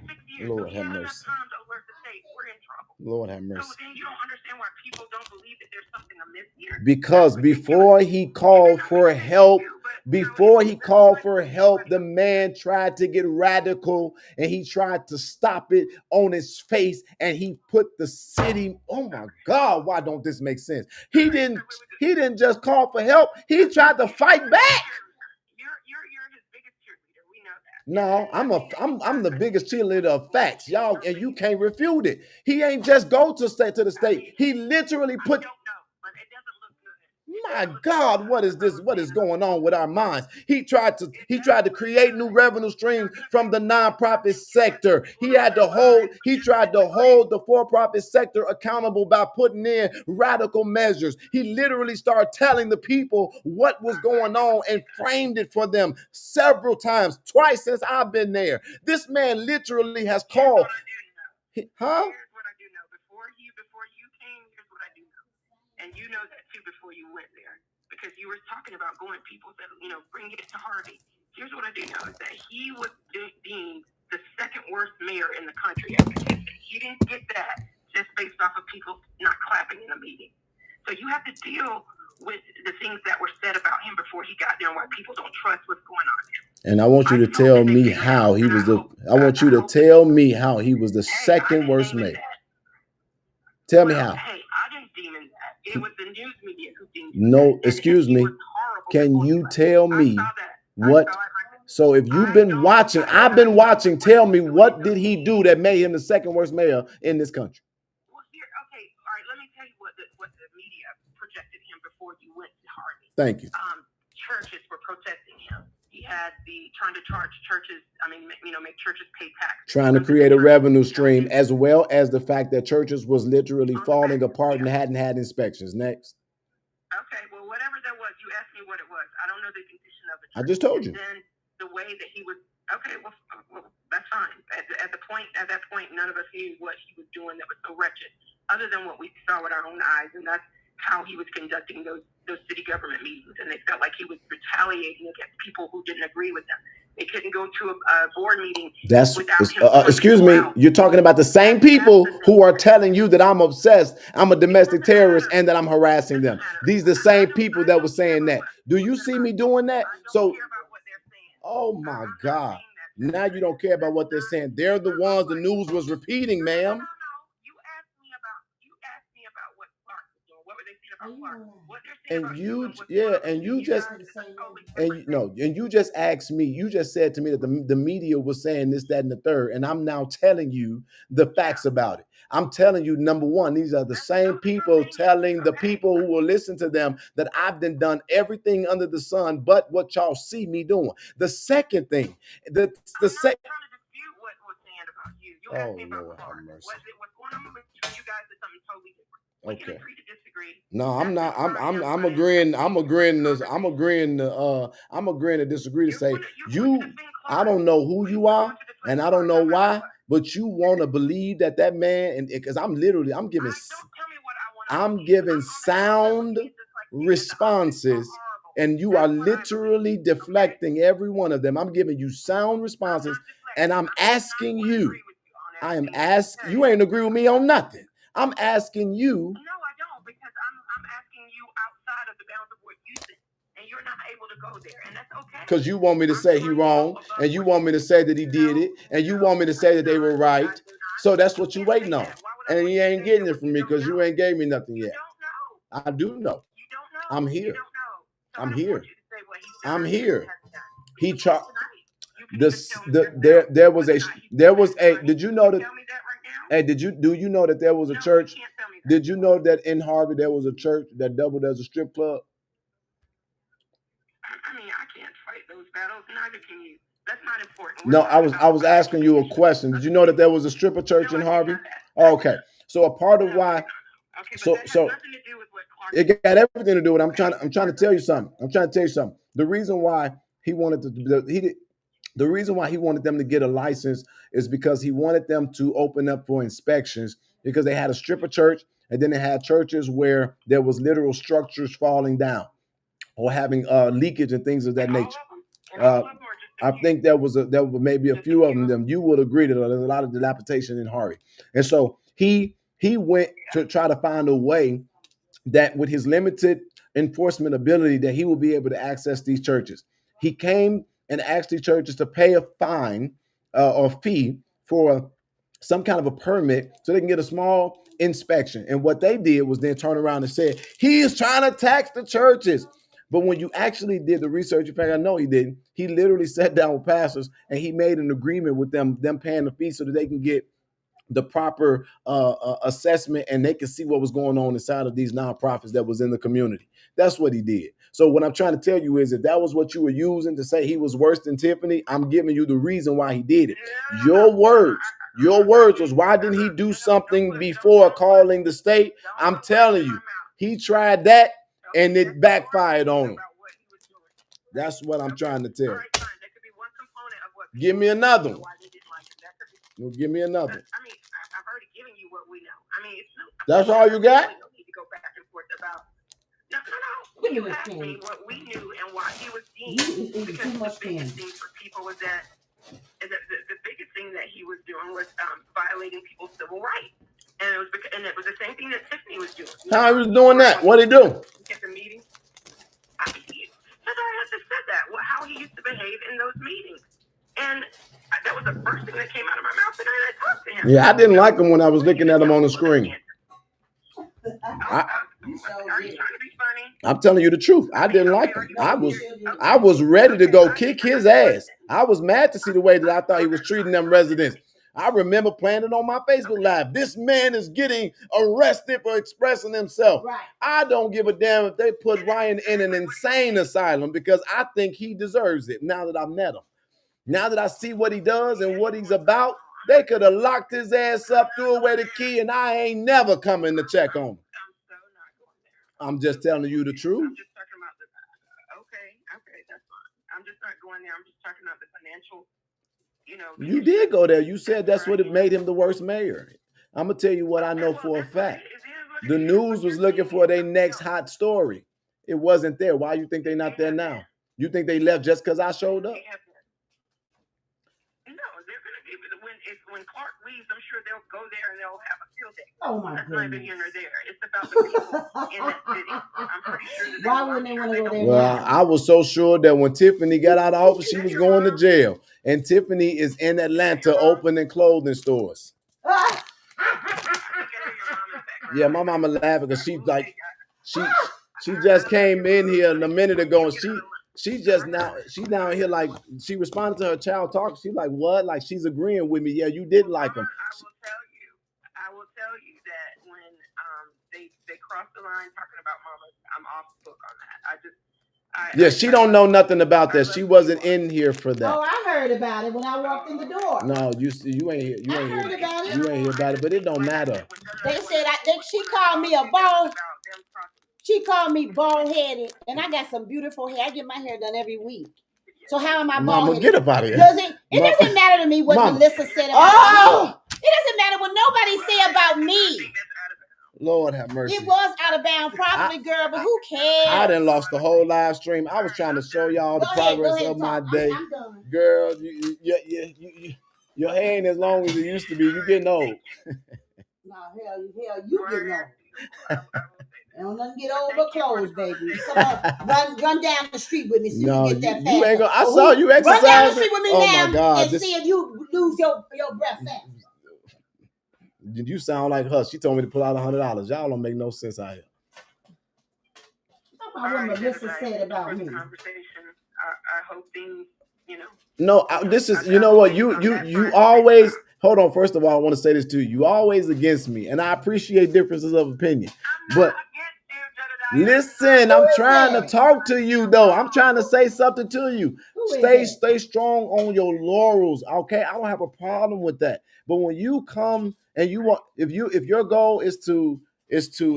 6 years. Lord so have he had mercy. enough time to alert the state. We're in trouble. Lord have mercy. So then you don't understand why people don't believe that there's something amiss here. Because before he called for help, the man tried to get radical, and he tried to stop it on his face, and he put the city. Oh my God, why don't this make sense? He didn't just call for help. He tried to fight back. You're his biggest cheerleader. We know that. No, I'm the biggest cheerleader of facts, y'all, and you can't refute it. He ain't just go to the state. He literally put. I don't know, but it doesn't look good. My God, what is this? What is going on with our minds? He tried to create new revenue streams from the nonprofit sector. He tried to hold the for-profit sector accountable by putting in radical measures. He literally started telling the people what was going on and framed it for them several times, twice since I've been there. This man literally has called. Here's what I do know. Before you came, here's what I do know. And you know that too before you went there. Because you were talking about going people that, bring it to Harvey. Here's what I do know is that he was deemed the second worst mayor in the country after Kasich. He didn't get that just based off of people not clapping in a meeting. So you have to deal with the things that were said about him before he got there and why people don't trust what's going on. And I want you to tell me how he was the. I want you to tell me how he was the second worst mayor. Tell me how. Hey, I didn't demon that. It was the news media who deemed that. No, excuse me. Can you tell me what? So if you've been watching, I've been watching. Tell me, what did he do that made him the second worst mayor in this country? Well, here, okay, all right. Let me tell you what the media projected him before you went to Harvey. Thank you. Churches were protesting him. He had trying to charge churches. I mean, make churches pay tax. Trying to create a revenue stream, as well as the fact that churches was literally falling apart and hadn't had inspections. Next. Okay, well, whatever that was, you asked me what it was. I don't know the condition of the church. I just told you. And then the way that he was. Okay, well, that's fine. At that point, none of us knew what he was doing that was so wretched, other than what we saw with our own eyes, and that's how he was conducting those city government meetings. And they felt like he was retaliating against people who didn't agree with them. They couldn't go to a board meeting. Excuse me. You're talking about the same people who are telling you that I'm obsessed, I'm a domestic terrorist, and that I'm harassing them. These are the same people that were saying that. Do you see me doing that? So, oh my God. Now you don't care about what they're saying. They're the ones the news was repeating, ma'am. You asked me about what Clark was doing. What were they saying about Clark? What they're saying And about you, yeah, and you just, and you just asked me, you just said to me that the media was saying this, that, and the third, and I'm now telling you the facts about it. I'm telling you, number one, these are the same people telling the people who will listen to them that I've done everything under the sun but what y'all see me doing. The second thing, the second. You asked me about Clark. What's going on with you guys is something totally different. We can agree to disagree. No, I'm not. I'm agreeing. I'm agreeing to disagree to say you. I don't know who you are, and I don't know why, but you want to believe that man, and because I'm giving sound responses, and you are literally deflecting every one of them. I'm giving you sound responses, and I'm asking you. You ain't agree with me on nothing. I'm asking you. No, I don't, because I'm asking you outside of the bounds of what you think, and you're not able to go there, and that's okay. Because you want me to say he wrong, and you want me to say that he did it, and you want me to say that they were right. So that's what you waiting on, and you ain't getting it from me because you ain't gave me nothing yet. I do know. I'm here. I'm here. I'm here. He tried. There was a. Did you know that? Hey, do you know that there was a church? Did you know that in Harvey there was a church that doubled as a strip club? I mean, I can't fight those battles, neither can you. That's not important. No, I was asking you a question. Did you know that there was a stripper church in Harvey? Okay, so a part of why. So it got everything to do with. I'm trying to tell you something. The reason why he wanted to the reason why he wanted them to get a license is because he wanted them to open up for inspections, because they had a stripper church, and then they had churches where there was literal structures falling down or having leakage and things of that nature. I think there was maybe a few of them. You would agree that there's a lot of dilapidation in Harvey, and so he went to try to find a way that with his limited enforcement ability that he will be able to access these churches. He came and asked these churches to pay a fine or fee for some kind of a permit so they can get a small inspection. And what they did was then turn around and say, he is trying to tax the churches. But when you actually did the research, in fact, I know he didn't. He literally sat down with pastors and he made an agreement with them paying the fee so that they can get the proper assessment and they can see what was going on inside of these nonprofits that was in the community. That's what he did. So what I'm trying to tell you is, if that was what you were using to say he was worse than Tiffany, I'm giving you the reason why he did it. Your words was, why didn't he do something before calling the state? I'm telling you, he tried that and it backfired on him. That's what I'm trying to tell you. Give me another one. Well, give me another. I mean, I've already given you what we know. I mean, that's all you got? We don't need to go back and forth about. No. You asked me what we knew and why he was deemed. Because the biggest thing for people was that the biggest thing that he was doing was violating people's civil rights, and it was the same thing that Tiffany was doing. How he was doing that? What did he do? At the meeting. used to behave in those meetings. And that was the first thing that came out of my mouth, and I talked to him. Yeah, I didn't like him when I was looking at him on the screen. Are you trying to be funny? I'm telling you the truth. I didn't like him. I was ready to go kick his ass. I was mad to see the way that I thought he was treating them residents. I remember playing it on my Facebook Live. This man is getting arrested for expressing himself. Right. I don't give a damn if they put Ryan in an insane asylum because I think he deserves it now that I've met him. Now that I see what he does and what he's about, they could have locked his ass up, threw away the key, and I ain't never coming to check on him. I'm just telling you the truth. I'm just talking about okay, that's fine. I'm just not going there. I'm just talking about the financial, You did go there. You said that's what it made him the worst mayor. I'm going to tell you what I know for a fact. The news was looking for their next hot story. It wasn't there. Why you think they're not there now? You think they left just because I showed up? No, they're going to be, when Clark leaves, I'm sure they'll go there and they'll have a field day. Oh my That's goodness. not even here nor there. It's about the people in that city. I'm pretty sure that Why wouldn't they want to go there? Well, I was so sure that when Tiffany got out of office, she was going to jail. And Tiffany is in Atlanta opening clothing stores. Yeah, my mama laughing because she just came in here a minute ago and she now here like she responded to her child talk. She's like, what? Like she's agreeing with me. Yeah, you did like him. I will tell you that when they cross the line talking about mama, I'm off the book on that. She don't know nothing about that. She wasn't in here for that. Oh, I heard about it when I walked in the door. No, you ain't here. You ain't heard about it. You ain't hear about it, but it don't matter. They said she called me a bald. She called me bald headed, and I got some beautiful hair. I get my hair done every week. So how am I bald Mama, headed? get up out of here. It doesn't matter to me what Mama. Melissa said about me. It doesn't matter what nobody say about me. Lord have mercy. It was out of bounds, probably, girl, but who cares? I done lost the whole live stream. I was trying to show y'all the progress of my day. I'm done. Girl, your hair ain't as long as it used to be. You getting old. No, hell, you getting old. Don't nothing get old but clothes, baby. Come on, run down the street with me. See if you get that fast. You ain't gonna. I saw you exercising. Run down the street with me now my God, and see if you lose your breath fast. You sound like her. She told me to pull out $100. Y'all don't make no sense out here. Talk about what Melissa said about me. I hope things, No, this is. You know what? You always. Hold on. First of all, I want to say this to you. You always against me, and I appreciate differences of opinion. But listen, I'm trying to talk to you, though. I'm trying to say something to you. Stay strong on your laurels, okay? I don't have a problem with that. But when you come and you want, if your goal is to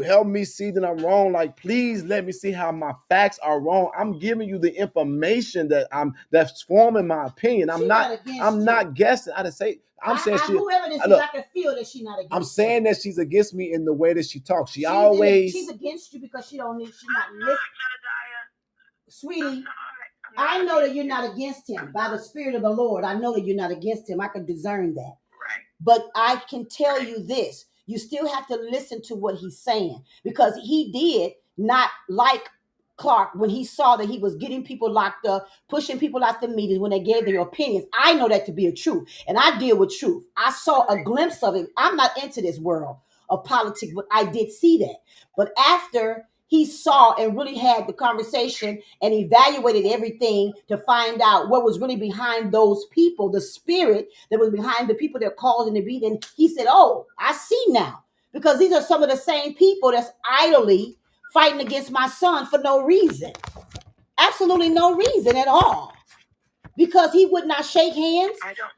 help me see that I'm wrong, like please let me see how my facts are wrong. I'm giving you the information that's forming my opinion. I'm not guessing. I'm saying whoever this is, I can feel that she's not against. I'm saying that she's against me in the way that she talks. She's against you because she's not listening. Sweetie, I know that you're not against him by the Spirit of the Lord. I know that you're not against him. I can discern that. Right. But I can tell you this. You still have to listen to what he's saying because he did not like Clark when he saw that he was getting people locked up, pushing people out the meetings when they gave their opinions. I know that to be a truth, and I deal with truth. I saw a glimpse of it. I'm not into this world of politics, but I did see that. But after he saw and really had the conversation and evaluated everything to find out what was really behind those people, the spirit that was behind the people that caused him to be, then he said, oh, I see now. Because these are some of the same people that's idly fighting against my son for no reason. Absolutely no reason at all. Because he would not shake hands. I don't.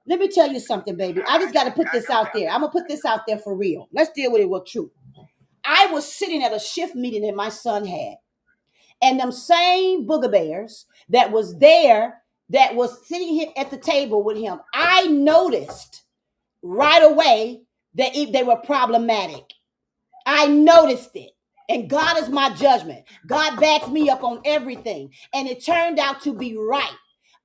Let me tell you something, baby. I just got to put this out there. I'm going to put this out there for real. Let's deal with it with truth. I was sitting at a shift meeting that my son had. And them same booger bears that was there, that was sitting at the table with him, I noticed right away that they were problematic. I noticed it. And God is my judgment. God backs me up on everything. And it turned out to be right.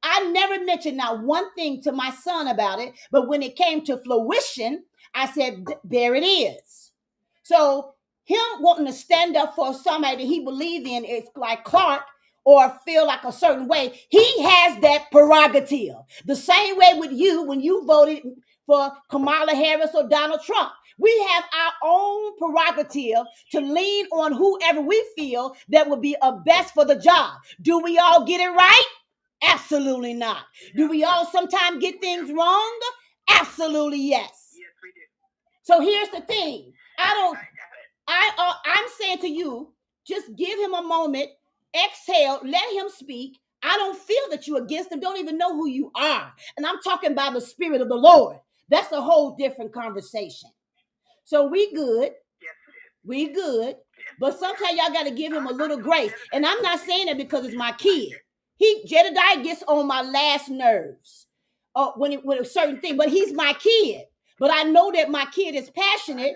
I never mentioned not one thing to my son about it. But when it came to fruition, I said, there it is. So him wanting to stand up for somebody that he believed in is like Clark or feel like a certain way. He has that prerogative. The same way with you when you voted for Kamala Harris or Donald Trump. We have our own prerogative to lean on whoever we feel that would be a best for the job. Do we all get it right? Absolutely not. Do we all sometimes get things wrong? Absolutely yes. Yes, we do. So here's the thing. I'm saying to you, just give him a moment, exhale, let him speak. I don't feel that you're against him, don't even know who you are. And I'm talking about the Spirit of the Lord. That's a whole different conversation. So we good. We good. But sometimes y'all got to give him a little grace. And I'm not saying that because it's my kid. Jedediah gets on my last nerves when a certain thing, but he's my kid. But I know that my kid is passionate,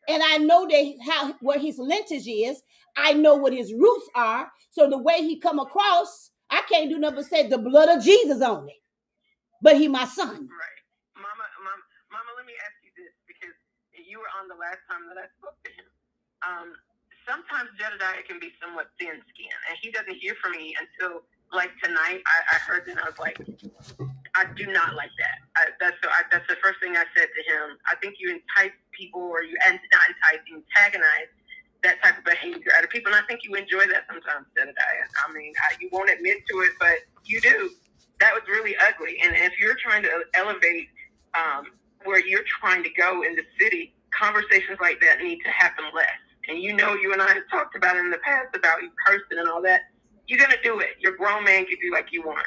and I know that where his lineage is. I know what his roots are. So the way he come across, I can't do nothing but say the blood of Jesus on it. But he my son. Right. Mama, let me ask you this, because you were on the last time that I spoke to him. Sometimes Jedediah can be somewhat thin-skinned, and he doesn't hear from me until, like, tonight. I heard that, and I was like, I do not like that. That's the first thing I said to him. I think you entice people, or you not entice, you antagonize that type of behavior out of people, and I think you enjoy that sometimes, Jedediah. I mean, you won't admit to it, but you do. That was really ugly. And if you're trying to elevate where you're trying to go in the city, conversations like that need to happen less. And you know, you and I have talked about it in the past about you cursing and all that. You're going to do it. Your grown man can do like you want.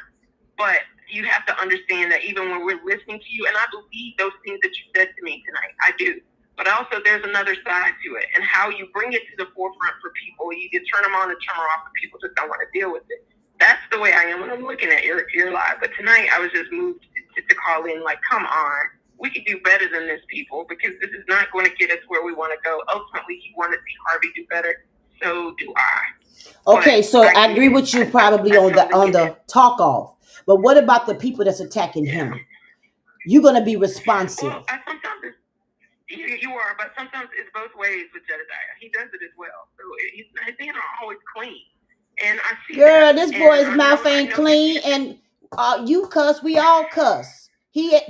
But you have to understand that even when we're listening to you, and I believe those things that you said to me tonight, I do. But also there's another side to it, and how you bring it to the forefront for people. You can turn them on and turn them off, and people just don't want to deal with it. That's the way I am when I'm looking at your live. But tonight I was just moved to call in, like, come on. We can do better than this, people, because this is not going to get us where we want to go. Ultimately, you want to see Harvey do better. So do I. Okay, so I agree with you probably on the talk off. But what about the people that's attacking him? You're going to be responsive. Well, sometimes you are, but sometimes it's both ways with Jedediah. He does it as well. So his hands aren't always clean. And I see girl, this boy's mouth ain't clean, and you cuss, we all cuss.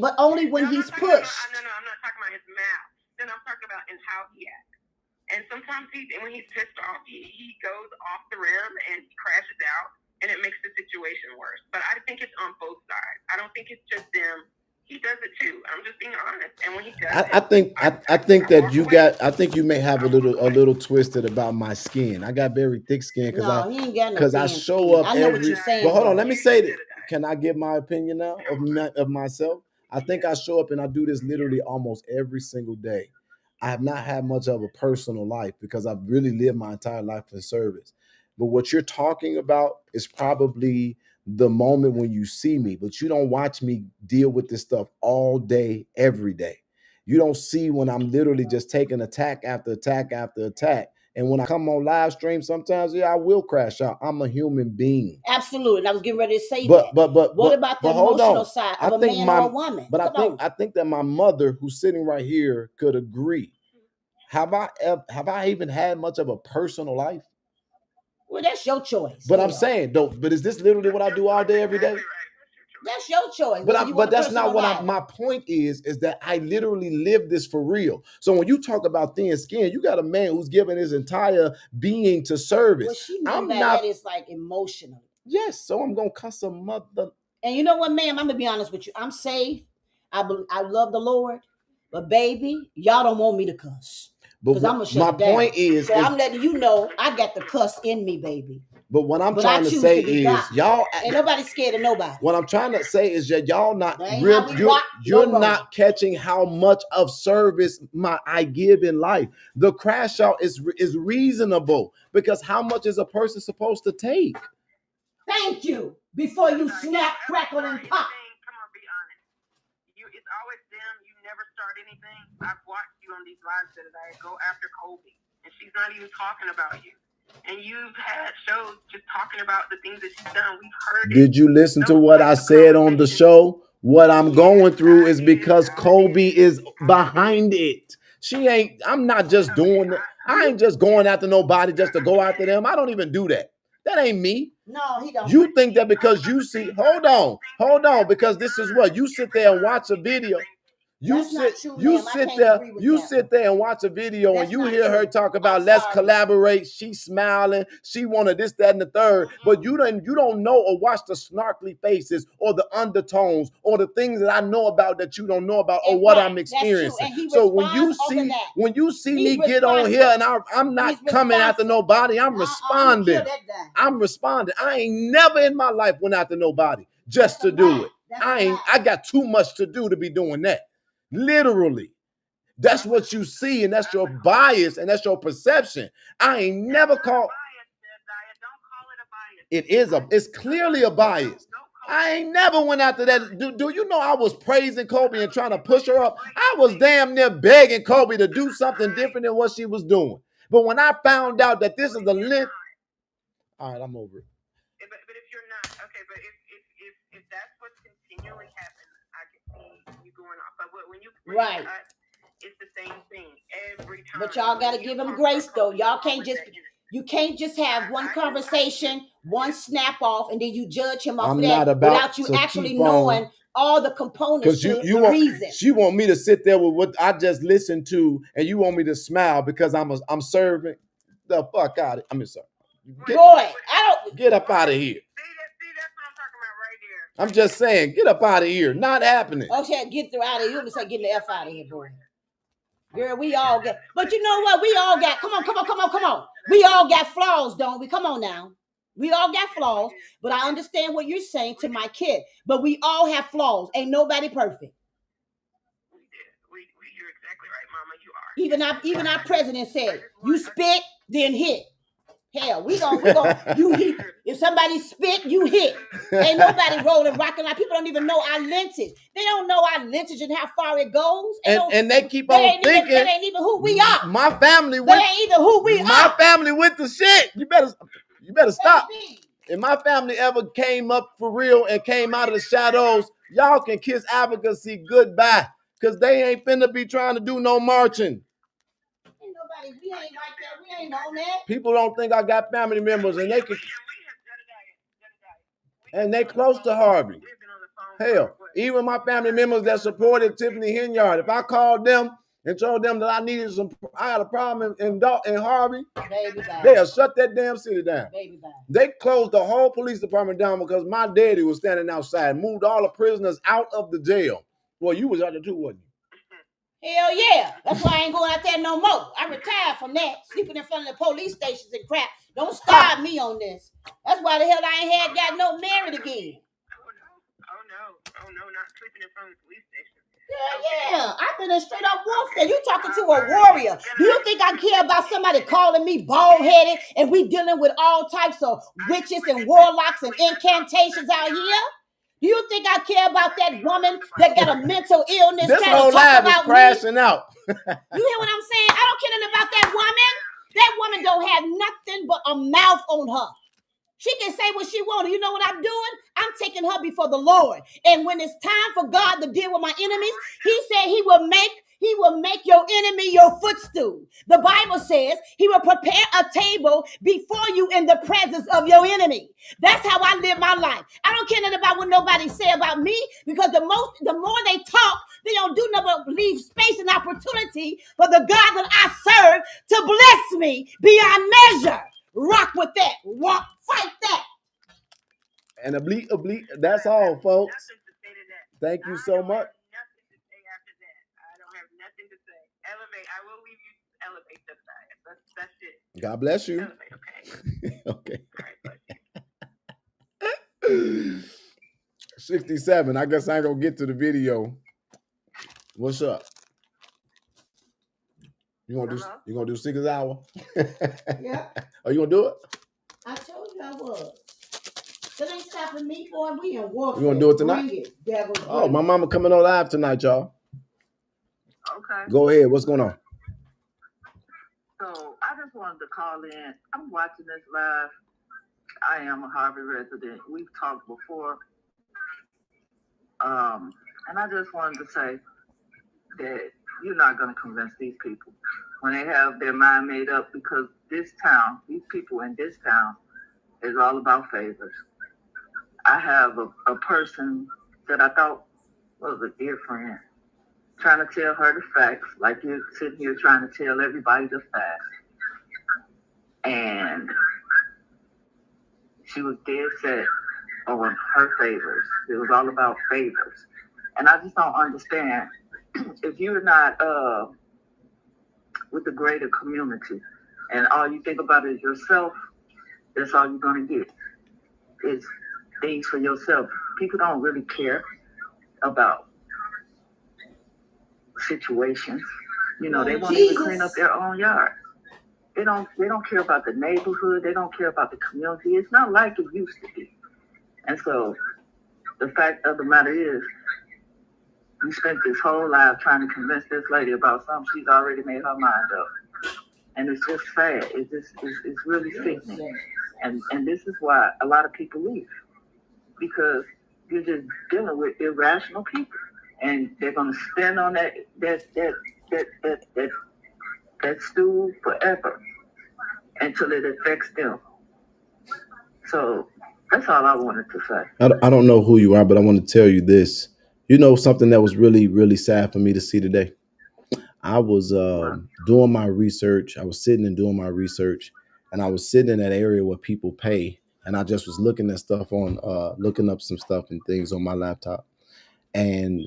But only when he's pushed. No, I'm not talking about his mouth. Then I'm talking about in how he acts. And sometimes when he's pissed off, he goes off the rim and he crashes out, and it makes the situation worse. But I think it's on both sides. I don't think it's just them. He does it too. I'm just being honest. And when he does I think that you got. I think you may have a little twisted about my skin. I got very thick skin because I show up. I know what you're saying. But hold on, let me say this. Can I give my opinion now of myself? I think I show up and I do this literally almost every single day. I have not had much of a personal life because I've really lived my entire life in service. But what you're talking about is probably the moment when you see me, but you don't watch me deal with this stuff all day, every day. You don't see when I'm literally just taking attack after attack after attack. And when I come on live stream, sometimes, I will crash out. I'm a human being. Absolutely. And I was getting ready to say that. But what about the emotional side of a man or a woman? But I think that my mother, who's sitting right here, could agree. Have I even had much of a personal life? Well, that's your choice. But I'm saying, though, but is this literally what I do all day, every day? That's your choice. But that's not what my point is that I literally live this for real. So when you talk about thin skin, you got a man who's given his entire being to service. What she means by that is like emotional. Yes, so I'm going to cuss a mother. And you know what, ma'am? I'm going to be honest with you. I'm saved. I love the Lord. But baby, y'all don't want me to cuss. Because I'm going to shut it down. Point is... So I'm letting you know I got the cuss in me, baby. But what I'm trying to say is, y'all ain't nobody scared of nobody. What I'm trying to say is that y'all not real. You're not catching how much of service I give in life. The crash out is reasonable because how much is a person supposed to take? Thank you. Before you snap, crackle, and pop. Come on, be honest. It's always them. You never start anything. I've watched you on these lives that I go after Colby, and she's not even talking about you. And you've had shows just talking about the things that she's done. We've heard. Did you listen to what I said on the show? What I'm going through is because Colby is behind it. I'm not just doing it. I ain't just going after nobody just to go after them. I don't even do that. That ain't me. No, he don't. You think that because you see, hold on, because this is what you sit there and watch a video. That's not true, ma'am. I can't agree with that. Sit there and watch a video That's and you not hear her true. talk about I'm let's sorry. collaborate. She's smiling. She wanted this, that, and the third. But you don't know or watch the snarkly faces or the undertones or the things that I know about that you don't know about or And what right, I'm that's true. experiencing. And he So when you responds over that. when you see He's me get on here and I'm He's not coming after responsive. nobody, I'm I'ma responding. kill that guy. I'm responding. I ain't never in my life went after nobody just That's to a do lie. it. That's I got too much to do to be doing that. Literally. That's what you see, and that's your bias, and that's your perception. I ain't never called. It's clearly a bias. I ain't never went after that. Do you know I was praising Kobe and trying to push her up? I was damn near begging Kobe to do something different than what she was doing. But when I found out that this is a lit, all right, I'm over it. But if you're not, okay, but if that's what's continually happening, I can see you going off. But when you right. cut, it's the same thing every time. But y'all got to give him grace, though. Y'all can't just, you can't just have one conversation, one snap off, and then you judge him off of that without you actually knowing all the components to the reason. She want me to sit there with what I just listened to, and you want me to smile because I'm serving the fuck out of it. I'm sorry. Get up out of here. See, that's what I'm talking about right there. I'm just saying, get up out of here. Not happening. Okay, get through out of here. You say get the F out of here, boy. Girl, we all got, but you know what? We all got, come on. We all got flaws, don't we? Come on now. We all got flaws, but I understand what you're saying to my kid. But we all have flaws. Ain't nobody perfect. You're exactly right, Mama. You are. Even our president said, you spit, then hit. Hell, we gon' you hit. If somebody spit, you hit. Ain't nobody rolling, rocking like people don't even know our lenses. They don't know our lenses and how far it goes. And they keep on thinking that ain't even who we are. My family that ain't even who we are. My family went to shit. You better stop. If my family ever came up for real and came out of the shadows, y'all can kiss advocacy goodbye. Cause they ain't finna be trying to do no marching. We ain't like that. We ain't on that. People don't think I got family members, and they close to Harvey. Hell, even my family members that supported Tiffany Henyard, if I called them and told them that I had a problem in Harvey, they'll shut that damn city down. They closed the whole police department down because my daddy was standing outside, moved all the prisoners out of the jail. Well, you was out there too, wasn't you? Hell yeah. That's why I ain't going out there no more. I retired from that. Sleeping in front of the police stations and crap. Don't start me on this. That's why the hell I ain't got no married again. Oh no, not sleeping in front of the police station. Yeah. I've been in straight up warfare. You talking to a warrior. Do you think I care about somebody calling me bald-headed and we dealing with all types of witches and warlocks and incantations out here? Do you think I care about that woman that got a mental illness? This whole life is crashing out. You hear what I'm saying? I don't care nothing about that woman. That woman don't have nothing but a mouth on her. She can say what she wants. You know what I'm doing? I'm taking her before the Lord. And when it's time for God to deal with my enemies, he said he will make your enemy your footstool. The Bible says he will prepare a table before you in the presence of your enemy. That's how I live my life. I don't care nothing about what nobody say about me, because the more they talk, they don't do nothing but leave space and opportunity for the God that I serve to bless me beyond measure. Rock with that. Walk, fight that. And oblique. That's all, folks. Thank you so much. Nothing to say after that. I don't have nothing to say. Elevate. I will leave you to elevate the side. That's it. God bless you. Elevate, okay. Okay. 67. I guess I ain't gonna get to the video. What's up? You gonna do 6 hour? Yeah. Are you gonna do it? I told you I was. That ain't stopping me, boy. We in warfare. You gonna do it tonight? Bring it, devil. Oh, my mama coming on live tonight, y'all. Okay. Go ahead. What's going on? So I just wanted to call in. I'm watching this live. I am a Harvey resident. We've talked before. And I just wanted to say that you're not going to convince these people when they have their mind made up, because this town, these people in this town It's all about favors. I have a person that I thought was a dear friend trying to tell her the facts, like you're sitting here trying to tell everybody the facts. And she was dead set on her favors. It was all about favors. And I just don't understand if you're not with the greater community and all you think about is yourself, that's all you're going to get is things for yourself. People don't really care about situations. You know, they won't even clean up their own yard. They don't care about the neighborhood. They don't care about the community. It's not like it used to be. And so the fact of the matter is, you spent this whole life trying to convince this lady about something she's already made her mind up. And it's just sad. It's really sickening. And this is why a lot of people leave. Because you're just dealing with irrational people. And they're gonna stand on that stool forever until it affects them. So that's all I wanted to say. I don't know who you are, but I want to tell you this. You know something that was really, really sad for me to see today? I was doing my research. I was sitting and doing my research, and I was sitting in that area where people pay. And I just was looking at stuff on, looking up some stuff and things on my laptop. And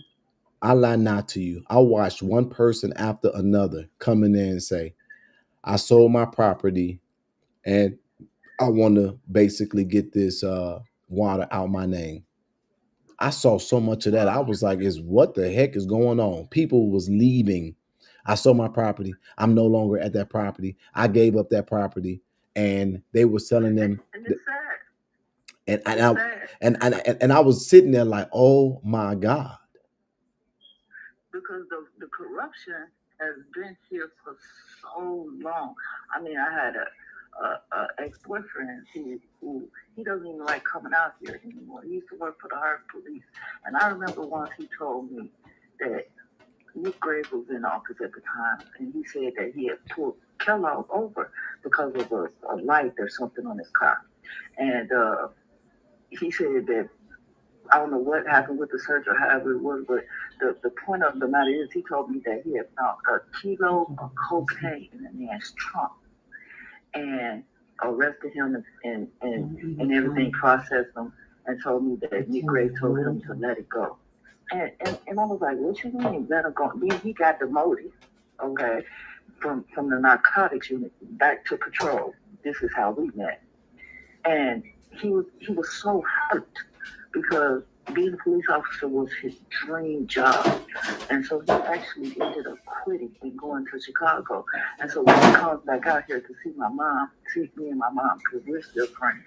I lie not to you. I watched one person after another come in there and say, I sold my property and I want to basically get this water out my name. I saw so much of that. I was like, is what the heck is going on? People was leaving. I sold my property. I'm no longer at that property. I gave up that property. And they were selling them. And it's sad. And I was sitting there like, oh my God. Because the corruption has been here for so long. I mean, I had a ex-boyfriend who he doesn't even like coming out here anymore. He used to work for the Harvey police. And I remember once he told me that Nick Graves was in office at the time, and he said that he had pulled Kellogg over because of a light or something on his car. And he said that I don't know what happened with the search or however it was, but the point of the matter is he told me that he had found a kilo of cocaine in the man's trunk and arrested him and everything, processed him, and told me that Nick Gray told him to let it go. And I was like, what you mean let him go? Then he got demoted, okay, from the narcotics unit back to patrol. This is how we met. And he was so hurt because being a police officer was his dream job. And so he actually ended up quitting and going to Chicago. And so when he comes back out here to see my mom, see me and my mom, because we're still friends,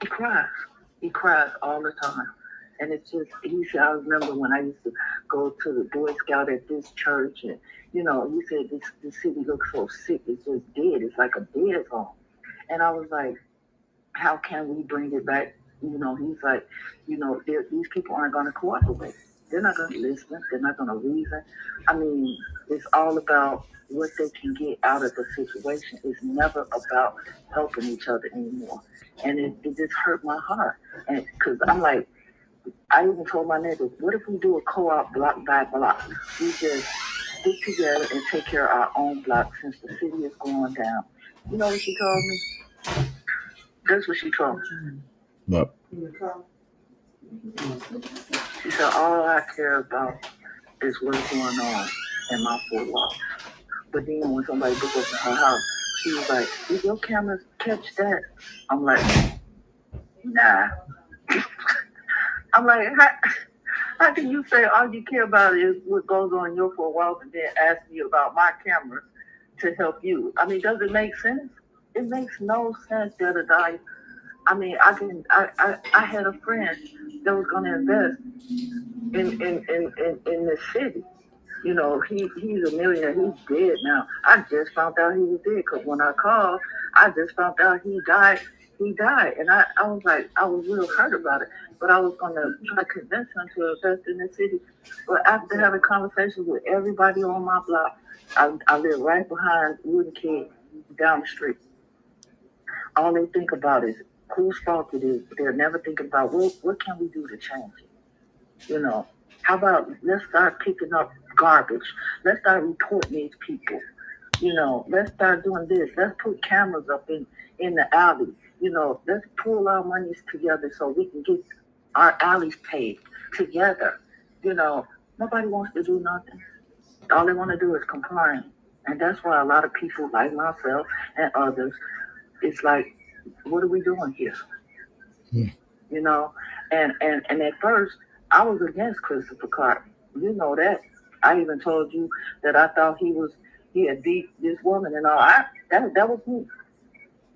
he cries. He cries all the time. And it's just, he said, I remember when I used to go to the Boy Scout at this church, and, you know, he said, this city looks so sick, it's just dead, it's like a dead zone. And I was like, how can we bring it back? You know, he's like, you know, these people aren't going to cooperate. They're not going to listen. They're not going to reason. I mean, it's all about what they can get out of the situation. It's never about helping each other anymore. And it just hurt my heart. And because I'm like, I even told my neighbors, what if we do a co-op block by block? We just stick together and take care of our own block since the city is going down. You know what she told me? That's what she told me. But She said, all I care about is what's going on in my four walls. But then when somebody goes up to her house, she was like, did your cameras catch that? I'm like, nah. I'm like, how can you say all you care about is what goes on in your four walls and then ask me about my cameras to help you? I mean, does it make sense? It makes no sense, Jedediah. I mean, I had a friend that was going to invest in the city. You know, he's a millionaire. He's dead now. I just found out he was dead because when I called, I just found out he died. He died. And I was like, I was real hurt about it. But I was going to try to convince him to invest in the city. But after having conversations with everybody on my block, I live right behind Wooden Kid down the street. all they think about is whose fault it is. They're never thinking about what can we do to change it. You know, how about let's start picking up garbage. Let's start reporting these people. You know, let's start doing this. Let's put cameras up in the alley. You know, let's pool our monies together so we can get our alleys paid together. You know, nobody wants to do nothing. All they want to do is complain. And that's why a lot of people like myself and others, it's like, what are we doing here? Hmm. You know? And at first I was against Christopher Clark. You know that. I even told you that I thought he had beat this woman and all. That was me.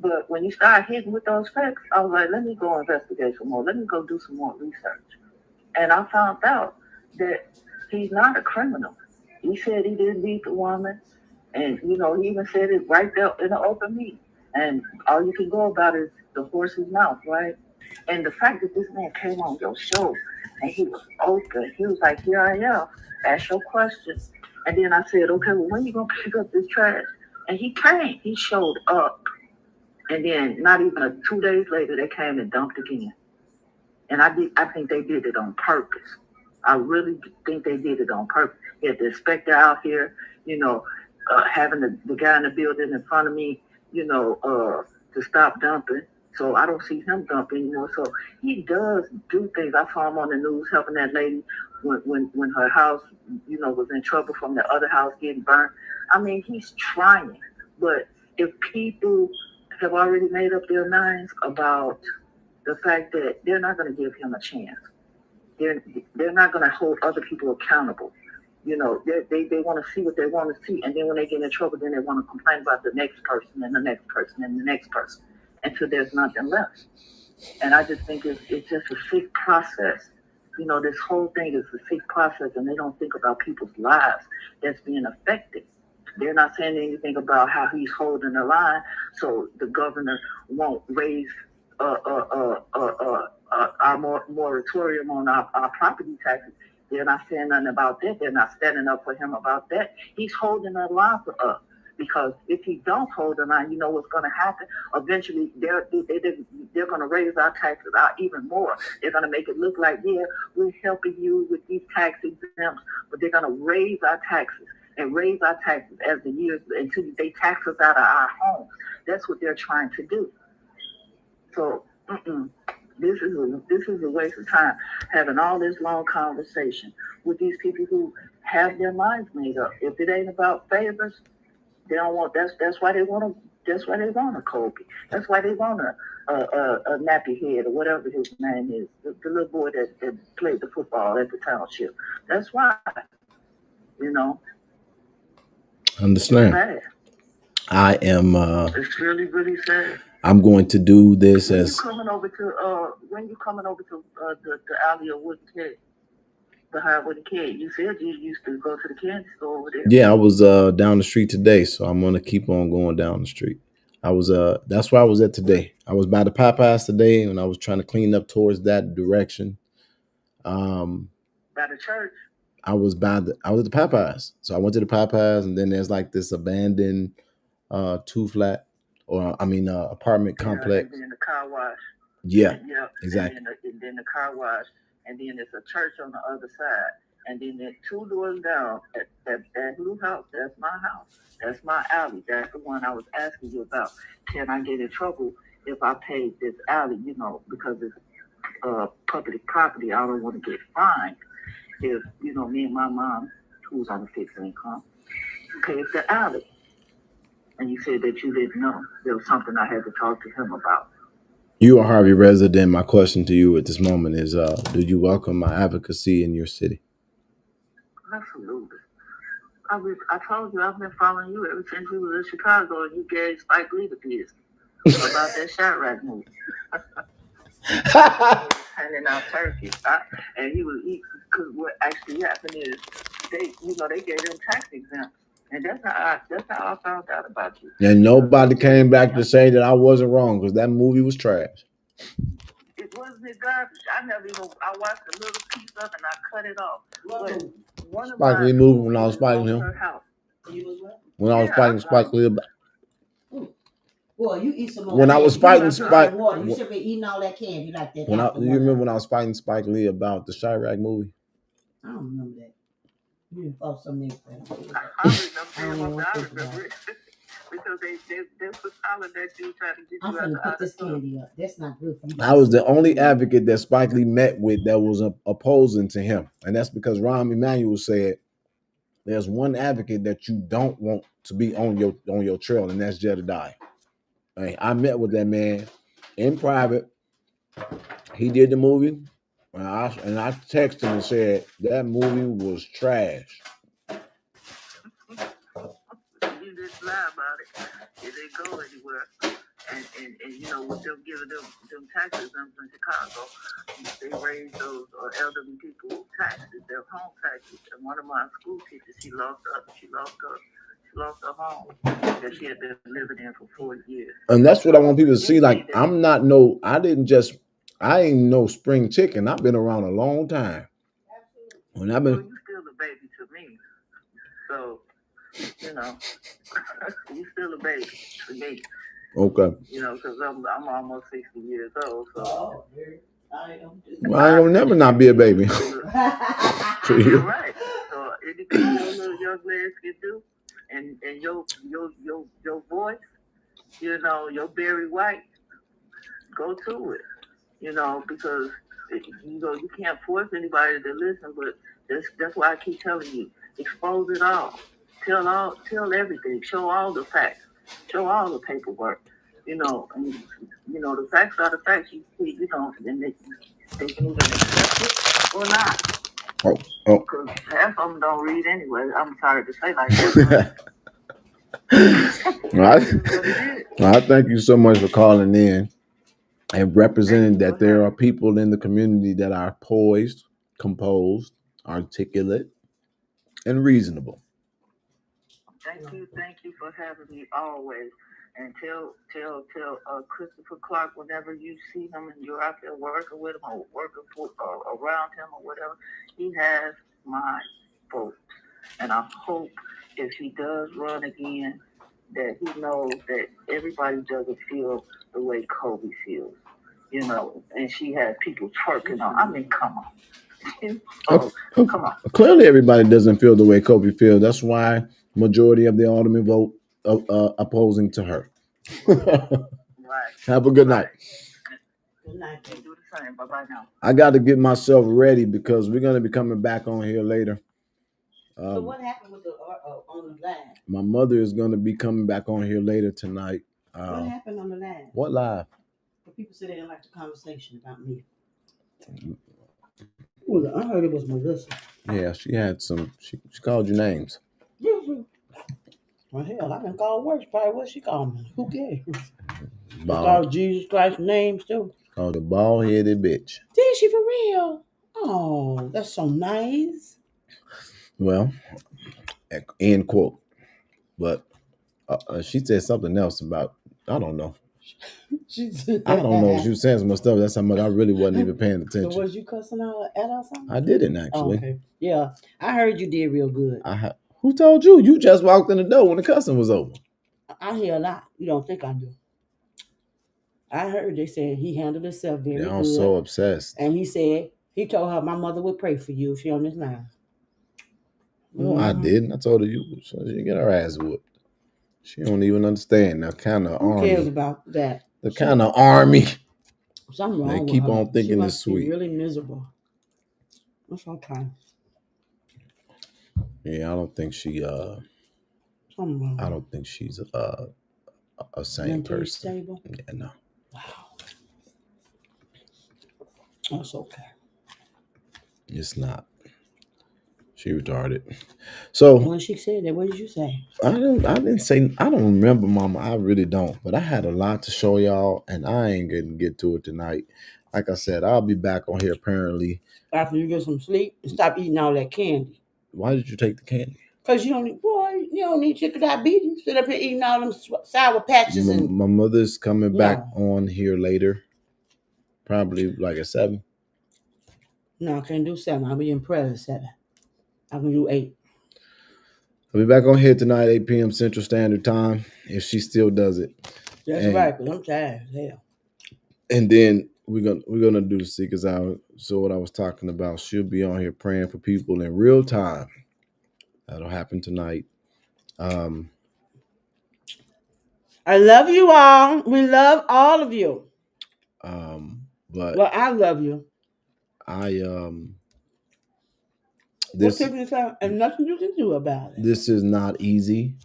But when you start hitting with those facts, I was like, let me go investigate some more. Let me go do some more research. And I found out that he's not a criminal. He said he didn't beat the woman. And, you know, he even said it right there in the open meeting. And all you can go about is the horse's mouth, right? And the fact that this man came on your show and he was open, he was like, here I am, ask your question. And then I said, okay, well, when you going to pick up this trash? And he came, he showed up. And then not even 2 days later, they came and dumped again. And I think they did it on purpose. I really think they did it on purpose. He had the inspector out here, you know, having the guy in the building in front of me, you know, to stop dumping. So I don't see him dump anymore. So he does do things. I saw him on the news helping that lady when her house, you know, was in trouble from the other house getting burnt. I mean, he's trying. But if people have already made up their minds about the fact that they're not going to give him a chance. They're not going to hold other people accountable. You know, they want to see what they want to see, and then when they get in trouble, then they want to complain about the next person and the next person and the next person until there's nothing left. And I just think it's just a sick process. You know, this whole thing is a sick process, and they don't think about people's lives that's being affected. They're not saying anything about how he's holding the line, so the governor won't raise our moratorium on our property taxes. They're not saying nothing about that. They're not standing up for him about that. He's holding the line for us. Because if he don't hold the line, you know what's going to happen? Eventually, they're going to raise our taxes out even more. They're going to make it look like, yeah, we're helping you with these tax exempts, but they're going to raise our taxes and raise our taxes as the years until they tax us out of our homes. That's what they're trying to do. So, this is a waste of time having all this long conversation with these people who have their minds made up. If it ain't about favors, they don't want. That's why they want to. That's why they want a Kobe. That's why they want a nappy head or whatever his name is. The little boy that played the football at the township. That's why. You know. Understand. Sad. I am. It's really really sad. I'm going to do this When as. you coming over to the alley of Wooden Kid, behind Wooden Kid, you said you used to go to the candy store over there. Yeah, I was down the street today, so I'm gonna keep on going down the street. I was that's where I was at today. I was by the Popeyes today, and I was trying to clean up towards that direction. Um, By the church. I was at the Popeyes, so I went to the Popeyes, and then there's like this abandoned two flat, or I mean apartment complex. And then the car wash. Yeah, Yeah, exactly. and then the car wash, and then there's a church on the other side, and then there's 2 doors down. That blue house, that's my house. That's my alley. That's the one I was asking you about. Can I get in trouble if I pay this alley? You know, because it's public property. I don't want to get fined if me and my mom, who's on a fixed income, pays the alley. And you said that you didn't know. There was something I had to talk to him about. You are Harvey resident. My question to you at this moment is, do you welcome my advocacy in your city? Absolutely. I told you I've been following you ever since you was in Chicago and you gave Spike Lee the business about that Chirac movie. Handing out turkey. And because what actually happened is they gave them tax exempt. And that's how I found out about you. And nobody came back to say that I wasn't wrong because that movie was trash. It wasn't garbage. I watched a little piece of it and I cut it off. But one of Spike Lee movie when I was fighting him. When I was fighting Spike Lee. Boy, you eat some more. When I candy. was You fighting must drink Spike, some water. You should be eating all that candy like that. when apple you one. remember when I was fighting Spike Lee about the Chirac movie? I don't remember that. You didn't fought some nigga. I remember it because they was hollering at you trying to get I'm you out finna the put this candy up. That's not good for you. I was the only advocate that Spike Lee met with that was opposing to him, and that's because Rahm Emanuel said there's one advocate that you don't want to be on your trail, and that's Jedediah. I met with that man in private. He did the movie, and I texted him and said that movie was trash. You just lie about it. It didn't go anywhere. And you know, with them giving them taxes in Chicago, they raised those elderly people taxes, their home taxes. And one of my school teachers, she lost her home that she had been living in for 4 years. And that's what I want people to see. Like, I ain't no spring chicken. I've been around a long time. When I've been, well, you still a baby to me. So, you know, you still a baby to me. Okay. You know, because I'm almost 60 years old. So I ain't gonna never not be a baby. You're right. So anything your little young legs can do, and your voice, you know, your Barry White, go to it. You know, because you can't force anybody to listen, but that's why I keep telling you, expose it all, tell everything, show all the facts, show all the paperwork. You know, and you know the facts are the facts. You know, and they can either accept it or not. Oh. Because half of them don't read anyway. I'm sorry to say like that. I thank you so much for calling in and representing that there are people in the community that are poised, composed, articulate, and reasonable. Thank you for having me always. And tell Christopher Clark whenever you see him and you're out there working with him or working around him or whatever, he has my vote. And I hope if he does run again, that he knows that everybody doesn't feel the way Kobe feels. You know, and she had people twerking on. I mean, come on. Come on. Clearly, everybody doesn't feel the way Kobe feels. That's why majority of the aldermen vote opposing to her. Right. Have a good night. Good night. Do the same. Bye-bye now. I got to get myself ready because we're going to be coming back on here later. So what happened with the on the line? My mother is going to be coming back on here later tonight. What happened on the line? What live? The people said they didn't like the conversation about me. Well, I heard it was Melissa. Yeah, she had some. She called you names. Well, hell, I been called worse. Probably what she called me. Who cares? She Bald. called Jesus Christ's names too. Called the bald-headed bitch. Did she for real? Oh, that's so nice. Well, end quote. But she said something else about, I don't know. I don't know. She was saying some stuff. That's how much I really wasn't even paying attention. So was you cussing out at her something? I didn't actually. Oh, okay. Yeah, I heard you did real good. Who told you? You just walked in the door when the cussing was over. I hear a lot. You don't think I do. I heard they said he handled himself very good. I'm so obsessed. And he said he told her my mother would pray for you if she on this line. No, I didn't. I told her you should get her ass whooped. She don't even understand the kind of army. Who cares about that? The kind of army. Something wrong they with keep her. on thinking she it's sweet. Be really miserable. That's okay. Yeah, I don't think she. Something wrong. I don't think she's a sane mentally person. Stable? Yeah, no. Wow. That's okay. It's not. She retarded. So when she said that, what did you say? I didn't say. I don't remember, Mama. I really don't. But I had a lot to show y'all, and I ain't gonna get to it tonight. Like I said, I'll be back on here apparently after you get some sleep and stop eating all that candy. Why did you take the candy? Because you don't need sugar diabetes. Sit up here eating all them sour patches. My mother's coming back on here later, probably like at 7. No, I can't do 7. I'll be in prayer at 7. I can do 8. I'll be back on here tonight, 8 p.m. Central Standard Time, if she still does it. That's And- right, because I'm tired as hell. And then we're gonna do the Seekers Hour. So what I was talking about, she'll be on here praying for people in real time. That'll happen tonight. I love you all. We love all of you. But Well, I love you. I What this Tiffany said, and nothing you can do about it. this is not easy.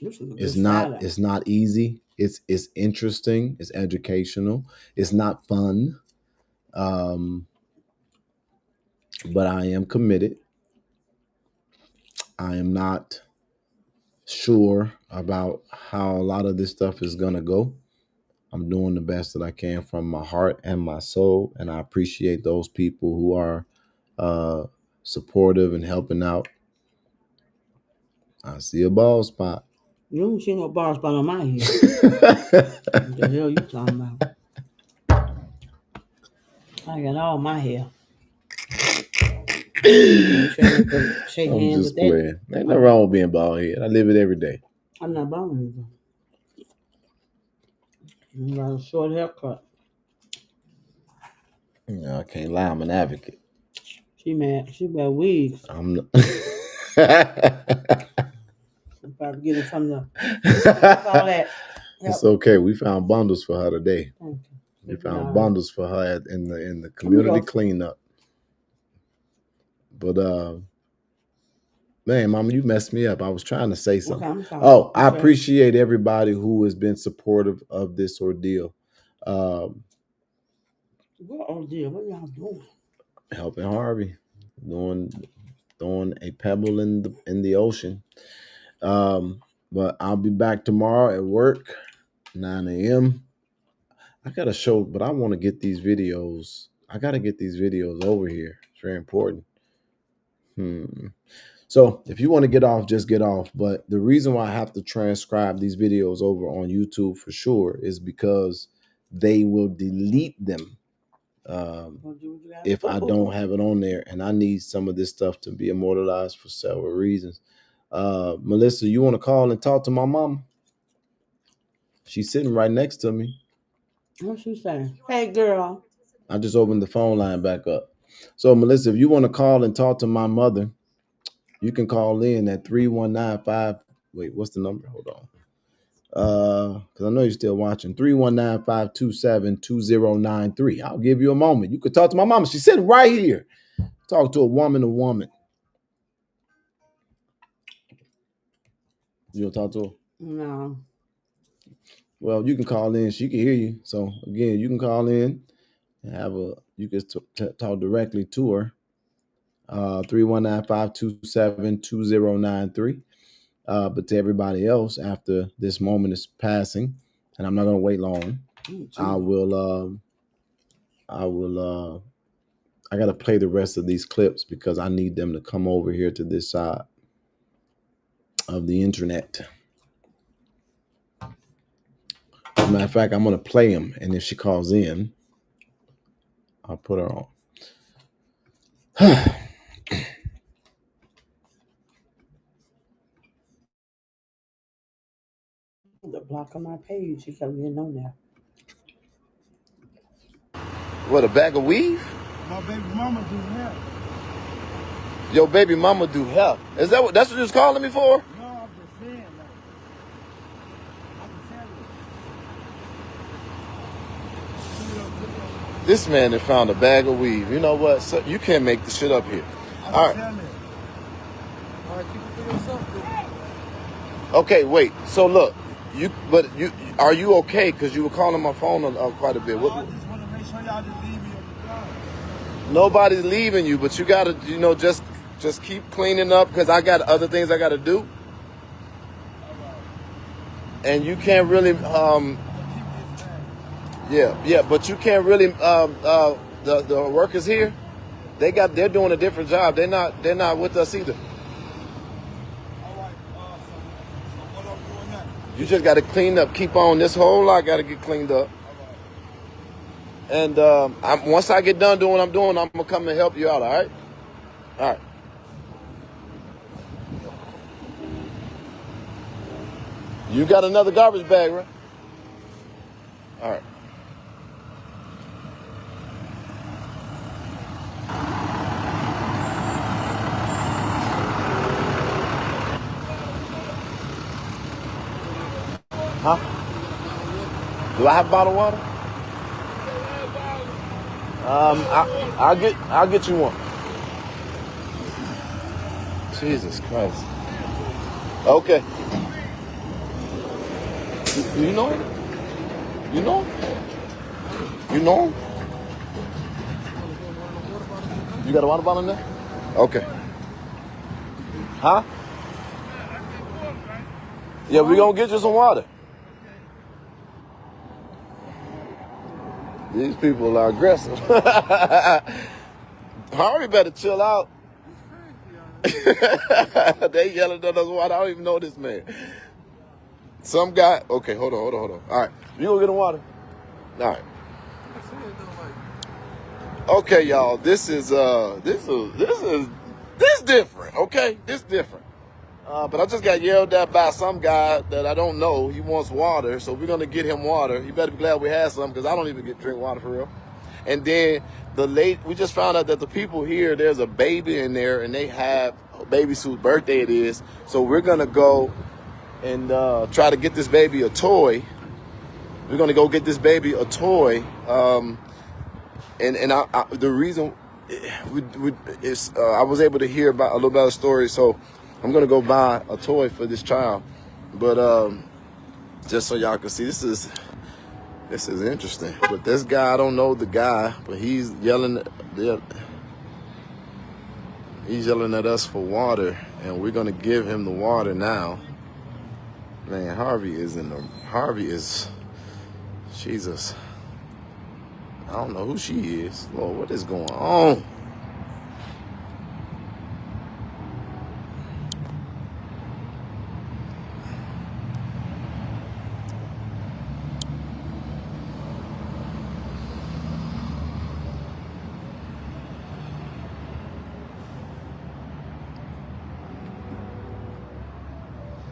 This is a good It's not salad. it's not easy. It's interesting. It's educational. It's not fun. But I am committed. I am not sure about how a lot of this stuff is gonna go. I'm doing the best that I can from my heart and my soul, and I appreciate those people who are supportive and helping out. I see a bald spot. You don't see no bars spot on my head. What the hell you talking about? I got all my hair. You trying to shake I'm hands just with that? playing. Ain't nothing wrong with being bald head. I live it every day. I'm not bald anymore. I got a short haircut. I can't lie. I'm an advocate. She mad. She wear wigs. I'm not. I'm probably getting from the all that. It's okay. We found bundles for her today. Thank We you. found bundles for her in the community cleanup. But man, Mama, you messed me up. I was trying to say something. Okay, I'm sorry. Oh, I Okay. appreciate everybody who has been supportive of this ordeal. What ordeal? What y'all doing? Helping Harvey, throwing a pebble in the ocean. But I'll be back tomorrow at work, 9 a.m. I got a show, but I want to get these videos. I got to get these videos over here. It's very important. So if you want to get off, just get off. But the reason why I have to transcribe these videos over on YouTube for sure is because they will delete them if I don't have it on there. And I need some of this stuff to be immortalized for several reasons. Melissa, you want to call and talk to my mom? She's sitting right next to me. What's she saying? Hey, girl. I just opened the phone line back up. So, Melissa, if you want to call and talk to my mother, you can call in at 3195. Wait, what's the number? Hold on. Because I know you're still watching. 319-527-2093. I'll give you a moment. You could talk to my mama. She's sitting right here. Talk to a woman to woman. You want to talk to her? No. Well, you can call in. She can hear you. So again, you can call in and you can talk directly to her. 319-527-2093. But to everybody else, after this moment is passing, and I'm not going to wait long, I got to play the rest of these clips because I need them to come over here to this side of the internet. As a matter of fact, I'm going to play them, and if she calls in, I'll put her on. The block on my page. She kept getting on there. What, a bag of weave? My baby mama do hair. Your baby mama do help. That's what you was calling me for? No, I'm just saying, like, I'm just telling you. This man that found a bag of weave. You know what? So you can't make the shit up here. All right. Telling you. All right, keep it for yourself, dude. Okay, wait. So look, are you okay? Because you were calling my phone quite a bit. I just want to make sure y'all just leave me on the job. Nobody's leaving you, but you gotta, just keep cleaning up because I got other things I gotta do. And you can't really, yeah, but you can't really. The workers here, they're doing a different job. They're not with us either. All right, so what I'm doing now? You just got to clean up. Keep on. This whole lot got to get cleaned up. And once I get done doing what I'm doing, I'm going to come and help you out, all right? All right. You got another garbage bag, right? All right. Huh? Do I have bottled water? I'll get you one. Jesus Christ. Okay. You know him? You know him? You know him? You got a water bottle in there? Okay. Huh? Yeah, we gonna get you some water. These people are aggressive. Harvey better chill out. They yelling at us water. I don't even know this man. Some guy. Okay, hold on. All right, you gonna get him water? All right. Okay, y'all. This different. Okay, this different. But I just got yelled at by some guy that I don't know. He wants water, so we're gonna get him water. He better be glad we had some, because I don't even drink water for real. And then we just found out that the people here, there's a baby in there, and they have a baby's whose birthday it is. So we're gonna go and try to get this baby a toy. We're gonna go get this baby a toy. The reason I was able to hear about a little bit of the story, so I'm gonna go buy a toy for this child. But just so y'all can see, this is interesting. But this guy, I don't know the guy, but he's yelling. He's yelling at us for water, and we're gonna give him the water now. Man, Harvey is Jesus. I don't know who she is. Lord, what is going on?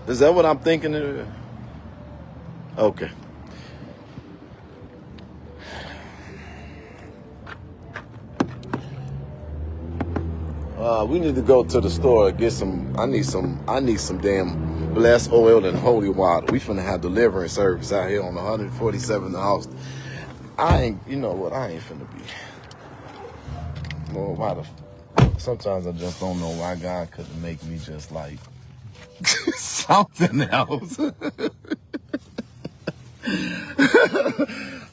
Is that what I'm thinking? Okay. We need to go to the store and get some. I need some damn blessed oil and holy water. We finna have deliverance service out here on 147th house. You know what? I ain't finna be. Lord, sometimes I just don't know why God couldn't make me just like something else.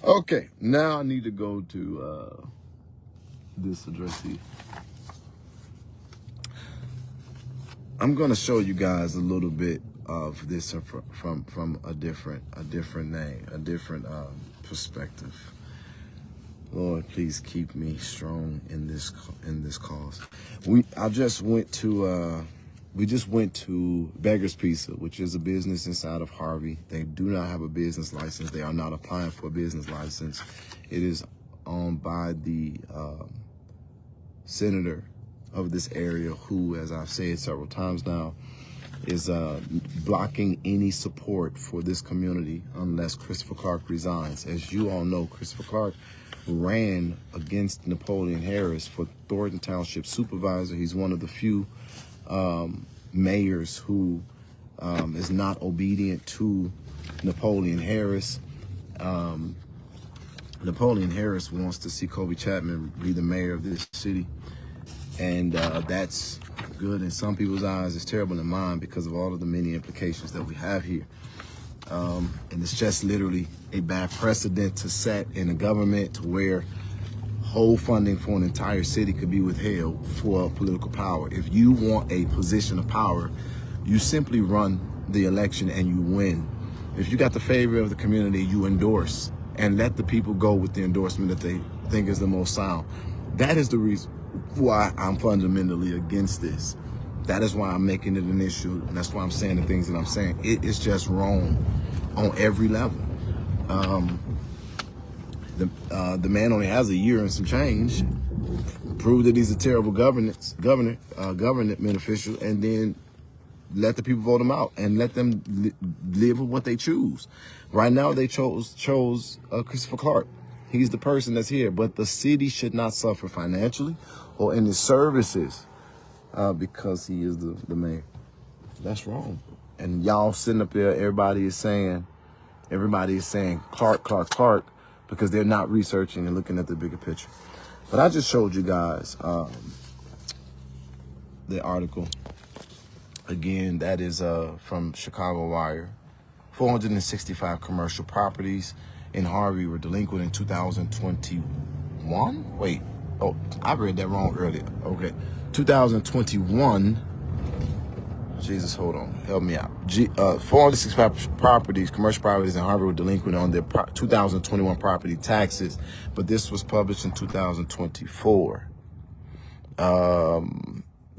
Okay, now I need to go to this address here. I'm gonna show you guys a little bit of this from a different name, a different perspective. Lord, please keep me strong in this cause. We just went to Beggar's Pizza, which is a business inside of Harvey. They do not have a business license. They are not applying for a business license. It is owned by the senator of this area, who, as I've said several times now, is blocking any support for this community unless Christopher Clark resigns. As you all know, Christopher Clark ran against Napoleon Harris for Thornton Township supervisor. He's one of the few mayors who is not obedient to Napoleon Harris. Napoleon Harris wants to see Kobe Chapman be the mayor of this city. And that's good in some people's eyes. It's terrible in mine because of all of the many implications that we have here. And it's just literally a bad precedent to set in a government to where whole funding for an entire city could be withheld for political power. If you want a position of power, you simply run the election and you win. If you got the favor of the community, you endorse and let the people go with the endorsement that they think is the most sound. That is the reason why I'm fundamentally against this. That is why I'm making it an issue, and that's why I'm saying the things that I'm saying. It is just wrong on every level. The man only has a year and some change. Prove that he's a terrible government official, and then let the people vote them out and let them live with what they choose. Right now, they chose Christopher Clark. He's the person that's here, but the city should not suffer financially or in the services because he is the mayor. That's wrong. And y'all sitting up there, everybody is saying Clark, Clark, Clark, because they're not researching and looking at the bigger picture. But I just showed you guys the article. Again, that is from Chicago Wire. 465 commercial properties in Harvey were delinquent in 2021. Wait, oh, I read that wrong earlier. Okay, 2021. Jesus, hold on, help me out. 465 properties, commercial properties in Harvey were delinquent on their 2021 property taxes, but this was published in 2024.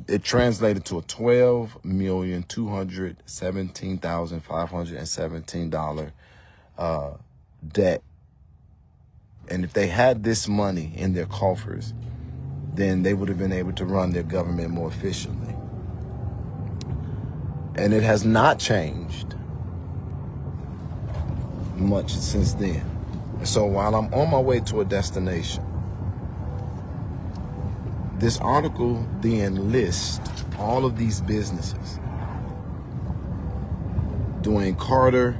It translated to a $12,217,517 debt. And if they had this money in their coffers, then they would have been able to run their government more efficiently. And it has not changed much since then. So while I'm on my way to a destination, this article then lists all of these businesses. Dwayne Carter,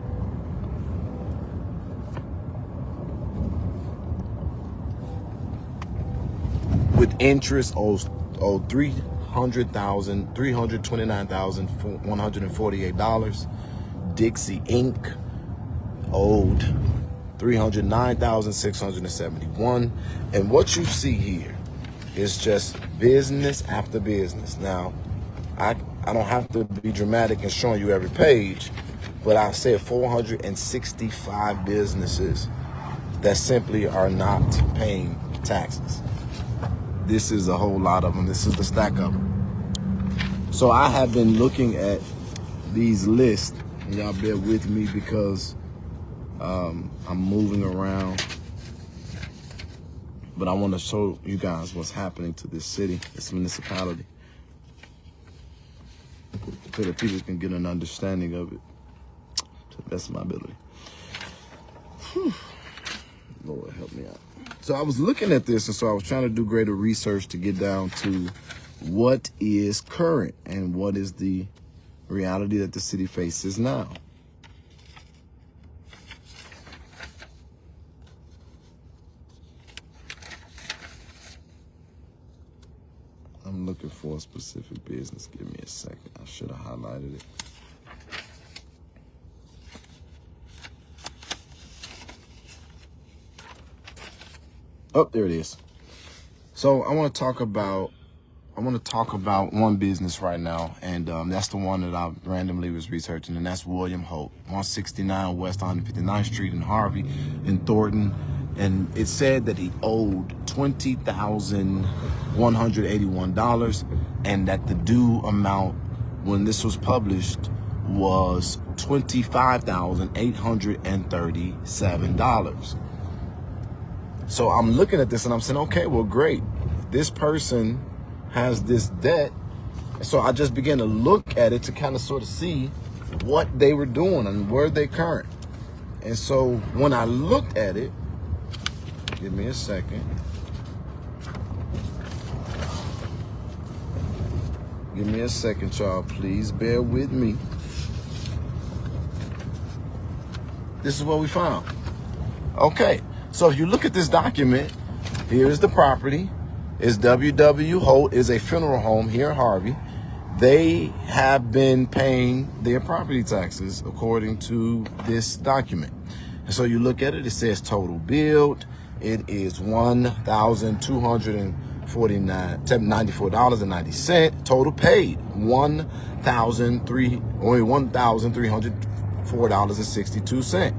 with interest owed $329,148. Dixie Inc. owed $309,671. And what you see here is just business after business. Now, I don't have to be dramatic in showing you every page, but I said 465 businesses that simply are not paying taxes. This is a whole lot of them. This is the stack of them. So I have been looking at these lists, and y'all bear with me because I'm moving around. But I want to show you guys what's happening to this city, this municipality, so that people can get an understanding of it to the best of my ability. Whew. Lord, help me out. So I was looking at this, and so I was trying to do greater research to get down to what is current and what is the reality that the city faces now. I'm looking for a specific business. Give me a second. I should have highlighted it. Oh, there it is. So I want to talk about one business right now, and that's the one that I randomly was researching, and that's William Holt, 169 West 159th Street in Harvey, in Thornton. And it said that he owed $20,181, and that the due amount when this was published was $25,837. So I'm looking at this and I'm saying, okay, well, great. This person has this debt. So I just began to look at it to kind of sort of see what they were doing and were they current. And so when I looked at it, give me a second. Give me a second, y'all. Please bear with me. This is what we found. Okay. So if you look at this document, here is the property. It's W.W. Holt is a funeral home here in Harvey. They have been paying their property taxes according to this document. And so you look at it, it says total billed. It is $1,294.90. Total paid $1,304.62.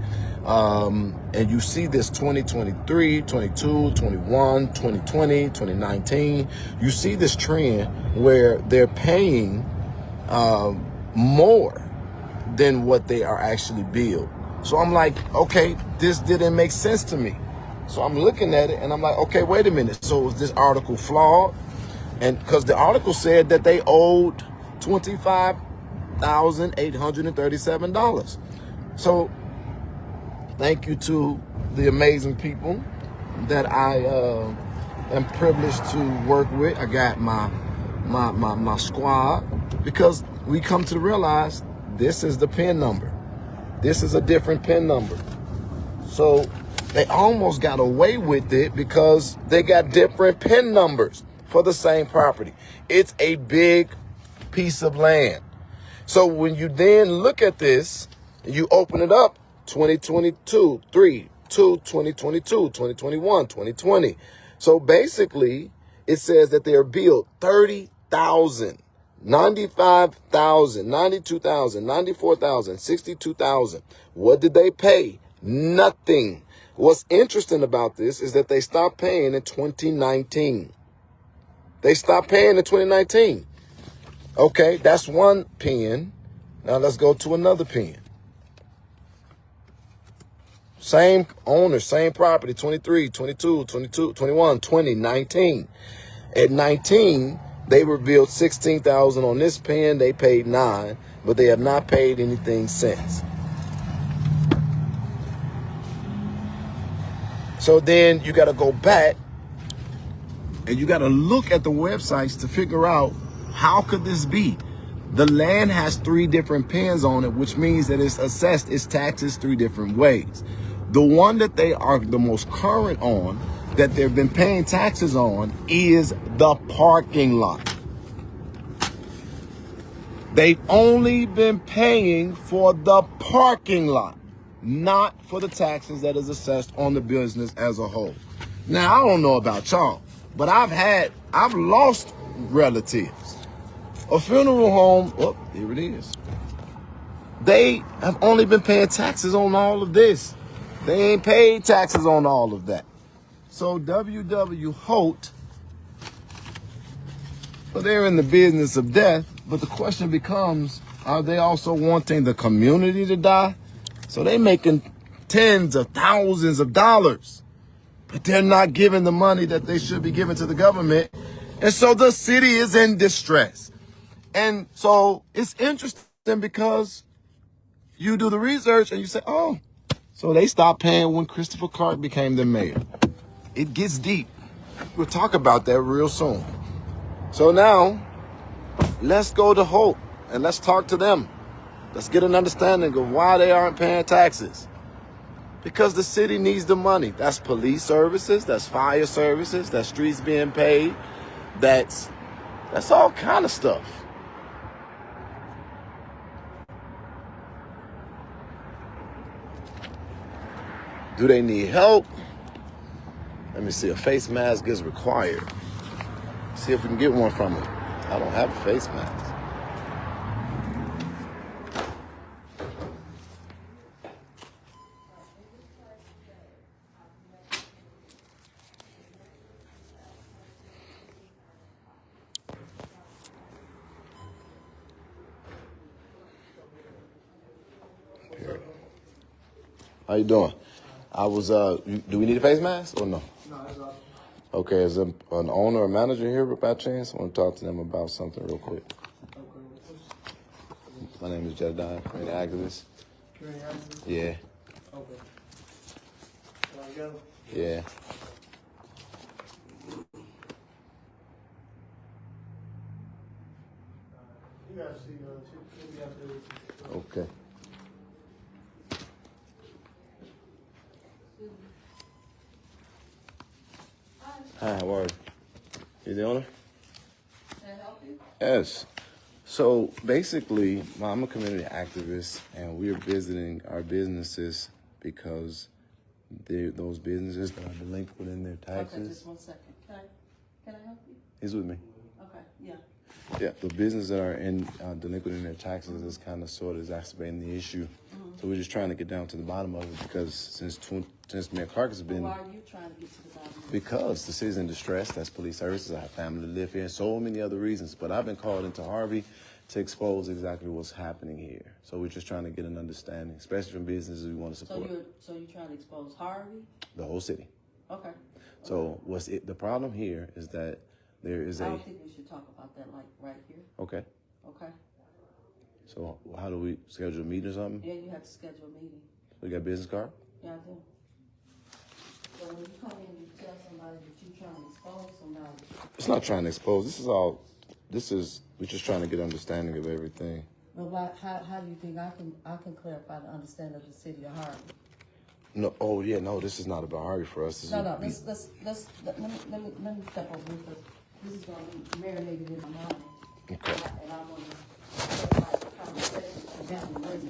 And you see this 2023, 22, 21, 2020, 2019. You see this trend where they're paying more than what they are actually billed. So I'm like, okay, this didn't make sense to me. So I'm looking at it and I'm like, okay, wait a minute. So is this article flawed? And because the article said that they owed $25 $30,837. So thank you to the amazing people that I am privileged to work with. I got my squad, because we come to realize this is the PIN number. This is a different PIN number. So they almost got away with it because they got different PIN numbers for the same property. It's a big piece of land. So when you then look at this, you open it up, 2022, 2022, 2021, 2020. So basically, it says that they are billed 30,000, 95,000, 92,000, 94,000, 62,000. What did they pay? Nothing. What's interesting about this is that they stopped paying in 2019. They stopped paying in 2019. Okay, that's one pen. Now let's go to another pen. Same owner, same property, 23, 22, 22, 21, 20, 19. At 19, they were billed $16,000 on this pen. They paid $9,000, but they have not paid anything since. So then you got to go back and you got to look at the websites to figure out, how could this be? The land has 3 different pins on it, which means that it's assessed its taxes 3 different ways. The one that they are the most current on, that they've been paying taxes on, is the parking lot. They've only been paying for the parking lot, not for the taxes that is assessed on the business as a whole. Now, I don't know about y'all, but I've lost relatives. A funeral home, oh, here it is. They have only been paying taxes on all of this. They ain't paid taxes on all of that. So W.W. Holt, well, they're in the business of death, but the question becomes, are they also wanting the community to die? So they're making tens of thousands of dollars, but they're not giving the money that they should be giving to the government. And so the city is in distress. And so it's interesting because you do the research and you say, oh, so they stopped paying when Christopher Clark became the mayor. It gets deep. We'll talk about that real soon. So now, let's go to Hope and let's talk to them. Let's get an understanding of why they aren't paying taxes. Because the city needs the money. That's police services, that's fire services, that's streets being paid, that's all kind of stuff. Do they need help? Let me see. A face mask is required. See if we can get one from them. I don't have a face mask. Here. How you doing? I was, do we need a face mask or no? No, that's all. Okay, is an owner or manager here by chance? I want to talk to them about something real quick. My name is Jedediah, community activist. Community activist? Yeah. Okay. Can I go? Yeah. You gotta see, she'll be out there with you. Okay. Hi, how are you? You the owner? Can I help you? Yes. So basically, I'm a community activist, and we're visiting our businesses because those businesses that are delinquent in their taxes. Okay, just 1 second. Can I help you? He's with me. Okay, yeah. Yeah, the businesses that are delinquent in their taxes is kind of sort of exacerbating the issue. So we're just trying to get down to the bottom of it because since Mayor Clark has been... Why are you trying to get to the bottom of it? Because the city's in distress. That's police services. I have family to live here, and so many other reasons. But I've been called into Harvey to expose exactly what's happening here. So we're just trying to get an understanding, especially from businesses we want to support. So you're trying to expose Harvey? The whole city. Okay. So the problem here is that there is I don't think we should talk about that like right here. Okay. Okay. So how do we schedule a meeting or something? Yeah, you have to schedule a meeting. You got a business card? Yeah, I do. So when you come in, you tell somebody that you're trying to expose somebody. It's not trying to expose. We're just trying to get understanding of everything. But how do you think I can clarify the understanding of the city of Harvey? No, oh yeah, no, this is not about Harvey for us. No, let me step over because this is going to be marinated in my mind. Okay. And I want to clarify the conversation down the road.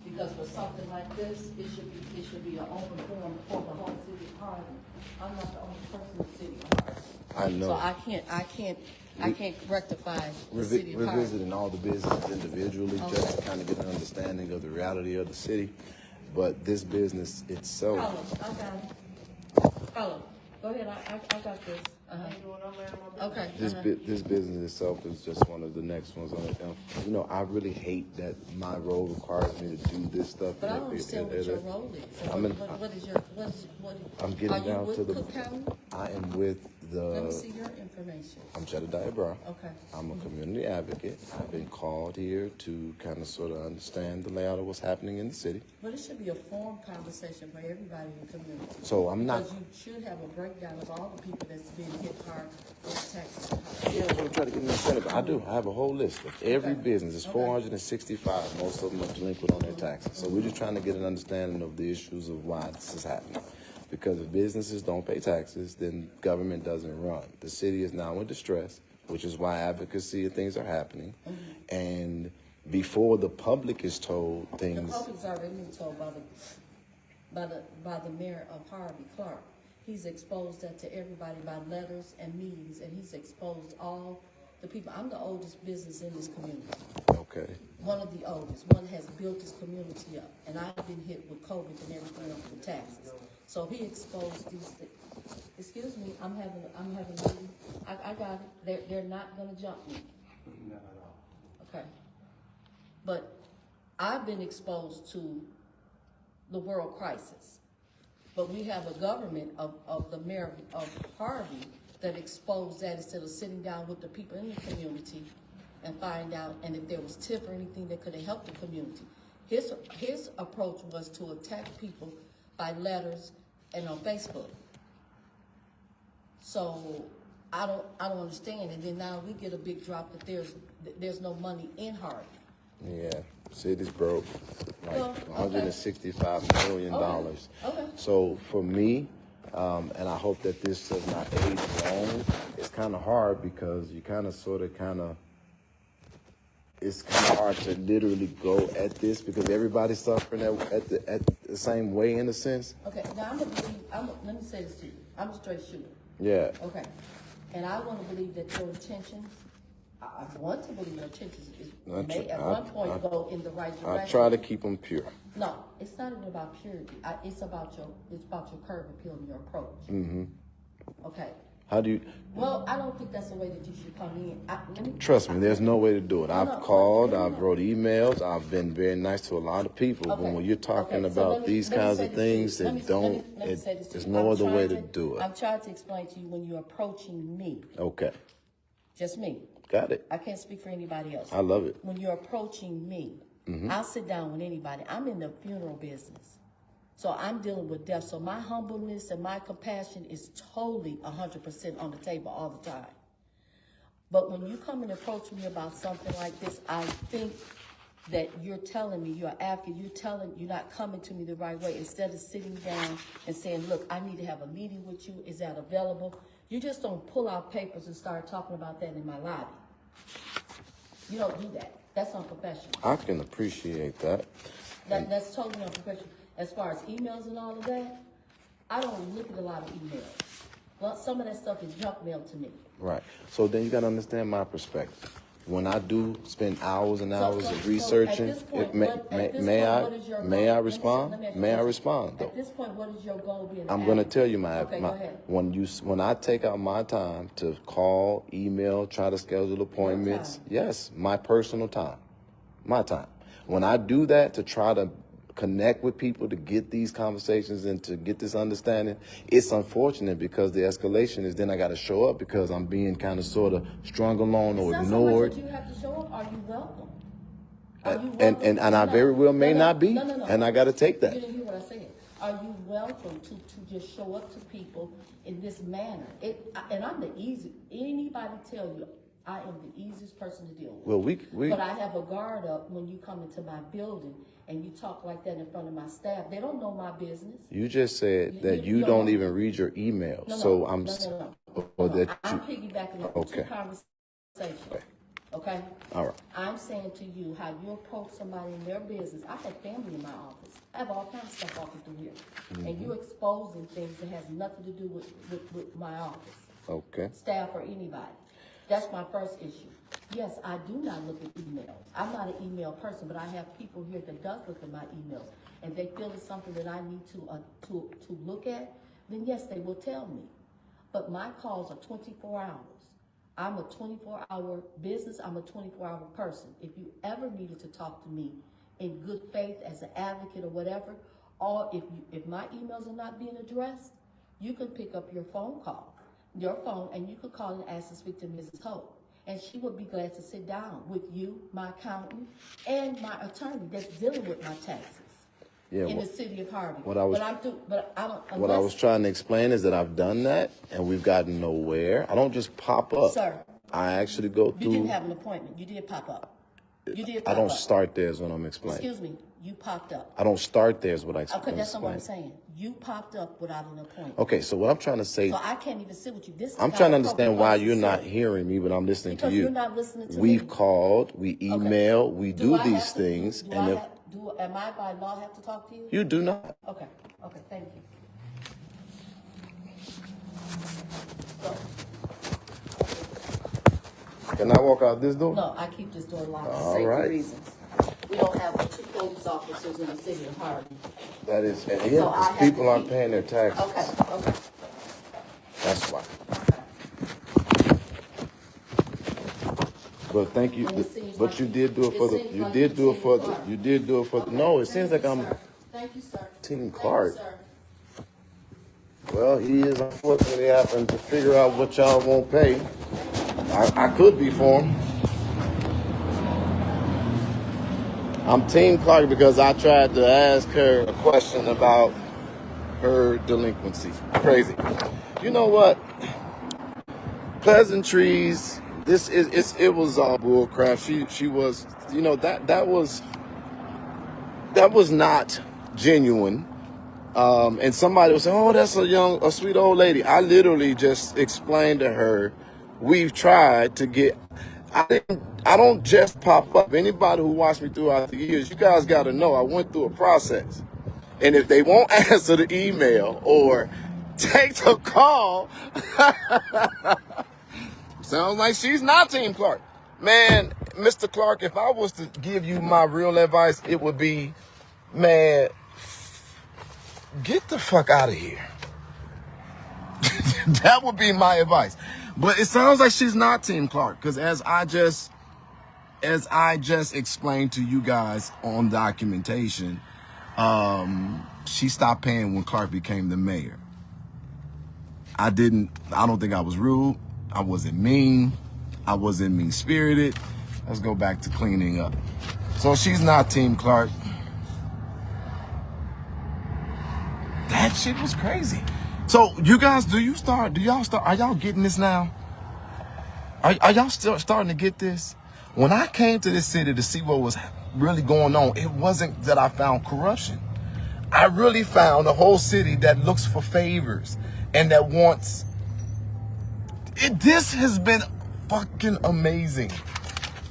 Because for something like this, it should be an open forum for the whole city of Harvey. I'm not the only person in the city of Harvey. I know. So I can't rectify the city of We're Harvey. visiting all the businesses individually just to kind of get an understanding of the reality of the city. But this business itself, I got it. Follow. Go ahead. I got this. Okay. this business itself is just one of the next ones on it. You know, I really hate that my role requires me to do this stuff. But I don't understand what your role is. So what is your I'm getting are you down with to the. Cook County? I am with Let me the. see your information. I'm Jedediah Brown. Okay. I'm a community advocate. I've been called here to kind of sort of understand the layout of what's happening in the city. But it should be a formal conversation for everybody in the community. So I'm not. Because you should have a breakdown of all the people that's been hit hard with taxes. Yeah, I'm trying to get an understanding. I do. I have a whole list of every Okay. business. It's Okay. 465. Most of them are delinquent on their taxes. So we're just trying to get an understanding of the issues of why this is happening. Because if businesses don't pay taxes, then government doesn't run. The city is now in distress, which is why advocacy of things are happening. Mm-hmm. And before the public is told The things, public's already been told by the mayor of Harvey, Clark. He's exposed that to everybody by letters and meetings, and he's exposed all the people. I'm the oldest business in this community. okay, One of the oldest. One has built this community up. And I've been hit with COVID and everything else with taxes. So he exposed these things. Excuse me, I'm having a meeting. I got it. They're not gonna jump me. Okay. But I've been exposed to the world crisis. But we have a government of the mayor of Harvey that exposed that instead of sitting down with the people in the community and find out, and if there was tip or anything that could have helped the community. His approach was to attack people by letters and on Facebook. So I don't understand. And then now we get a big drop that there's no money in Harvey. yeah, city's broke, like Well, okay. $165 million. Okay. So for me, and I hope that this does not age long, it's kind of hard because you it's kind of hard to literally go at this because everybody's suffering at the same way in a sense. Okay, now let me say this to you. I'm a straight shooter. Yeah. Okay. And I want to believe that your intentions, I want to believe your intentions may at one point go in the right direction. I try to keep them pure. No, it's not even about purity. It's about your curve appeal and your approach. Mm-hmm. Okay. How do you? Well, I don't think that's the way that you should come in. Trust me, there's no way to do it. No, I've called, no. I've wrote emails, I've been very nice to a lot of people. Okay. But when you're talking Okay, so about let me these say kinds this of to you. things Let me- that don't, let me say this to there's you. no I'm other way to trying do it. I'm trying to explain to you when you're approaching me, Okay, just me. got it. I can't speak for anybody else. I love it. When you're approaching me, I'll sit down with anybody. I'm in the funeral business. So I'm dealing with death. So my humbleness and my compassion is totally 100% on the table all the time. But when you come and approach me about something like this, I think that you're telling me, you're asking, you're not coming to me the right way. Instead of sitting down and saying, look, I need to have a meeting with you. Is that available? You just don't pull out papers and start talking about that in my lobby. You don't do that. That's unprofessional. I can appreciate that. That's totally unprofessional. As far as emails and all of that, I don't look at a lot of emails. Well, some of that stuff is junk mail to me. Right. So then you got to understand my perspective. When I do spend hours and hours of at researching, this point, may what is your goal? I Let me respond? ask you a May I question. respond though? At this point, what is your goal being? I'm going to tell you Okay, go ahead. when I take out my time to call, email, try to schedule appointments. time. Yes, my personal time, my time. When I do that to try to connect with people to get these conversations and to get this understanding. It's unfortunate because the escalation is then I got to show up because I'm being kind of sort of strung along or It's not ignored. so much that you have to show up. Are you welcome? Are you And welcome? I very well may not be, No. and I got to take You that. didn't hear what I said. Are you welcome to just show up to people in this manner? And I'm the easy. Anybody tell you I am the easiest person to deal with. Well, we But I have a guard up when you come into my building and you talk like that in front of my staff. They don't know my business. You just said that you don't even read your email. No, so no, I'm no. or that I'm you, piggybacking on okay. two conversations. Okay? All right. I'm saying to you how you approach somebody in their business. I have family in my office. I have all kinds of stuff walking through here. And you're exposing things that has nothing to do with my office. Okay. Staff or anybody. That's my first issue. Yes, I do not look at emails. I'm not an email person, but I have people here that does look at my emails. And they feel it's something that I need to look at, then yes, they will tell me. But my calls are 24 hours. I'm a 24-hour business. I'm a 24-hour person. If you ever needed to talk to me in good faith as an advocate or whatever, or if my emails are not being addressed, you can pick up your phone, and you could call and ask to speak to Mrs. Hope. And she would be glad to sit down with you, my accountant, and my attorney that's dealing with my taxes in the city of Harvey. What I was trying to explain is that I've done that and we've gotten nowhere. I don't just pop up. Sir, I actually go through. You didn't have an appointment. You did pop up. You did pop I don't up. start there is what I'm explaining. Excuse me. You popped up. I don't start there is what I explain. Okay, that's not what I'm saying. You popped up without an appointment. Okay, so what I'm trying to say. So I can't even sit with you. This is I'm not trying to appropriate understand why for us you're to not sit. hearing me, but I'm listening Because to you. you're not listening to We've me. called, we email, we do I have these to- things, do and I if have- am I by law have to talk to you? you do not. Okay, thank you. So, Can I walk out this door? no, I keep this door locked for All safety right. reasons. We don't have 2 police officers in the city of Harvey. That is, and So again, I because have to people aren't keep- paying their taxes. Okay. That's why. But thank you. And it seems But like you did do it for the. seems You like did do it for the. Clark. You did do it for. Okay, No, it thank seems you, like I'm sir. Thank you, sir. Team Thank Clark. you, sir. Well, he is unfortunately having to figure out what y'all won't pay. I could be for him. I'm Team Clark because I tried to ask her a question about her delinquency. Crazy. You know what? Pleasantries. It was all bull crap. She was, you know, that was not genuine. And somebody was saying, "Oh, that's a sweet old lady." I literally just explained to her, we've tried to get. I don't just pop up. Anybody who watched me throughout the years, you guys got to know I went through a process. And if they won't answer the email or take the call, sounds like she's not Team Clark. Man, Mr. Clark, if I was to give you my real advice, it would be, man, get the fuck out of here. That would be my advice. But it sounds like she's not Team Clark, because as I just explained to you guys on documentation, she stopped paying when Clark became the mayor. I don't think I was rude. I wasn't mean. I wasn't mean-spirited. Let's go back to cleaning up. So she's not Team Clark. That shit was crazy. So you guys, are y'all getting this now? Are y'all still starting to get this? When I came to this city to see what was really going on, it wasn't that I found corruption. I really found a whole city that looks for favors and that wants it. This has been fucking amazing.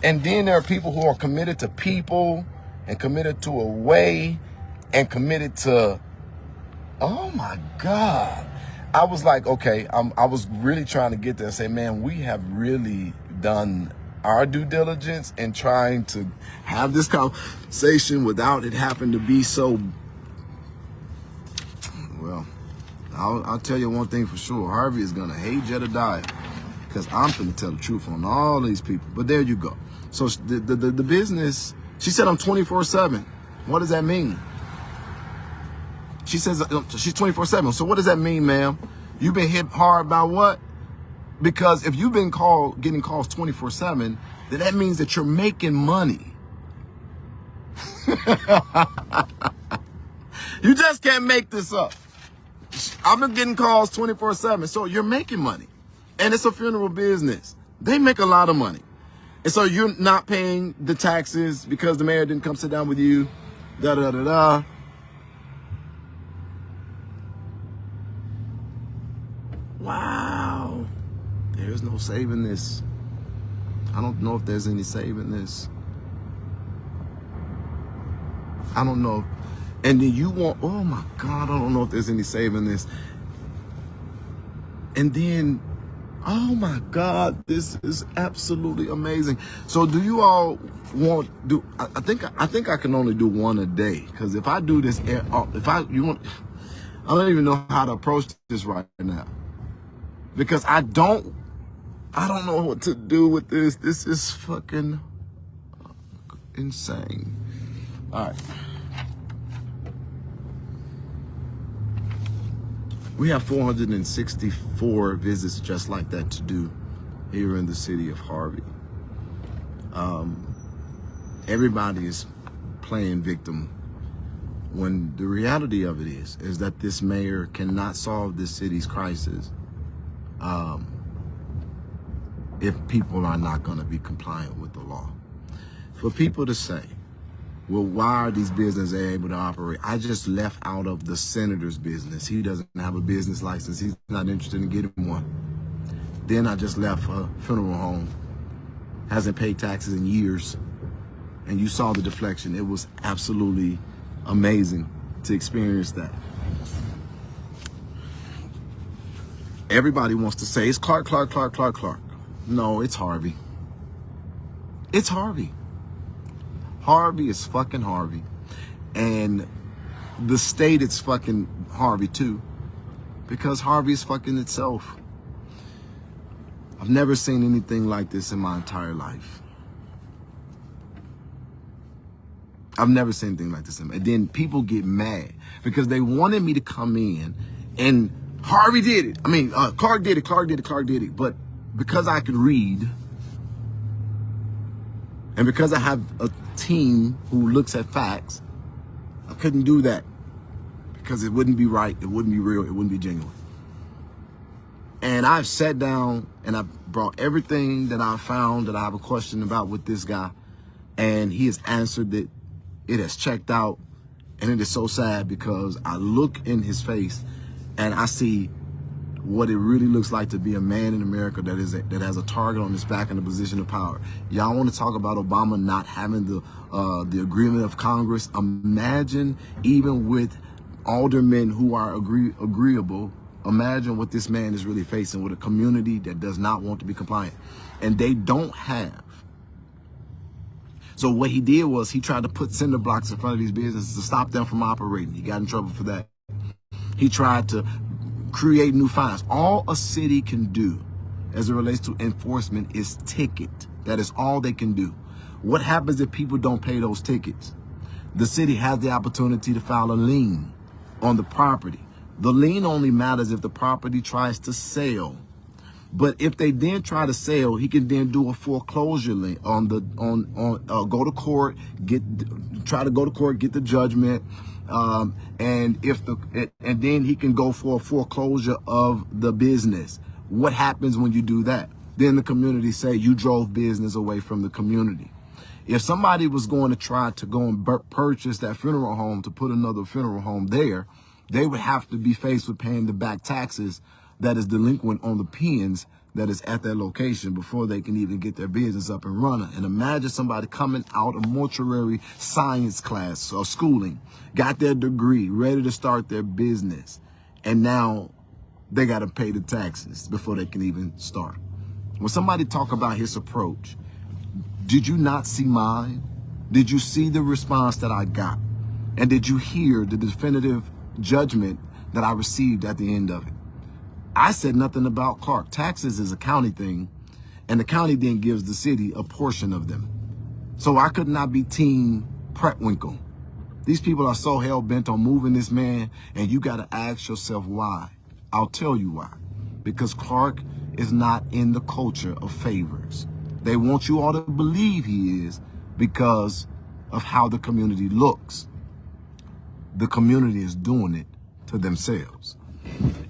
And then there are people who are committed to people and committed to a way and committed to, oh my God. I was like, okay, I was really trying to get there and say, man, we have really done our due diligence in trying to have this conversation without it having to be so, well, I'll tell you one thing for sure. Harvey is going to hate Jedediah because I'm going to tell the truth on all these people. But there you go. So the business, she said I'm 24/7. What does that mean? She says she's 24/7. So what does that mean, ma'am? You've been hit hard by what? Because if you've been getting calls 24/7, then that means that you're making money. You just can't make this up. I've been getting calls 24/7, so you're making money. And it's a funeral business. They make a lot of money. And so you're not paying the taxes because the mayor didn't come sit down with you. Da da da da. Wow. There's no saving this. I don't know if there's any saving this. I don't know. And then you want, oh my God, I don't know if there's any saving this. And then, oh my God, this is absolutely amazing. So do you all want, I think I can only do one a day. Because if I do this, I don't even know how to approach this right now. Because I don't know what to do with this. This is fucking insane. All right. We have 464 visits just like that to do here in the city of Harvey. Everybody is playing victim when the reality of it is that this mayor cannot solve this city's crisis if people are not going to be compliant with the law. For people to say, well, why are these businesses able to operate? I just left out of the senator's business. He doesn't have a business license. He's not interested in getting one. Then I just left a funeral home. Hasn't paid taxes in years. And you saw the deflection. It was absolutely amazing to experience that. Everybody wants to say, it's Clark. No, it's Harvey. It's Harvey. Harvey is fucking Harvey. And the state is fucking Harvey too. Because Harvey is fucking itself. I've never seen anything like this in my entire life. I've never seen anything like this. And then people get mad because they wanted me to come in and Harvey did it. I mean, Clark did it. But because I could read and because I have a team who looks at facts, I couldn't do that because it wouldn't be right. It wouldn't be real. It wouldn't be genuine. And I've sat down and I've brought everything that I found that I have a question about with this guy, and he has answered it. It has checked out, and it is so sad because I look in his face and I see what it really looks like to be a man in America that has a target on his back in a position of power. Y'all want to talk about Obama not having the agreement of Congress? Imagine even with aldermen who are agreeable. Imagine what this man is really facing with a community that does not want to be compliant, and they don't have. So what he did was he tried to put cinder blocks in front of these businesses to stop them from operating. He got in trouble for that. He tried to create new fines. All a city can do as it relates to enforcement is ticket. That is all they can do. What happens if people don't pay those tickets? The city has the opportunity to file a lien on the property. The lien only matters if the property tries to sell. But if they then try to sell, he can then do a foreclosure lien go to court, try to go to court, get the judgment, and then he can go for a foreclosure of the business. What happens when you do that? Then the community say you drove business away from the community. If somebody was going to try to go and purchase that funeral home to put another funeral home there, they would have to be faced with paying the back taxes that is delinquent on the pins that is at their location before they can even get their business up and running. And imagine somebody coming out of mortuary science class or schooling, got their degree, ready to start their business, and now they got to pay the taxes before they can even start. When somebody talk about his approach, did you not see mine? Did you see the response that I got? And did you hear the definitive judgment that I received at the end of it? I said nothing about Clark. Taxes is a county thing, and the county then gives the city a portion of them. So I could not be team Pretwinkle. These people are so hell-bent on moving this man, and you got to ask yourself why. I'll tell you why. Because Clark is not in the culture of favors. They want you all to believe he is because of how the community looks. The community is doing it to themselves.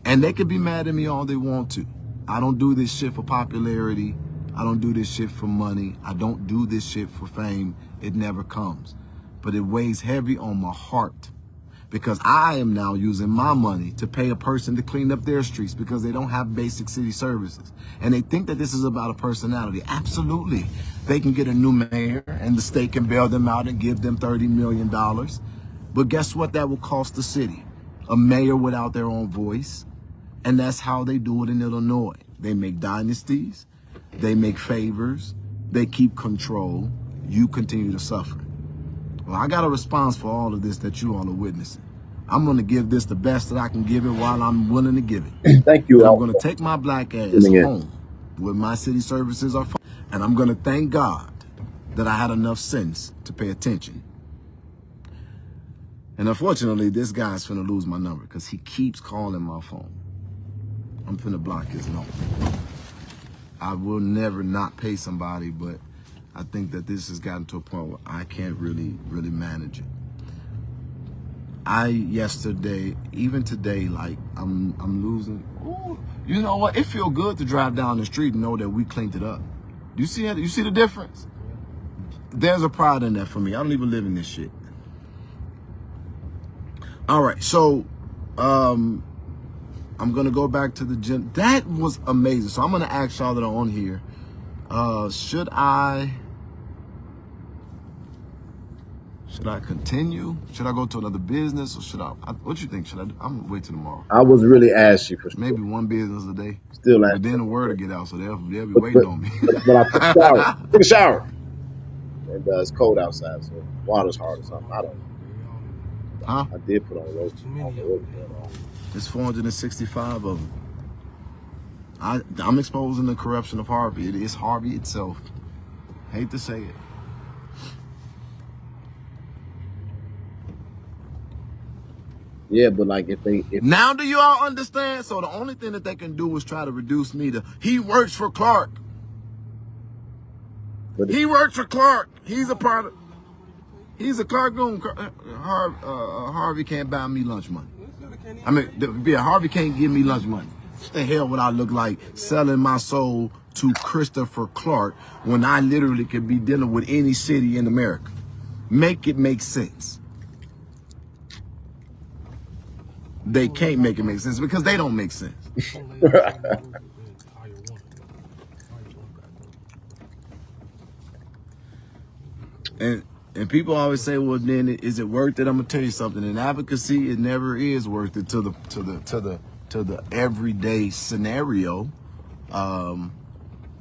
And they could be mad at me all they want to. I don't do this shit for popularity. I don't do this shit for money. I don't do this shit for fame. It never comes. But it weighs heavy on my heart because I am now using my money to pay a person to clean up their streets because they don't have basic city services. And they think that this is about a personality. Absolutely. They can get a new mayor and the state can bail them out and give them $30 million. But guess what that will cost the city? A mayor without their own voice. And that's how they do it in Illinois. They make dynasties. They make favors. They keep control. You continue to suffer. Well, I got a response for all of this that you all are witnessing. I'm going to give this the best that I can give it while I'm willing to give it. Thank you And I'm all going to for take my black ass tuning in. home where my city services are. And I'm going to thank God that I had enough sense to pay attention. And unfortunately, this guy's finna lose my number because he keeps calling my phone. I'm finna block his number. I will never not pay somebody, but I think that this has gotten to a point where I can't really manage it. Yesterday, even today, like I'm losing. Ooh, you know what? It feel good to drive down the street and know that we cleaned it up. You see it? You see the difference? There's a pride in that for me. I don't even live in this shit. All right, so I'm gonna go back to the gym. That was amazing. So I'm gonna ask y'all that are on here. Should I continue? Should I go to another business, or should I? What you think? Should I? I'm gonna wait till tomorrow. I was really asking you for Maybe one business a day. still But asking. then the word will get out, so they'll be waiting on me. But I took a shower. Took a shower. And it's cold outside, so water's hard or something. I don't know. Huh? I did put on a rope. There's 465 of them. I'm exposing the corruption of Harvey. It is Harvey itself. Hate to say it. Yeah, but like if Now do you all understand? So the only thing that they can do is try to reduce me to, he works for Clark. He works for Clark. He's a part of, he's a Clark goon. Harvey can't buy me lunch money. I mean, Harvey can't give me lunch money. What the hell would I look like selling my soul to Christopher Clark when I literally could be dealing with any city in America? Make it make sense. They can't make it make sense because they don't make sense. And people always say, well, then is it worth it? I'm gonna tell you something. In advocacy, it never is worth it to the everyday scenario,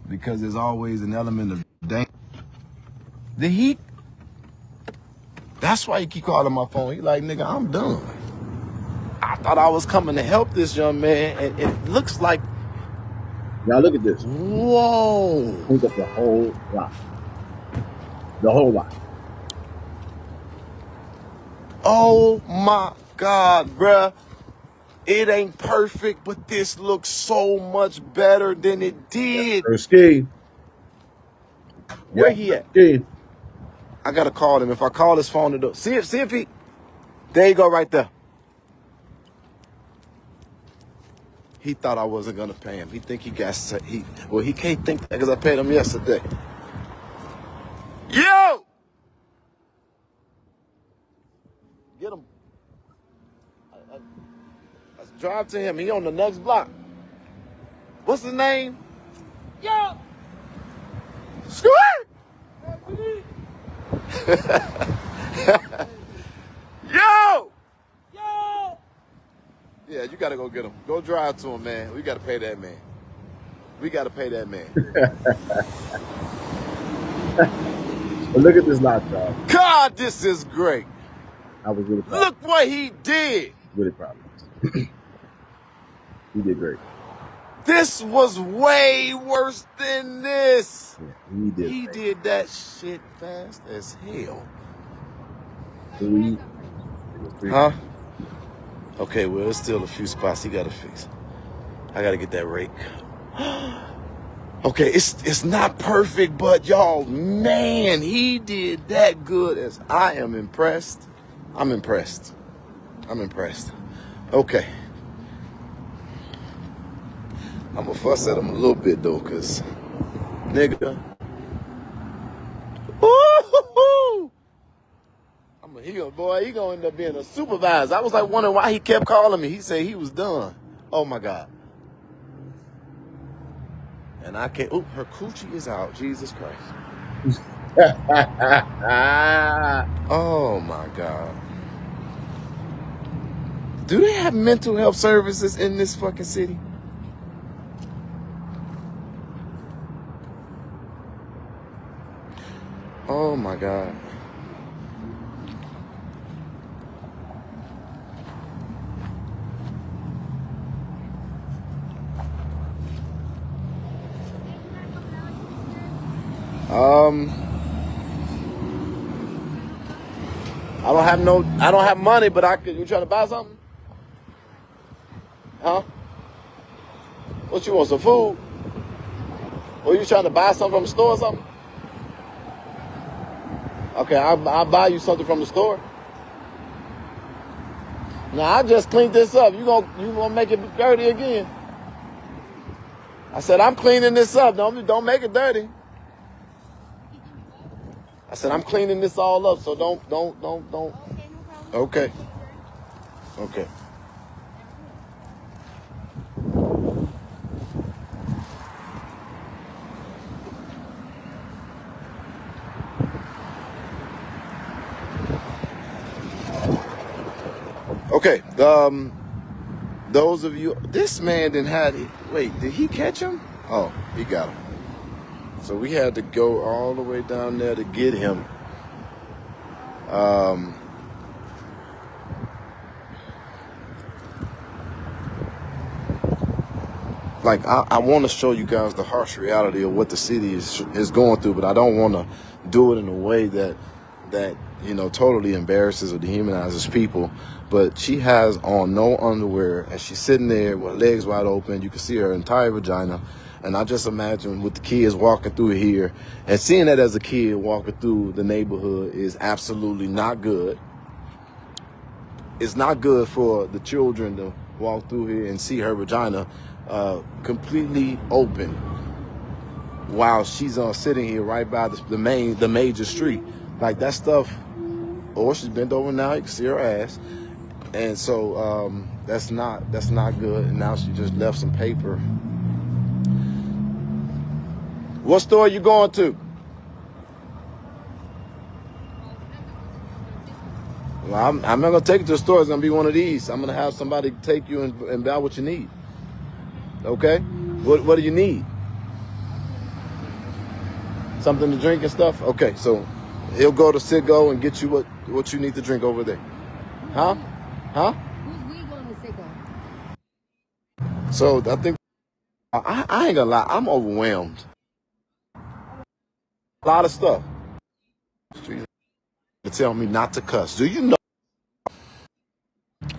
because there's always an element of danger. The heat. That's why you keep calling my phone. He like, nigga, I'm done. I thought I was coming to help this young man, and it looks like. now look at this. Whoa. Cleaned up the whole lot. The whole lot. Oh my God, bruh. It ain't perfect, but this looks so much better than it did. Ski. Where he at? Ski. I gotta call him. If I call his phone, it'll see if he. There you go, right there. He thought I wasn't gonna pay him. He think he got well, he can't think that because I paid him yesterday. Yo! Get him. Let's drive to him. He on the next block. What's his name? Yo! Squirt! Yo! Yo! Yeah, you gotta go get him. Go drive to him, man. We gotta pay that man. We gotta pay that man. But look at this lot, y'all. God, this is great. I was really proud. Look what he did. Really proud of this. He did great. This was way worse than this. Yeah, he did. He did that shit fast as hell. Huh? Okay, well, there's still a few spots he got to fix. I got to get that rake. Okay, it's not perfect, but y'all, man, he did that good. As I am impressed. I'm impressed. Okay. I'm gonna fuss at him a little bit though, cause nigga. Ooh, he gonna end up being a supervisor. I was like wondering why he kept calling me. He said he was done. Oh my God. And I can't. Oop, her coochie is out. Jesus Christ. Oh my God. Do they have mental health services in this fucking city? Oh my God. I don't have money, but you trying to buy something? Huh? What you want, some food? Or you trying to buy something from the store or something? Okay, I'll buy you something from the store. Now I just cleaned this up. You gonna make it dirty again? I said I'm cleaning this up. Don't make it dirty. I said I'm cleaning this all up, so don't. Okay. Okay. Okay. Those of you, this man didn't have it. Wait, did he catch him? Oh, he got him. So we had to go all the way down there to get him. Like I want to show you guys the harsh reality of what the city is going through, but I don't want to do it in a way that totally embarrasses or dehumanizes people. But she has on no underwear, and she's sitting there with her legs wide open. You can see her entire vagina. And I just imagine with the kids walking through here, and seeing that as a kid walking through the neighborhood is absolutely not good. It's not good for the children to walk through here and see her vagina completely open while she's sitting here right by the major street. Like that stuff. Or she's bent over now. You can see her ass. And so that's not good. And now she just left some paper. What store are you going to? Well, I'm not going to take you to the store. It's going to be one of these. I'm going to have somebody take you and buy what you need. Okay? What do you need? Something to drink and stuff? Okay, so he'll go to Citgo and get you what you need to drink over there. Huh? Huh? Who's we going to Citgo? So I think I ain't gonna lie, I'm overwhelmed. A lot of stuff. To tell me not to cuss. Do you know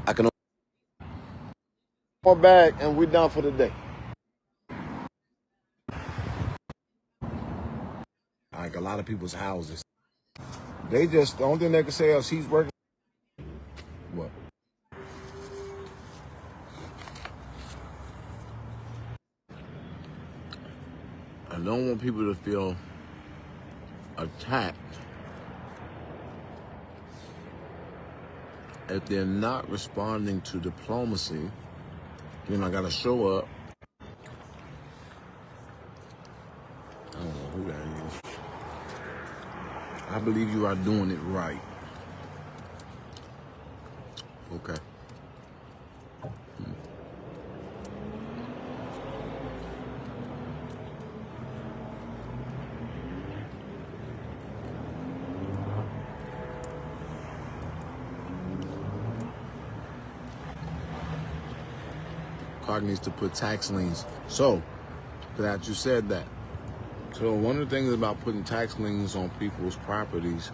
I can more bag and we're done for the day. Like a lot of people's houses. They just, the only thing they can say is he's working. What? I don't want people to feel attacked if they're not responding to diplomacy. Then I gotta show up. I don't know who that is. I believe you are doing it right. Okay. Clark needs to put tax liens. So, glad you said that. So one of the things about putting tax liens on people's properties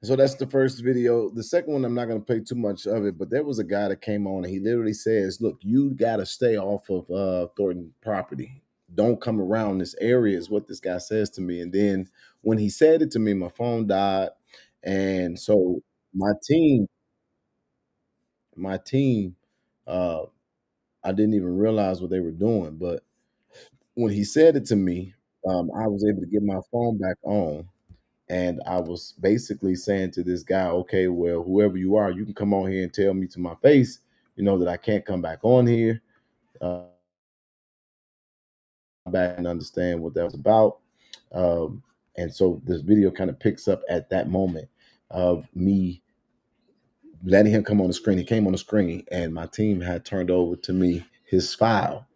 So that's the first video. The second one, I'm not going to play too much of it, but there was a guy that came on and he literally says, "Look, you got to stay off of Thornton property. Don't come around this area," is what this guy says to me. And then when he said it to me, my phone died, and so my team, my team, uh, I didn't even realize what they were doing. But when he said it to me, I was able to get my phone back on. And I was basically saying to this guy, okay, well, whoever you are, you can come on here and tell me to my face, that I can't come back on here. Back and understand what that was about. Um, and so this video kind of picks up at that moment of me letting him come on the screen. He came on the screen, and my team had turned over to me his file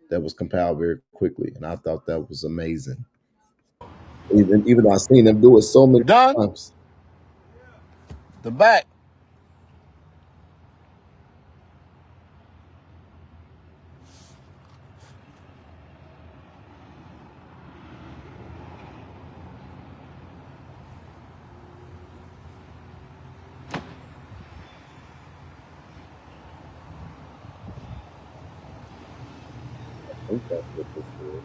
that was compiled very quickly. And I thought that was amazing. Even though I've seen them do it so many You done? times. The back. I think that's what this is.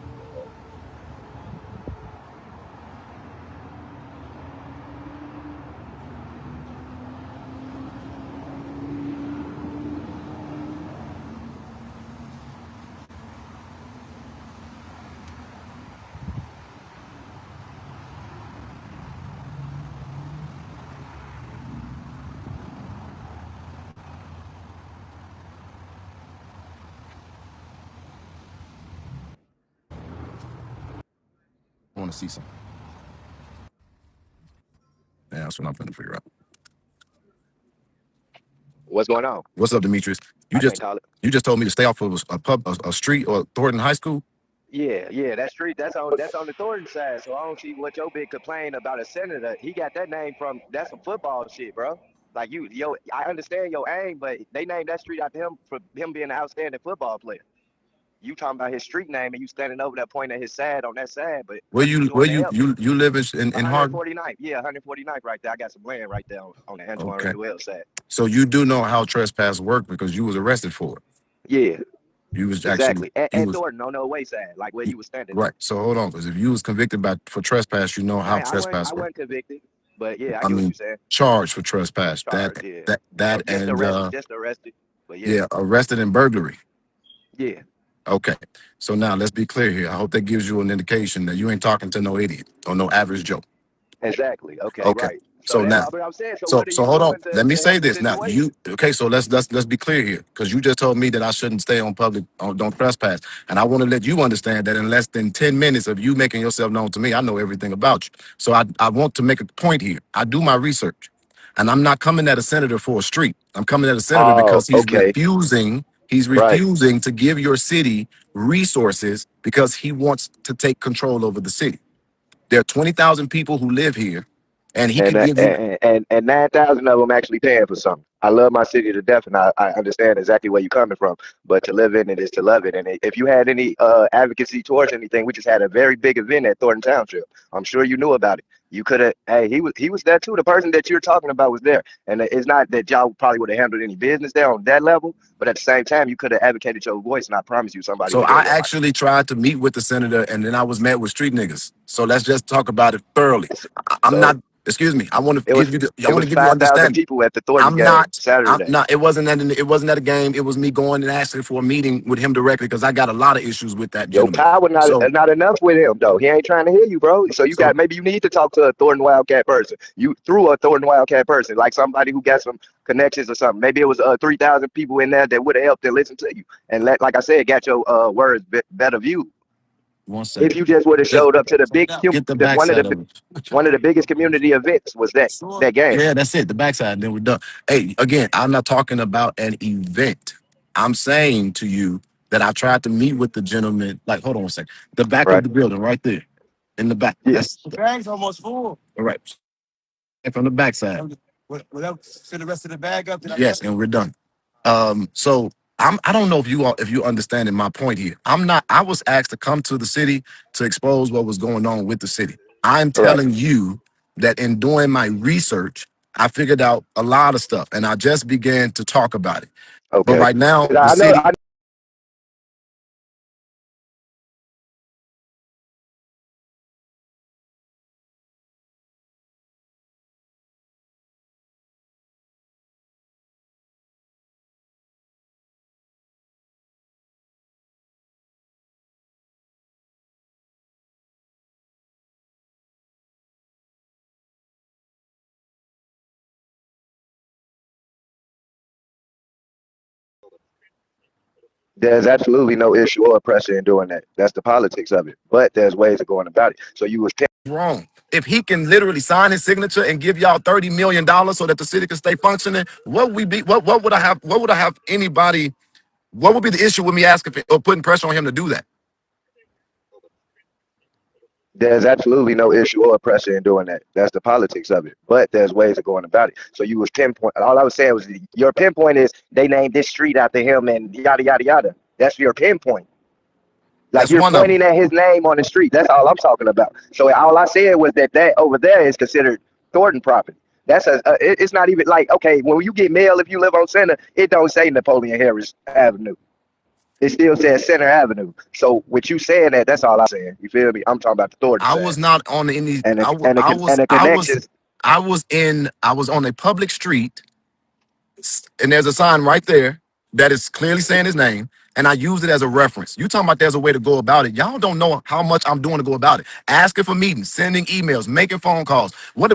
I want to see something. Yeah, that's what I'm trying to figure out. What's going on? What's up, Demetrius? You I just can't call it. you just told me to stay off of a street or Thornton High School. Yeah, that street, that's on the Thornton side. So I don't see what your big complaint about a senator. He got that name from that's some football shit, bro. Like I understand your aim, but they named that street after him for him being an outstanding football player. You talking about his street name and you standing over there pointing at his side on that side, but Where what are you you doing where to you help? you you live in Harvey? 149th, yeah, 149th right there. I got some land right there on the Antoine Okay, Randall side. so you do know how trespass work because you was arrested for it. Yeah, You was actually exactly. And, you and was Thornton on the way side, like where you was standing at. right. So hold on, because if you was convicted for trespass, you know how I trespass work. wasn't convicted, but yeah, I I get what mean, you're saying. charged for trespass. That Charge, yeah. that Oh, that and just arrested. But yeah, yeah, arrested and burglary. yeah, Okay. So now let's be clear here. I hope that gives you an indication that you ain't talking to no idiot or no average Joe. exactly. Okay, Okay. right. So So that's now, what I'm saying. So so what are so you hold on. doing Let me to help say the this. Now you situation? okay, so let's be clear here. Because you just told me that I shouldn't stay on public don't trespass. And I want to let you understand that in less than 10 minutes of you making yourself known to me, I know everything about you. So I want to make a point here. I do my research. And I'm not coming at a senator for a street. I'm coming at a senator Oh, because okay, he's right. refusing to give your city resources because he wants to take control over the city. There are 20,000 people who live here, and he And could that- give you and 9,000 of them actually paying for something. I love my city to death, and I understand exactly where you're coming from. But to live in it is to love it. And if you had any advocacy towards anything, we just had a very big event at Thornton Township. I'm sure you knew about it. You could have. Hey, he was there too. The person that you're talking about was there, and it's not that y'all probably would have handled any business there on that level. But at the same time, you could have advocated your voice, and I promise you, somebody So would hear I your life. actually tried to meet with the senator, and then I was met with street niggas. So let's just talk about it thoroughly. I'm So not. Excuse me. I want to it was give you. I it want was to give you 5,000 understanding. people at the Thornton I'm game not. I'm Saturday. not. It wasn't at a game. It was me going and asking for a meeting with him directly because I got a lot of issues with that Your gentleman. power So not enough with him though. He ain't trying to hear you, bro. So you so got maybe you need to talk to a Thornton Wildcat person. You through a Thornton Wildcat person, like somebody who got some connections or something. Maybe it was 3,000 people in there that would have helped and listened to you, and like I said, got your words better view. one If second. you just would have Just showed up to the get the one of backside the of it. one of the biggest community events was that game. Yeah, that's it. The backside. Then we're done. Hey, again, I'm not talking about an event. I'm saying to you that I tried to meet with the gentleman. Like, hold on a second. The back of Right. the building, right there, in the back. Yeah. That's the bag's almost full. All right, and from the backside. Fill the rest of the bag up. Yes, and we're done. So I don't know if you understanding my point here. I'm not. I was asked to come to the city to expose what was going on with the city. I'm Right. telling you that in doing my research, I figured out a lot of stuff, and I just began to talk about it. But Okay. right now, 'Cause the I know. city, There's absolutely no issue or pressure in doing that. That's the politics of it. But there's ways of going about it. So you was wrong. If he can literally sign his signature and give y'all $30 million so that the city can stay functioning, what would we be? What would I have? What would I have anybody? What would be the issue with me asking for, or putting pressure on him to do that? There's absolutely no issue or pressure in doing that. That's the politics of it. But there's ways of going about it. So you was pinpoint. All I was saying was your pinpoint is they named this street after him and yada yada yada. That's your pinpoint. Like That's you're one of them. pointing at his name on the street. That's all I'm talking about. So all I said was that over there is considered Thornton property. That's it's not even like, okay, when you get mail, if you live on Center, it don't say Napoleon Harris Avenue. It still says Center Avenue. So with you saying that, that's all I'm saying. You feel me? I'm talking about the Thornton I side was not on any. and I, the, wa- and the, and the connections. I was on a public street, and there's a sign right there that is clearly saying his name, and I used it as a reference. You talking about there's a way to go about it? Y'all don't know how much I'm doing to go about it. Asking for meetings, sending emails, making phone calls. What?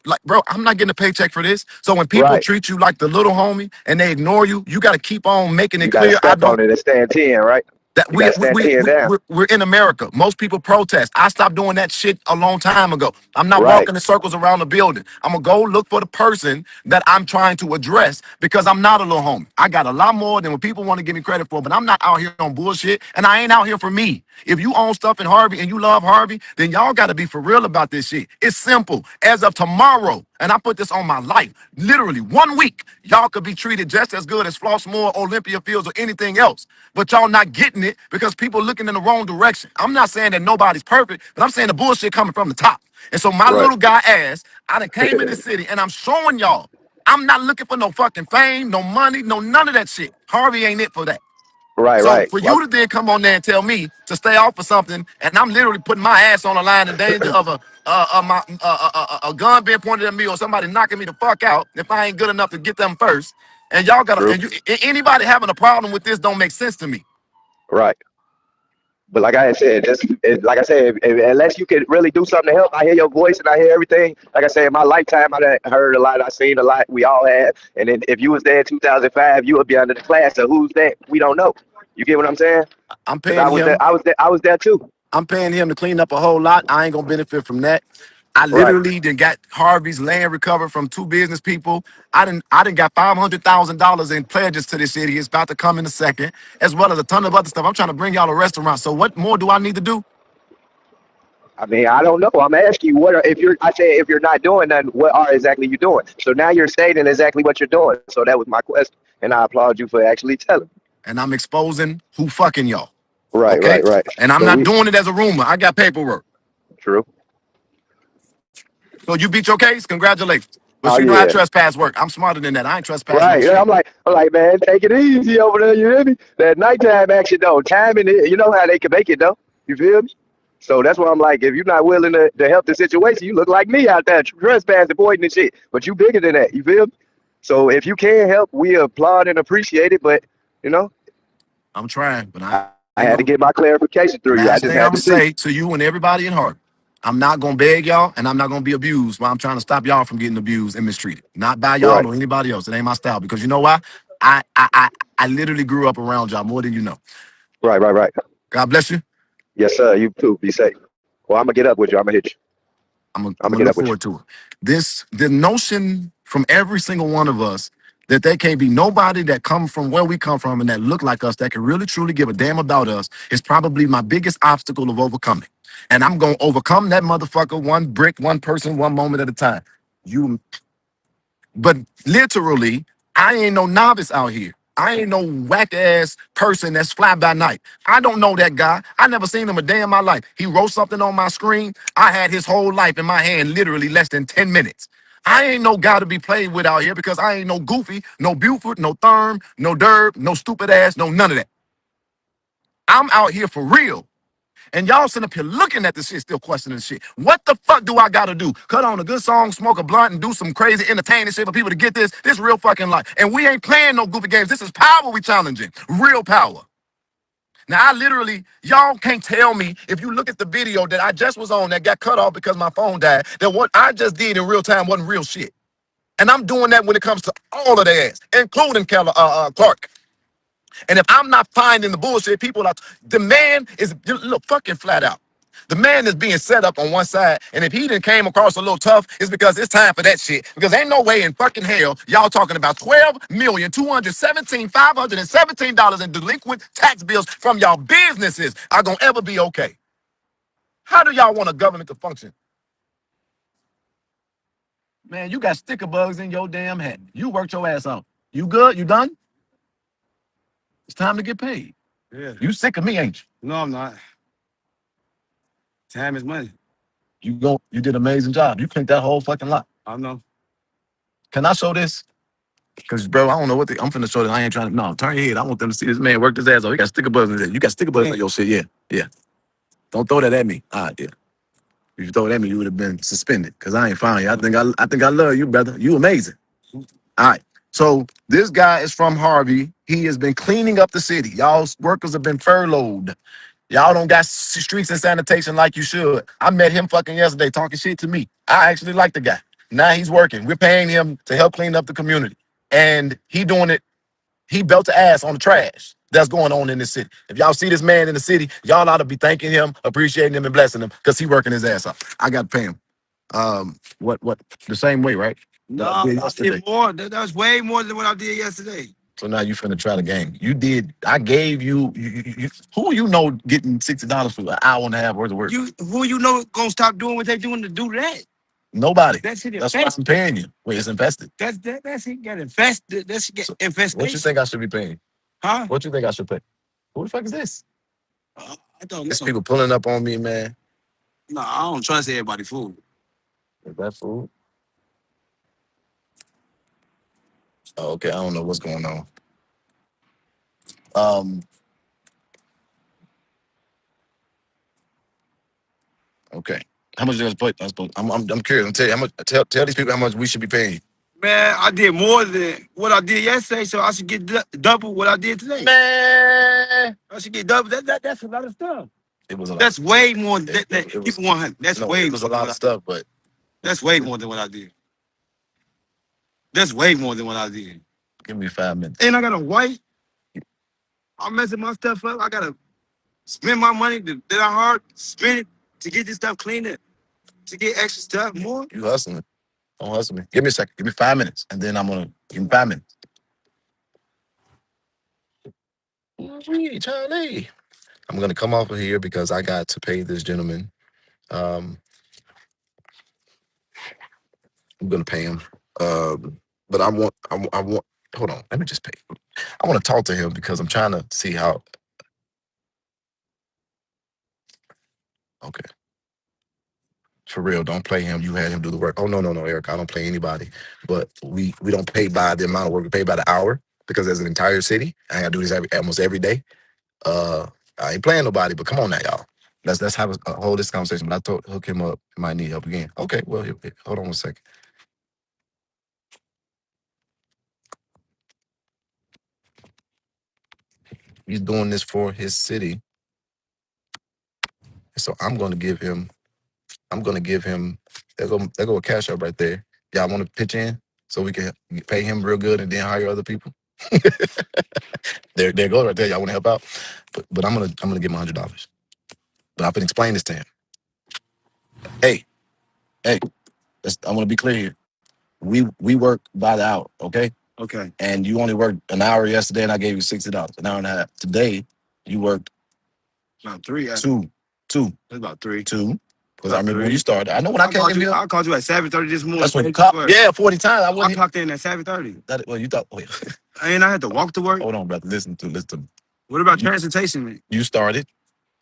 Like, bro, I'm not getting a paycheck for this. So when people Right. treat you like the little homie and they ignore you, you got to keep on making it You got to clear. I step don't. on it and stand 10, right? That You got to stand 10 down. we're in America. Most people protest. I stopped doing that shit a long time ago. I'm not Right. walking in circles around the building. I'm gonna go look for the person that I'm trying to address because I'm not a little homie. I got a lot more than what people want to give me credit for, but I'm not out here on bullshit, and I ain't out here for me. If you own stuff in Harvey and you love Harvey, then y'all got to be for real about this shit. It's simple. As of tomorrow, and I put this on my life, literally 1 week, y'all could be treated just as good as Flossmoor, Olympia Fields, or anything else. But y'all not getting it because people looking in the wrong direction. I'm not saying that nobody's perfect, but I'm saying the bullshit coming from the top. And so my Right. little guy ass, I done came in the city and I'm showing y'all, I'm not looking for no fucking fame, no money, no none of that shit. Harvey ain't it for that. Right. So Right. for Well, you to then come on there and tell me to stay off of something, and I'm literally putting my ass on the line in danger of a gun being pointed at me or somebody knocking me the fuck out if I ain't good enough to get them first, and y'all gotta true. and anybody having a problem with this don't make sense to me. Right. But like I said, like I said, unless you can really do something to help, I hear your voice and I hear everything. Like I said, in my lifetime, I done heard a lot, I seen a lot. We all had. And then if you was there in 2005, you would be under the class. So who's that? We don't know. You get what I'm saying? I'm Because paying him. I was there too. I'm paying him to clean up a whole lot. I ain't gonna benefit from that. I Right. literally done got Harvey's land recovered from two business people. I done got $500,000 in pledges to this city. It's about to come in a second, as well as a ton of other stuff. I'm trying to bring y'all a restaurant. So what more do I need to do? I mean, I don't know. I'm asking you what are, if you're. I say if you're not doing that, what are exactly you doing? So now you're stating exactly what you're doing. So that was my question, and I applaud you for actually telling. And I'm exposing who fucking y'all. Right, Okay? right, right. And I'm So not we doing it as a rumor. I got paperwork. true. So you beat your case? Congratulations. But Oh you know how yeah. trespass work. I'm smarter than that. I ain't trespassing no Right. Yeah, shit. I'm like, man, take it easy over there. You hear me? That nighttime action though, timing it. You know how they can make it though. You feel me? So that's why I'm like, if you're not willing to help the situation, you look like me out there trespassing, avoiding and shit. But you bigger than that. You feel me? So if you can help, we applaud and appreciate it. But you know, I'm trying, but I I ain't had to gonna. get my clarification through you. I Last just thing I'm had gonna to see. say to you and everybody in Harvey, I'm not gonna beg y'all, and I'm not gonna be abused. While I'm trying to stop y'all from getting abused and mistreated, not by y'all Right. or anybody else. It ain't my style because you know why? I I I, I literally grew up around y'all more than you know. Right. Right. Right. God bless you. Yes, sir. You too. Be safe. Well, I'm gonna get up with you. I'm gonna hit you. I'm I'm gonna gonna get look up with you. forward to it. The notion from every single one of us that there can't be nobody that come from where we come from and that look like us that can really truly give a damn about us is probably my biggest obstacle of overcoming. And I'm gonna overcome that motherfucker one brick, one person, one moment at a time. You But literally, I ain't no novice out here. I ain't no whack ass person that's fly by night. I don't know that guy. I never seen him a day in my life. He wrote something on my screen. I had his whole life in my hand, literally less than 10 minutes. I ain't no guy to be played with out here because I ain't no Goofy, no Buford, no Therm, no Derb, no stupid ass, no none of that. I'm out here for real. And y'all sitting up here looking at this shit, still questioning the shit. What the fuck do I gotta do? Cut on a good song, smoke a blunt, and do some crazy entertaining shit for people to get this? This real fucking life. And we ain't playing no goofy games. This is power we challenging. Real power. Now, I literally, y'all can't tell me if you look at the video that I just was on that got cut off because my phone died, that what I just did in real time wasn't real shit. And I'm doing that when it comes to all of their ass, including Clark. And if I'm not finding the bullshit, people are, the man is, look, fucking flat out. The man is being set up on one side, and if he done came across a little tough, it's because it's time for that shit. Because ain't no way in fucking hell y'all talking about $12,217,517 in delinquent tax bills from y'all businesses are gonna ever be okay. How do y'all want a government to function? Man, you got sticker bugs in your damn hat. You worked your ass off. You good? You done? It's time to get paid. Yeah. You sick of me, ain't you? No, I'm not. Time is money. You did an amazing job. You cleaned that whole fucking lot. I know. Can I show this? Because, bro, I don't know what I'm finna show this. I ain't trying to. No, turn your head. I want them to see this man work his ass off. He got sticker buttons in there. You got sticker buttons on your shit. Yeah. Yeah. Don't throw that at me. All right, yeah. If you throw it at me, you would have been suspended. Because I ain't found you. I think I love you, brother. You amazing. All right. So this guy is from Harvey. He has been cleaning up the city. Y'all's workers have been furloughed. Y'all don't got streets and sanitation like you should. I met him fucking yesterday talking shit to me. I actually like the guy. Now he's working. We're paying him to help clean up the community. And he doing it. He built an ass on the trash that's going on in this city. If y'all see this man in the city, y'all ought to be thanking him, appreciating him, and blessing him because he working his ass off. I got to pay him. What? The same way, right? No, That I did I yesterday. did more. That was way more than what I did yesterday. So now you finna try the game. You did. I gave you. Who you know getting $60 for an hour and a half worth of work? Who you know gonna stop doing what they doing to do that? Nobody. That shit That's why invested. I'm paying you. Wait, it's invested. That shit get invested. That shit get So invested. what you think I should be paying? Huh? What you think I should pay? Who the fuck is this? I don't There's know. people pulling up on me, man. No, I don't trust everybody food. Is that food? Oh, okay, I don't know what's going on. Um. Okay. How much does play? I'm curious. I'm tell you how much. Tell these people how much we should be paying you. Man, I did more than what I did yesterday, so I should get double what I did today. Man, I should get double. That's a lot of stuff. it was a lot. That's way more than It was, people want. That's no, way it was a more than lot of stuff, but that's way more than what I did. That's way more than what I did. give me 5 minutes. And I got a wife. I'm messing my stuff up. I gotta spend my money that I hard spend it to get this stuff cleaned up, to get extra stuff more. You hustling. Don't hustle me. Give me a second. Give me 5 minutes, and then I'm gonna give me 5 minutes. Charlie. I'm gonna come off of here because I got to pay this gentleman. Um, I'm gonna pay him. But I want. Hold on. Let me just pay. I want to talk to him because I'm trying to see how. Okay. For real, don't play him. You had him do the work. Oh no, Eric. I don't play anybody. But we don't pay by the amount of work. We pay by the hour because there's an entire city. I gotta do this almost every day. I ain't playing nobody. But come on now, y'all. Let's have a hold this conversation. But I told hook him up. He might need help again. Okay. Well, hold on 1 second. He's doing this for his city. So I'm gonna give him. There go a cash up right there. Y'all want to pitch in so we can pay him real good and then hire other people. There go right there. Y'all want to help out, but I'm gonna give him $100. But I've been explaining this to him. Hey, I want to be clear here. We work by the hour, okay? Okay. And you only worked an hour yesterday, and I gave you $60, an hour and a half. Today, you worked About three. two. That's about three. Because I remember when you started. I know when I came in here. I called you at 7:30 this morning. That's when you called. Yeah, 40 times. I clocked in at 7:30. Well, you thought. Wait. And I had to walk to work. Hold on, brother. Listen to me. What about transportation, man? You started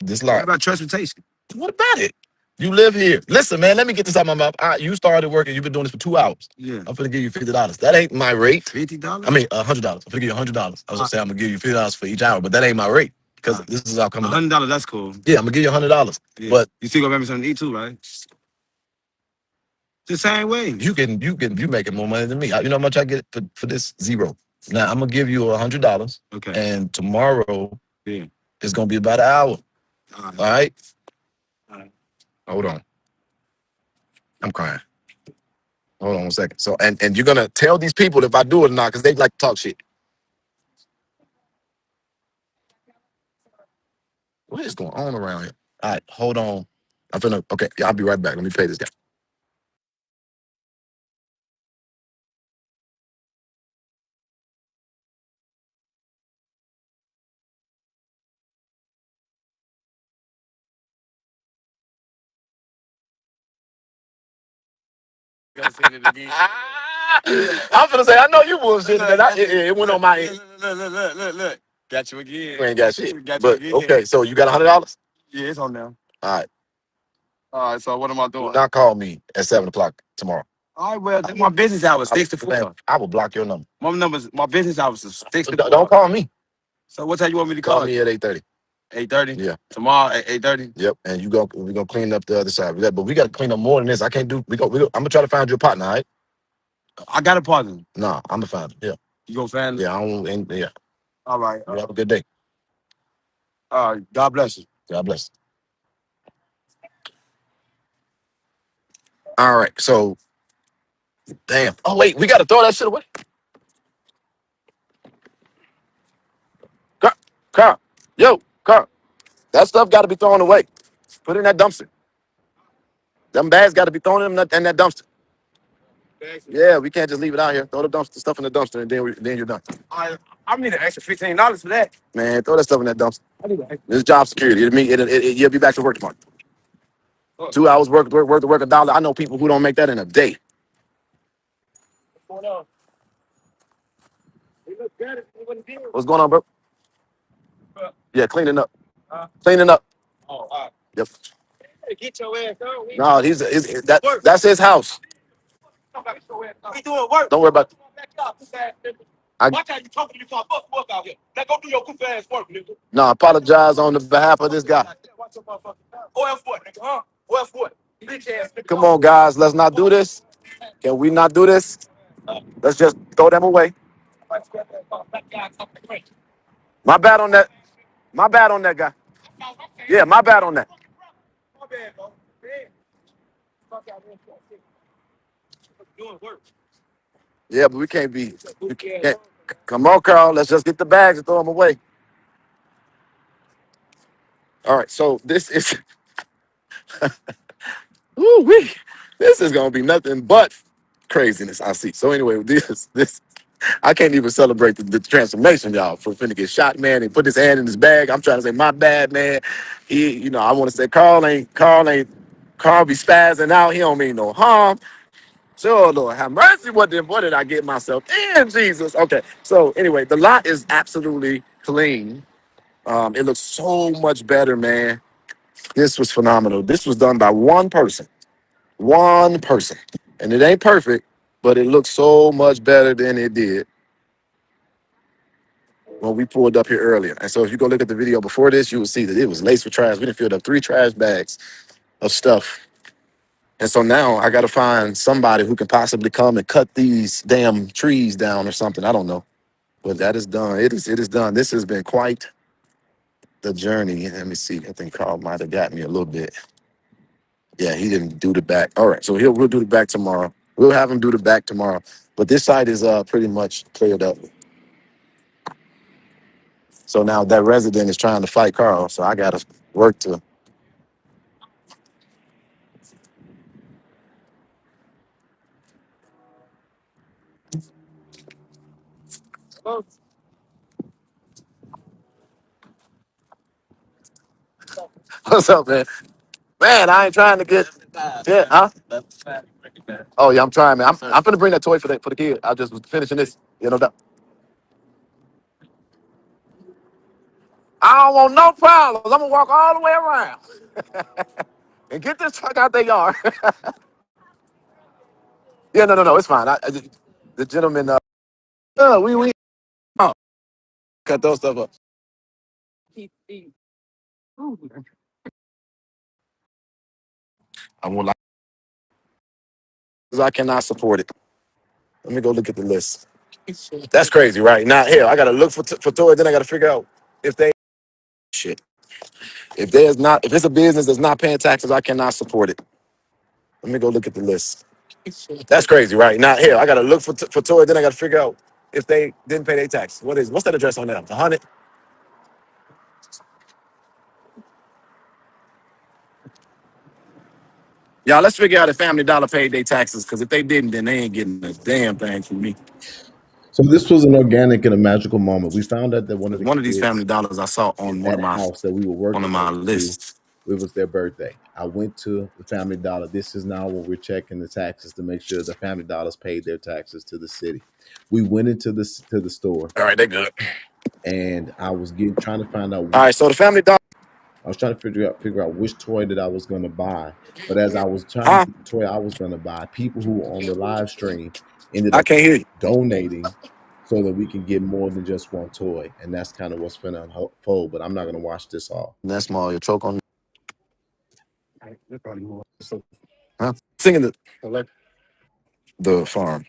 this What lot. about transportation? What about it? You live here. Listen, man, let me get this out my mouth. You started working. You've been doing this for 2 hours. Yeah. I'm finna give you $50. That ain't my rate. $50? I mean, $100. I'm finna give you $100. I was gonna say I'm gonna give you $50 for each hour, but that ain't my rate because this is all coming up. $100, that's cool. Yeah, I'm gonna give you $100. Yeah. But you still gonna make me something to eat too, right? The same way. you making more money than me. You know how much I get for this? Zero. Now I'm gonna give you $100. Okay. And tomorrow Yeah. it's gonna be about an hour. All right. All right? All right. Hold on. I'm crying. Hold on 1 second. So and you're gonna tell these people if I do it or not, because they like to talk shit. What is going on around here? All right, hold on. I'm finna okay, yeah, I'll be right back. Let me pay this guy. I'm finna say, I know you bullshitting, but it went on my end. Look. Got you again. You ain't got shit. Got you But again. okay, so you got $100? Yeah, it's on now. All right. All right, so what am I Do doing? not call me at 7 o'clock tomorrow. All right, well, that's my business hours, 6 to 4. I will block your number. My business hours is 6 to 4. Don't call me. So what time you want me to Call call me you? at 8:30. 8:30? Yeah. Tomorrow at 8:30? Yep. And we're gonna clean up the other side. But we gotta clean up more than this. I can't do I'm gonna try to find you a partner, all right? I got a partner. Nah, I'm the founder. Yeah. You gonna find? Yeah, I don't yeah. All right. You have a good day. All right. God bless you. God bless. All right. So damn. Oh wait, we gotta throw that shit away. Carl. Yo, Carl. That stuff gotta be thrown away. Put it in that dumpster. Them bags gotta be thrown in that dumpster. Yeah, we can't just leave it out here. Throw the dumpster stuff in the dumpster and then you're done. I need an extra $15 for that. Man, throw that stuff in that dumpster. This job security. You'll be back to work tomorrow. 2 hours worth of work $1. I know people who don't make that in a day. What's going on, bro? Yeah, cleaning up. Cleaning up. Yep. Get your ass on. No, that's his house. We doing work. Don't worry about it. Watch how you talking to me before I bust work out here. Now go do your good ass work, nigga. No, I apologize on the behalf of this guy. Watch your motherfucking mouth. OF what, nigga, huh? OF what? Bitch ass nigga. Come on, guys, let's not do this. Can we not do this? Let's just throw them away. My bad on that. My bad on that guy. Yeah, my bad on that. My bad, bro. Fuck out here. Doing work. Yeah, but we can't be. Come on, Carl. Let's just get the bags and throw them away. All right. So this is. Woo-wee. This is gonna be nothing but craziness. I see. So anyway, this I can't even celebrate the transformation, y'all. For finna get shot, man, and put his hand in his bag. I'm trying to say, my bad, man. I want to say Carl be spazzing out. He don't mean no harm. Sure, Lord, have mercy. What did I get myself in, Jesus? Okay. So anyway, the lot is absolutely clean. It looks so much better, man. This was phenomenal. This was done by one person. One person. And it ain't perfect, but it looks so much better than it did when we pulled up here earlier. And so if you go look at the video before this, you will see that it was laced with trash. We done filled up 3 trash bags of stuff. And so now I got to find somebody who can possibly come and cut these damn trees down or something. I don't know. But that is done. It is done. This has been quite the journey. Let me see. I think Carl might have got me a little bit. Yeah, he didn't do the back. All right, so we'll do the back tomorrow. We'll have him do the back tomorrow. But this side is pretty much cleared up. So now that resident is trying to fight Carl. So I gotta work to. What's up, man? Man, I ain't trying to get. Yeah, huh? Oh yeah, I'm trying, man. I'm gonna bring that toy for the kid. I just was finishing this. You know that. I don't want no problems. I'm gonna walk all the way around. And get this truck out their yard. Yeah, no, it's fine. The gentleman, we oh, cut those stuff up. I won't lie, 'cause I cannot support it. Let me go look at the list. That's crazy, right? Now, hell, I gotta look for toys, then I gotta figure out if they shit. If it's a business that's not paying taxes, I cannot support it. Let me go look at the list. That's crazy, right? Now, hell, I gotta look for toys, then I gotta figure out if they didn't pay their taxes. What's that address on there? 100. Y'all, let's figure out if Family Dollar paid their taxes, because if they didn't, then they ain't getting a damn thing from me. So this was an organic and a magical moment. We found out that one of the One of these kids Family Dollars I saw on at a house that we were one of working my next to, lists. it was their birthday. I went to the Family Dollar. This is now where we're checking the taxes to make sure the Family Dollars paid their taxes to the city. We went into the store, All right, they good. and I was trying to find out All right, so the Family Dollar, I was trying to figure out which toy that I was going to buy. But as I was trying to huh? get the toy I was going to buy, people who were on the live stream ended I up can't hear you. donating so that we can get more than just one toy. And that's kind of what's finna unfold. But I'm not going to watch this all. That's small. You choke on. Huh? Singing the farm.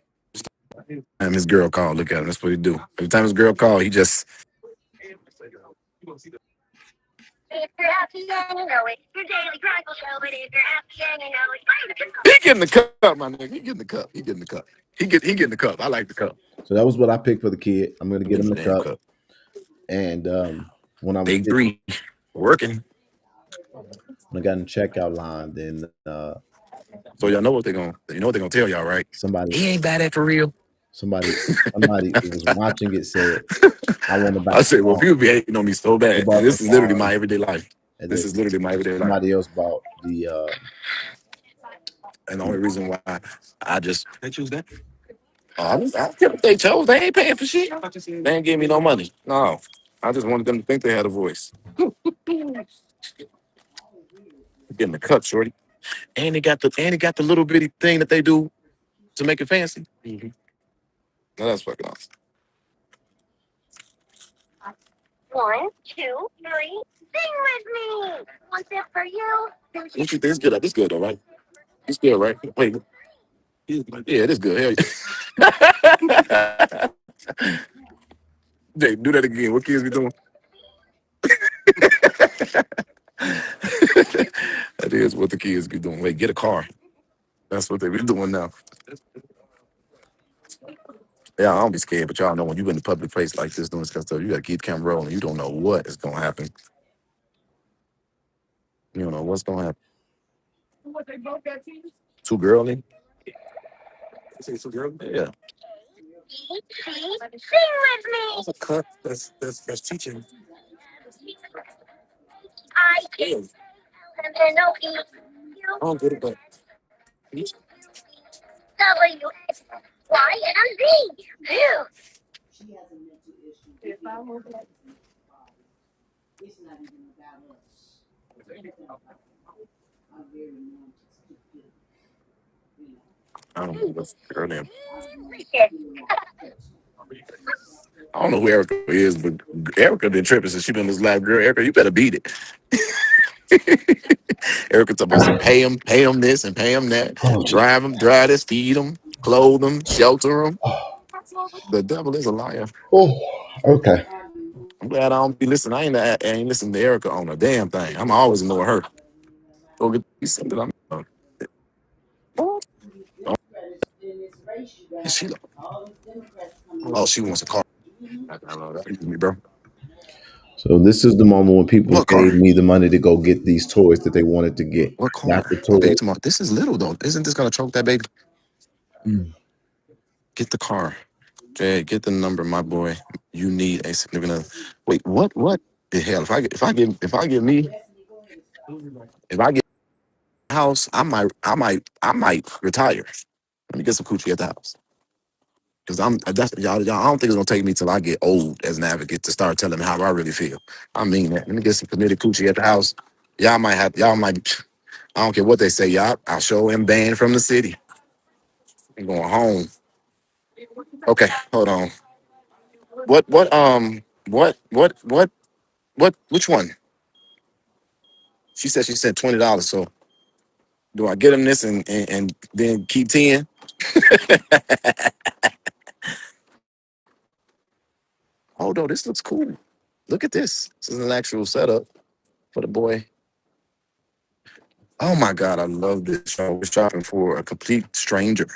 And his girl called. Look at him. That's what he do. Every time his girl called, he just he getting the cup, my nigga. He getting the cup. He getting the cup. He getting the cup. I like the cup. So that was what I picked for the kid. I'm going to I'm get getting him the the damn cup. cup. And when I was Big three working. when I got in the checkout line, then So y'all know what they're gonna. You know what they're gonna tell y'all, right? somebody He ain't bad at for real. somebody who was watching it said, "I want to buy I the said, well, phone." people be hating on me so They bad, and bought the this is literally my phone, everyday life. and This then is literally my everyday life. somebody else bought the And the only reason why I just they choose that. I get what they chose. They ain't paying for shit. They ain't giving me no money. No, I just wanted them to think they had a voice. Getting the cut, shorty. And they got the little bitty thing that they do to make it fancy. No, that's fucking awesome. What you think? It's good. It's good though, right? It's good, right? Wait, yeah, it is good. Hell yeah. Jay, do that again. What kids be doing? That is what the kids be doing. Wait, get a car. That's what they be doing now. Yeah, I don't be scared, but y'all know when you in the public place like this doing this kind of stuff, you gotta keep the camera rolling. You don't know what is gonna happen. You don't know what's gonna happen. Two girly? Yeah. That's a cut. That's teaching. Yeah. I don't get it, but She has a mental issue. We get it. It's not even about us. It's not about them. I'm very known to speak good. You know, I don't know what's girl name. I really feel like personal. I don't know who Erica is, but Erica been tripping since she been this lab girl. Erica, you better beat it. Erica talking about some pay him this and pay him that, oh, gee. drive him, drive this, feed him, clothe him, shelter him. The devil is a liar. Oh, okay. I'm glad I don't be listening. I ain't listening to Erica on a damn thing. I'm always ignore her. Go get me something. In this race, you got She, all these Democrats coming oh, in. she wants a car. Excuse me, bro. So this is the moment when people What car? gave me the money to go get these toys that they wanted to get. What Not car? the Okay, you toy. talking about this is little though. Isn't this gonna choke that baby? Mm. Get the car. Jay, get the number, my boy. You need a significant other. Wait, what the hell? If I get a house, I might retire. Let me get some coochie at the house. Cause that's y'all. I don't think it's gonna take me till I get old as an advocate to start telling me how I really feel. I mean that. Let me get some committed coochie at the house. Y'all might. I don't care what they say, y'all. I'll show him banned from the city. I'm going home. Okay, hold on. Which one? She said she sent $20. So do I get him this and then keep 10? Oh no, this looks cool. Look at this. This is an actual setup for the boy. Oh my God, I love this. I was shopping for a complete stranger.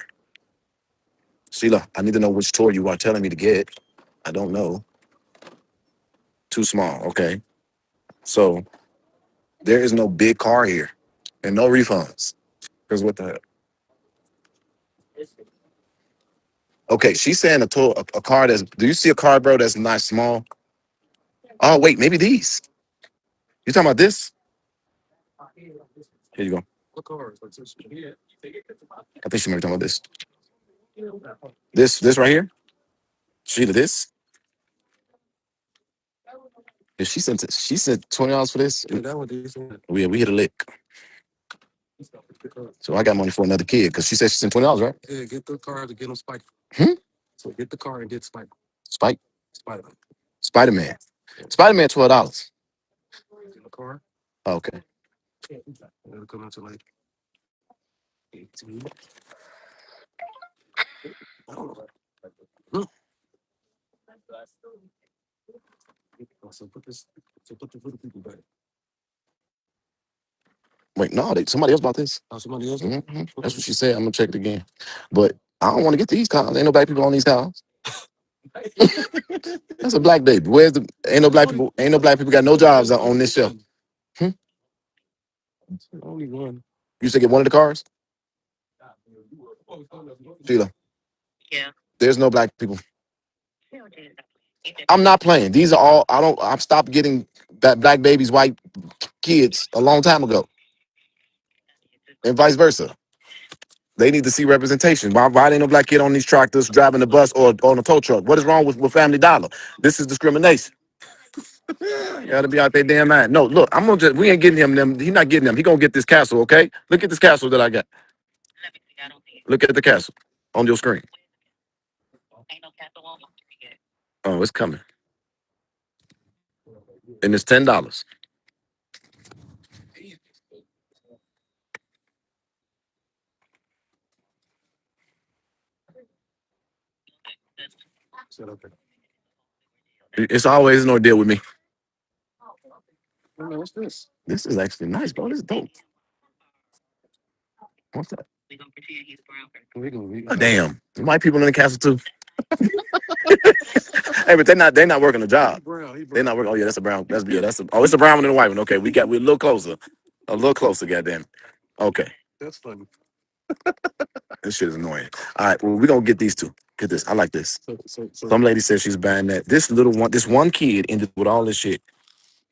Sheila, I need to know which toy you are telling me to get. I don't know. Too small. Okay. So there is no big car here and no refunds. Because what the hell? Okay, she's saying a car that's. Do you see a car, bro, that's not small? Oh, wait, maybe these. You talking about this? Here you go. I think she might be talking about this. This right here? Sheila, this? If she sent $20 for this. We hit a lick. So I got money for another kid because she said she sent $20, right? Yeah, get the car to get him Spike. So get the car and get Spike. Spike? Spider-Man. Spider-Man. Spider-Man, $12. In the car? Oh, okay. It'll come out to like 18. I don't know. So put the little people back. Wait, no, somebody else bought this. Oh, somebody else? That's what she said. I'm gonna check it again. But I don't want to get these cars. Ain't no black people on these cars. That's a black baby. Where's the ain't no black people? Ain't no black people got no jobs on this shelf. Hmm? Only one. You said get one of the cars? Sheila. Yeah. There's no black people. I'm not playing. These are all I've stopped getting that black babies, white kids a long time ago. And vice versa. They need to see representation. Why ain't no black kid on these tractors driving the bus or on a tow truck? What is wrong with Family Dollar? This is discrimination. You gotta be out there damn mind. No, look, we ain't getting him them. He not getting them. He gonna get this castle, okay? Look at this castle that I got. Look at the castle on your screen. Oh, it's coming. And it's $10. It's always an ordeal with me. What's this? This is actually nice, bro. This is dope. What's that? Oh, damn. White people in the castle too. Hey, but they're not working a job. They're not working. Oh yeah, that's a brown. That's good. It's a brown one and a white one. Okay, we're a little closer. A little closer, goddamn it. Okay. That's funny. This shit is annoying. All right, well, we're gonna get these two. Get this. I like this. Some lady says she's buying that. This one kid ended with all this shit.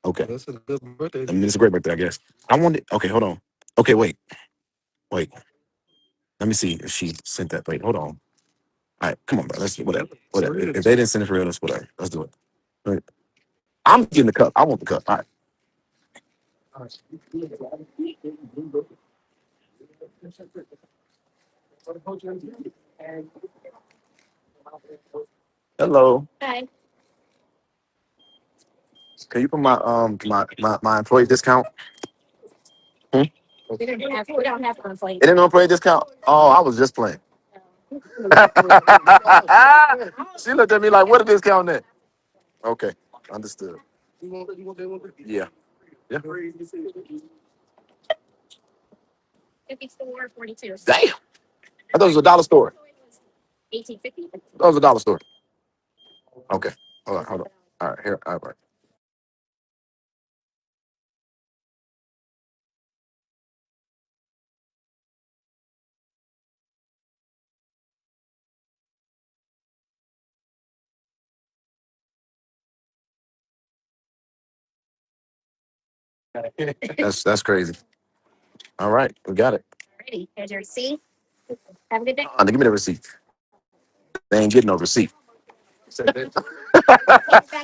Okay. That's a good birthday. I mean, it's a great birthday, I guess. I wanted. Okay, hold on. Okay, wait. Let me see if she sent that. Wait, hold on. All right, come on, bro. Let's do whatever. Whatever. If they didn't send it for real, that's whatever. Let's do it. All right. I'm getting the cup. I want the cup. All right. Hello. Can you put my employee discount? Hmm? It ain't no employee discount. Oh, I was just playing. She looked at me like, "What a discount at?" Okay, understood. Yeah. Yeah. Damn. I thought it was a dollar store. That was a dollar store. Okay. Hold on. All right, here. All right. That's crazy. All right, we got it. Give me the receipt. They ain't getting no receipt.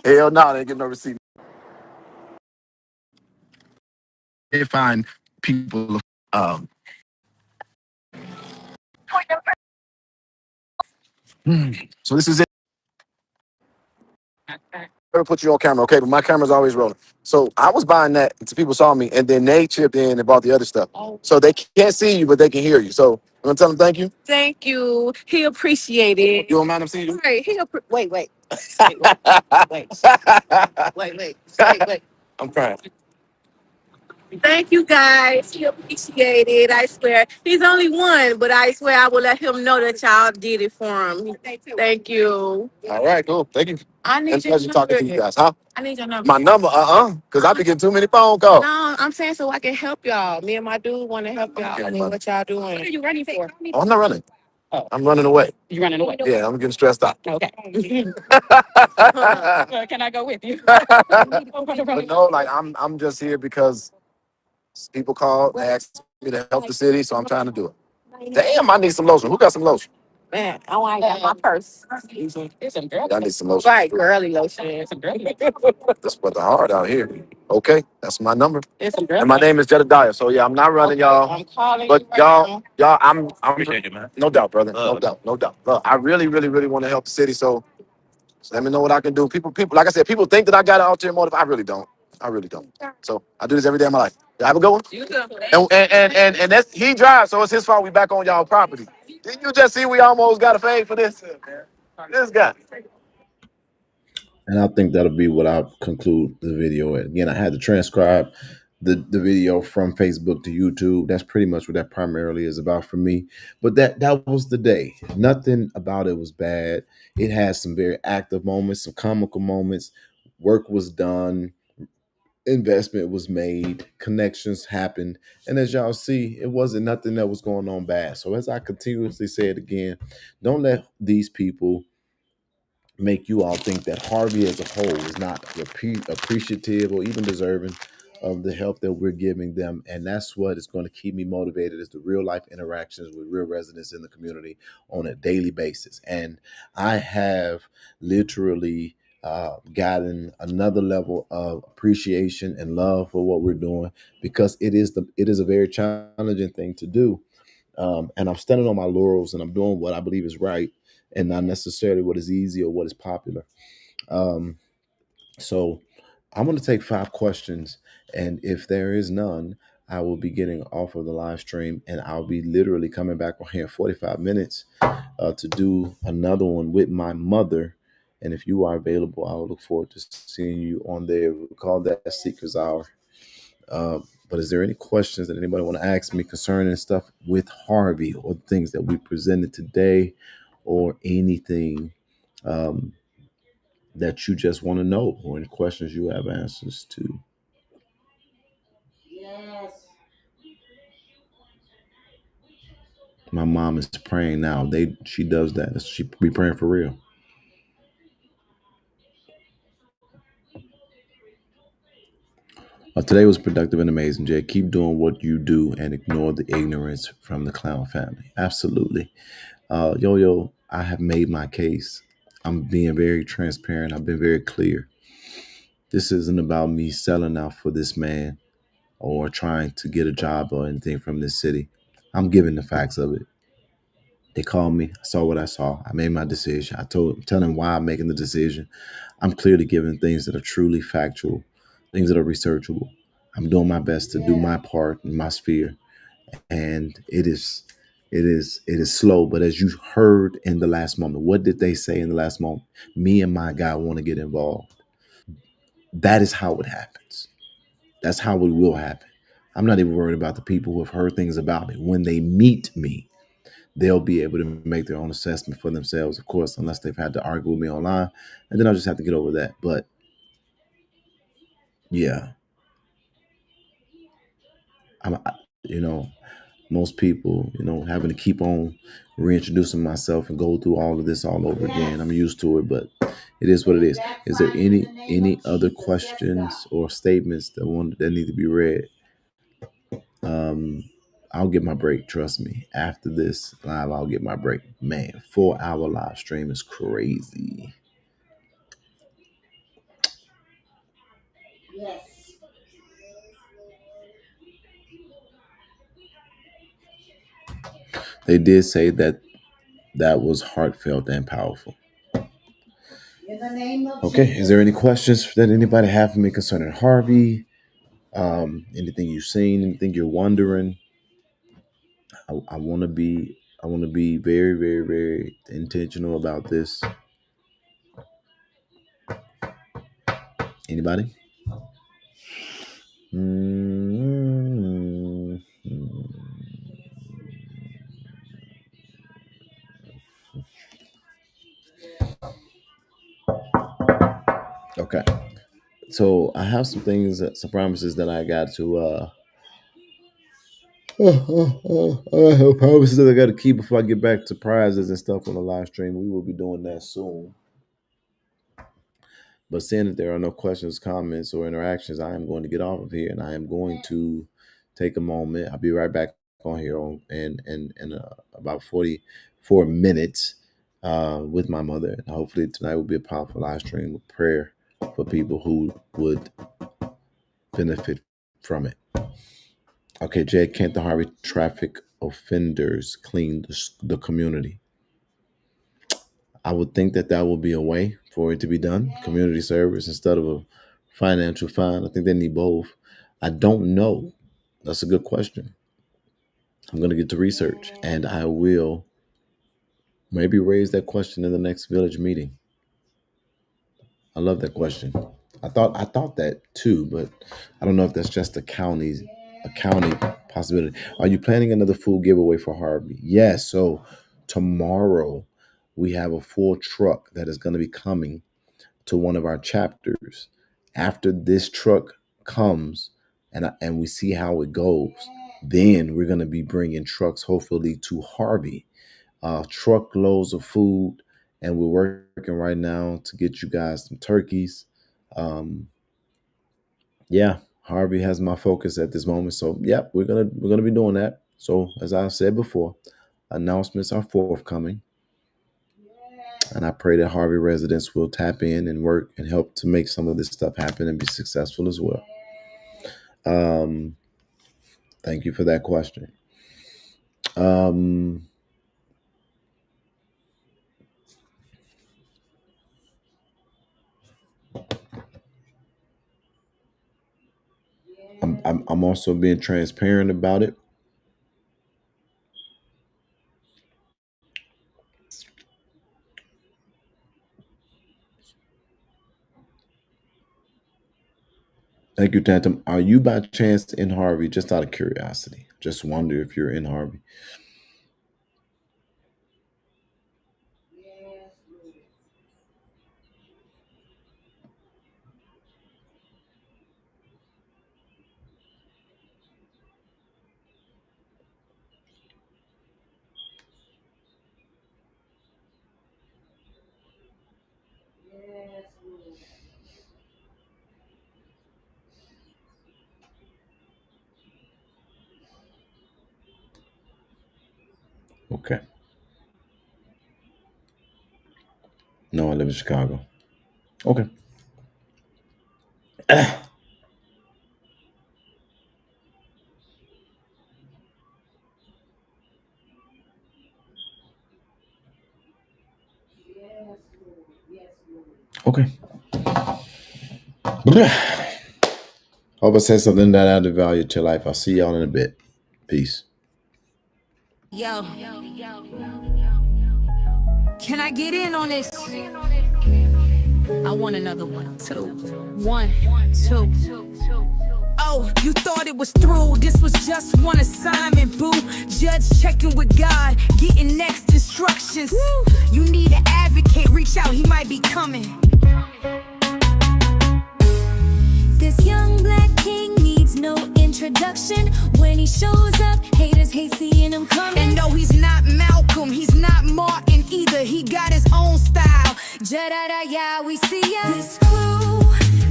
Hell no, they ain't getting no receipt. They find people Um, so this is it. Never put you on camera, okay? But my camera's always rolling. So I was buying that until people saw me, and then they chipped in and bought the other stuff. So they can't see you, but they can hear you. So I'm gonna tell them thank you. Thank you. He appreciated. You don't mind him seeing you? Right. Wait. Wait. Wait. I'm crying. Thank you guys. He appreciate it. I swear. He's only one, but I swear I will let him know that y'all did it for him. Thank you. All right, cool. Thank you. I need your number. Talking to you guys, huh? I need your number. My number, because I be getting too many phone calls. No, I'm saying so I can help y'all. Me and my dude want to help y'all. I mean, what y'all doing? What are you running for? Oh, I'm not running. Oh. I'm running away. You running away? Yeah, I'm getting stressed out. Okay. Can I go with you? But no, like I'm just here because people call and ask me to help the city, so I'm trying to do it. Damn, I need some lotion. Who got some lotion? Man, oh, I got my purse. It's some girly. I need some lotion. Right, girly lotion. It's some girly. That's what the hard out here. Okay, that's my number. It's some girly. And my name is Jedediah. So yeah, I'm not running, y'all. I'm calling but you right y'all, I'm appreciate you, man. No doubt, brother. No doubt. Look, I really want to help the city. So let me know what I can do. People, like I said, people think that I got an ulterior motive. I really don't. So I do this every day of my life. Have a good one. You too. And that's he drives, so it's his fault we back on y'all property. Didn't you just see we almost got a fade for this? This guy. And I think that'll be what I'll conclude the video at. Again, I had to transcribe the video from Facebook to YouTube. That's pretty much what that primarily is about for me. But that was the day. Nothing about it was bad. It had some very active moments, some comical moments. Work was done, investment was made, connections happened. And as y'all see, it wasn't nothing that was going on bad. So as I continuously say it again, don't let these people make you all think that Harvey as a whole is not appreciative or even deserving of the help that we're giving them. And that's what is going to keep me motivated is the real life interactions with real residents in the community on a daily basis. And I have literally gotten another level of appreciation and love for what we're doing because it is a very challenging thing to do. And I'm standing on my laurels and I'm doing what I believe is right and not necessarily what is easy or what is popular. Um, so I'm going to take 5 questions. And if there is none, I will be getting off of the live stream and I'll be literally coming back on here in 45 minutes to do another one with my mother. And if you are available, I will look forward to seeing you on there. We'll call that Seekers Hour. But is there any questions that anybody want to ask me concerning stuff with Harvey or things that we presented today or anything um, that you just want to know or any questions you have answers to? Yes. My mom is praying now. She does that. She be praying for real. Today was productive and amazing, Jay. Keep doing what you do and ignore the ignorance from the clown family. Absolutely. Yo, I have made my case. I'm being very transparent. I've been very clear. This isn't about me selling out for this man or trying to get a job or anything from this city. I'm giving the facts of it. They called me. I saw what I saw. I made my decision. Tell them why I'm making the decision. I'm clearly giving things that are truly factual, things that are researchable. I'm doing my best to do my part in my sphere, and it is slow. But as you heard in the last moment, what did they say in the last moment? Me and my guy want to get involved. That is how it happens. That's how it will happen. I'm not even worried about the people who have heard things about me. When they meet me, they'll be able to make their own assessment for themselves, of course, unless they've had to argue with me online. And then I'll just have to get over that. But yeah, I'm, you know, most people, having to keep on reintroducing myself and go through all of this all over again. I'm used to it, but it is what it is. Is there any other questions or statements that need to be read? I'll get my break. Trust me. After this live, I'll get my break. Man, 4-hour live stream is crazy. Yes. they did say that that was heartfelt and powerful. In the name of Okay, Jesus. is there any questions that anybody have for me concerning Harvey? Anything you've seen, anything you're wondering? I want to be very, very, very intentional about this. Anybody? Mm-hmm. Okay, so I have some things, some promises that I got to. I have promises that I got to keep before I get back to prizes and stuff on the live stream. We will be doing that soon. But seeing that there are no questions, comments, or interactions, I am going to get off of here and I am going to take a moment. I'll be right back on here in about 44 minutes with my mother. And hopefully tonight will be a powerful live stream with prayer for people who would benefit from it. Okay, Jay, can't the Harvey traffic offenders clean the community? I would think that that would be a way for it to be done, community service instead of a financial fine. I think they need both. I don't know. That's a good question. I'm going to get to research and I will maybe raise that question in the next village meeting. I love that question. I thought that too, but I don't know if that's just a county possibility. Are you planning another food giveaway for Harvey? Yes. So tomorrow we have a full truck that is going to be coming to one of our chapters. After this truck comes and we see how it goes, then we're going to be bringing trucks hopefully to Harvey, truckloads of food, and we're working right now to get you guys some turkeys. Yeah, Harvey has my focus at this moment, so yep, we're gonna be doing that. So as I said before, announcements are forthcoming. And I pray that Harvey residents will tap in and work and help to make some of this stuff happen and be successful as well. Thank you for that question. I'm also being transparent about it. Thank you, Tantum. Are you by chance in Harvey? Just out of curiosity. Just wonder if you're in Harvey. Okay. No, I live in Chicago. Okay. Okay. Hope I said something that added value to your life. I'll see y'all in a bit. Peace. Yo, can I get in on this? I want another one, two. 1, 2. Oh, you thought it was through. This was just one assignment, boo. Judge checking with God, getting next instructions. You need an advocate, reach out, he might be coming. This young black king needs no introduction. When he shows up, haters hate seeing him coming. And no, he's not Malcolm, he's not Martin either. He got his own style. Ja-da-da-ya, we see ya.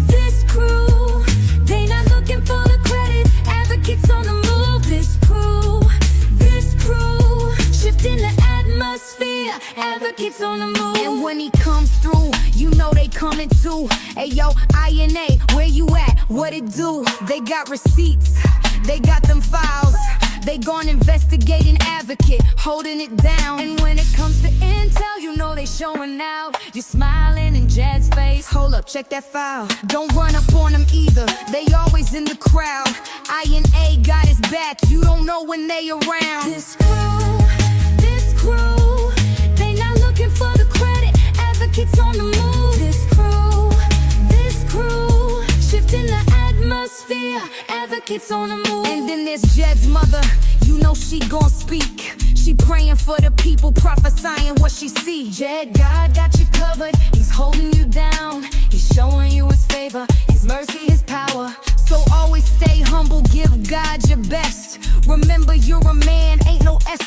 This crew, they not looking for the credit. Advocates on the move. This crew, shifting the atmosphere. Advocates on the move. And when he comes through, you know they coming too. Hey yo, INA, where you at? What it do? They got receipts, they got them files. They gone investigating advocate, holding it down. And when it comes to intel, you know they showing out. You're smiling in Jed's face. Hold up, check that file. Don't run up on them either, they always in the crowd. I&A got his back, you don't know when they around. This crew, they not looking for the credit. Advocates on the move. This crew, shifting the atmosphere. Advocates on the move. And then there's Jed's mother, you know she gon' speak. She praying for the people, prophesying what she see. Jed, God got you covered. He's holding you down. He's showing you his favor, his mercy, his power. So always stay humble, give God your best. Remember you're a man, ain't no S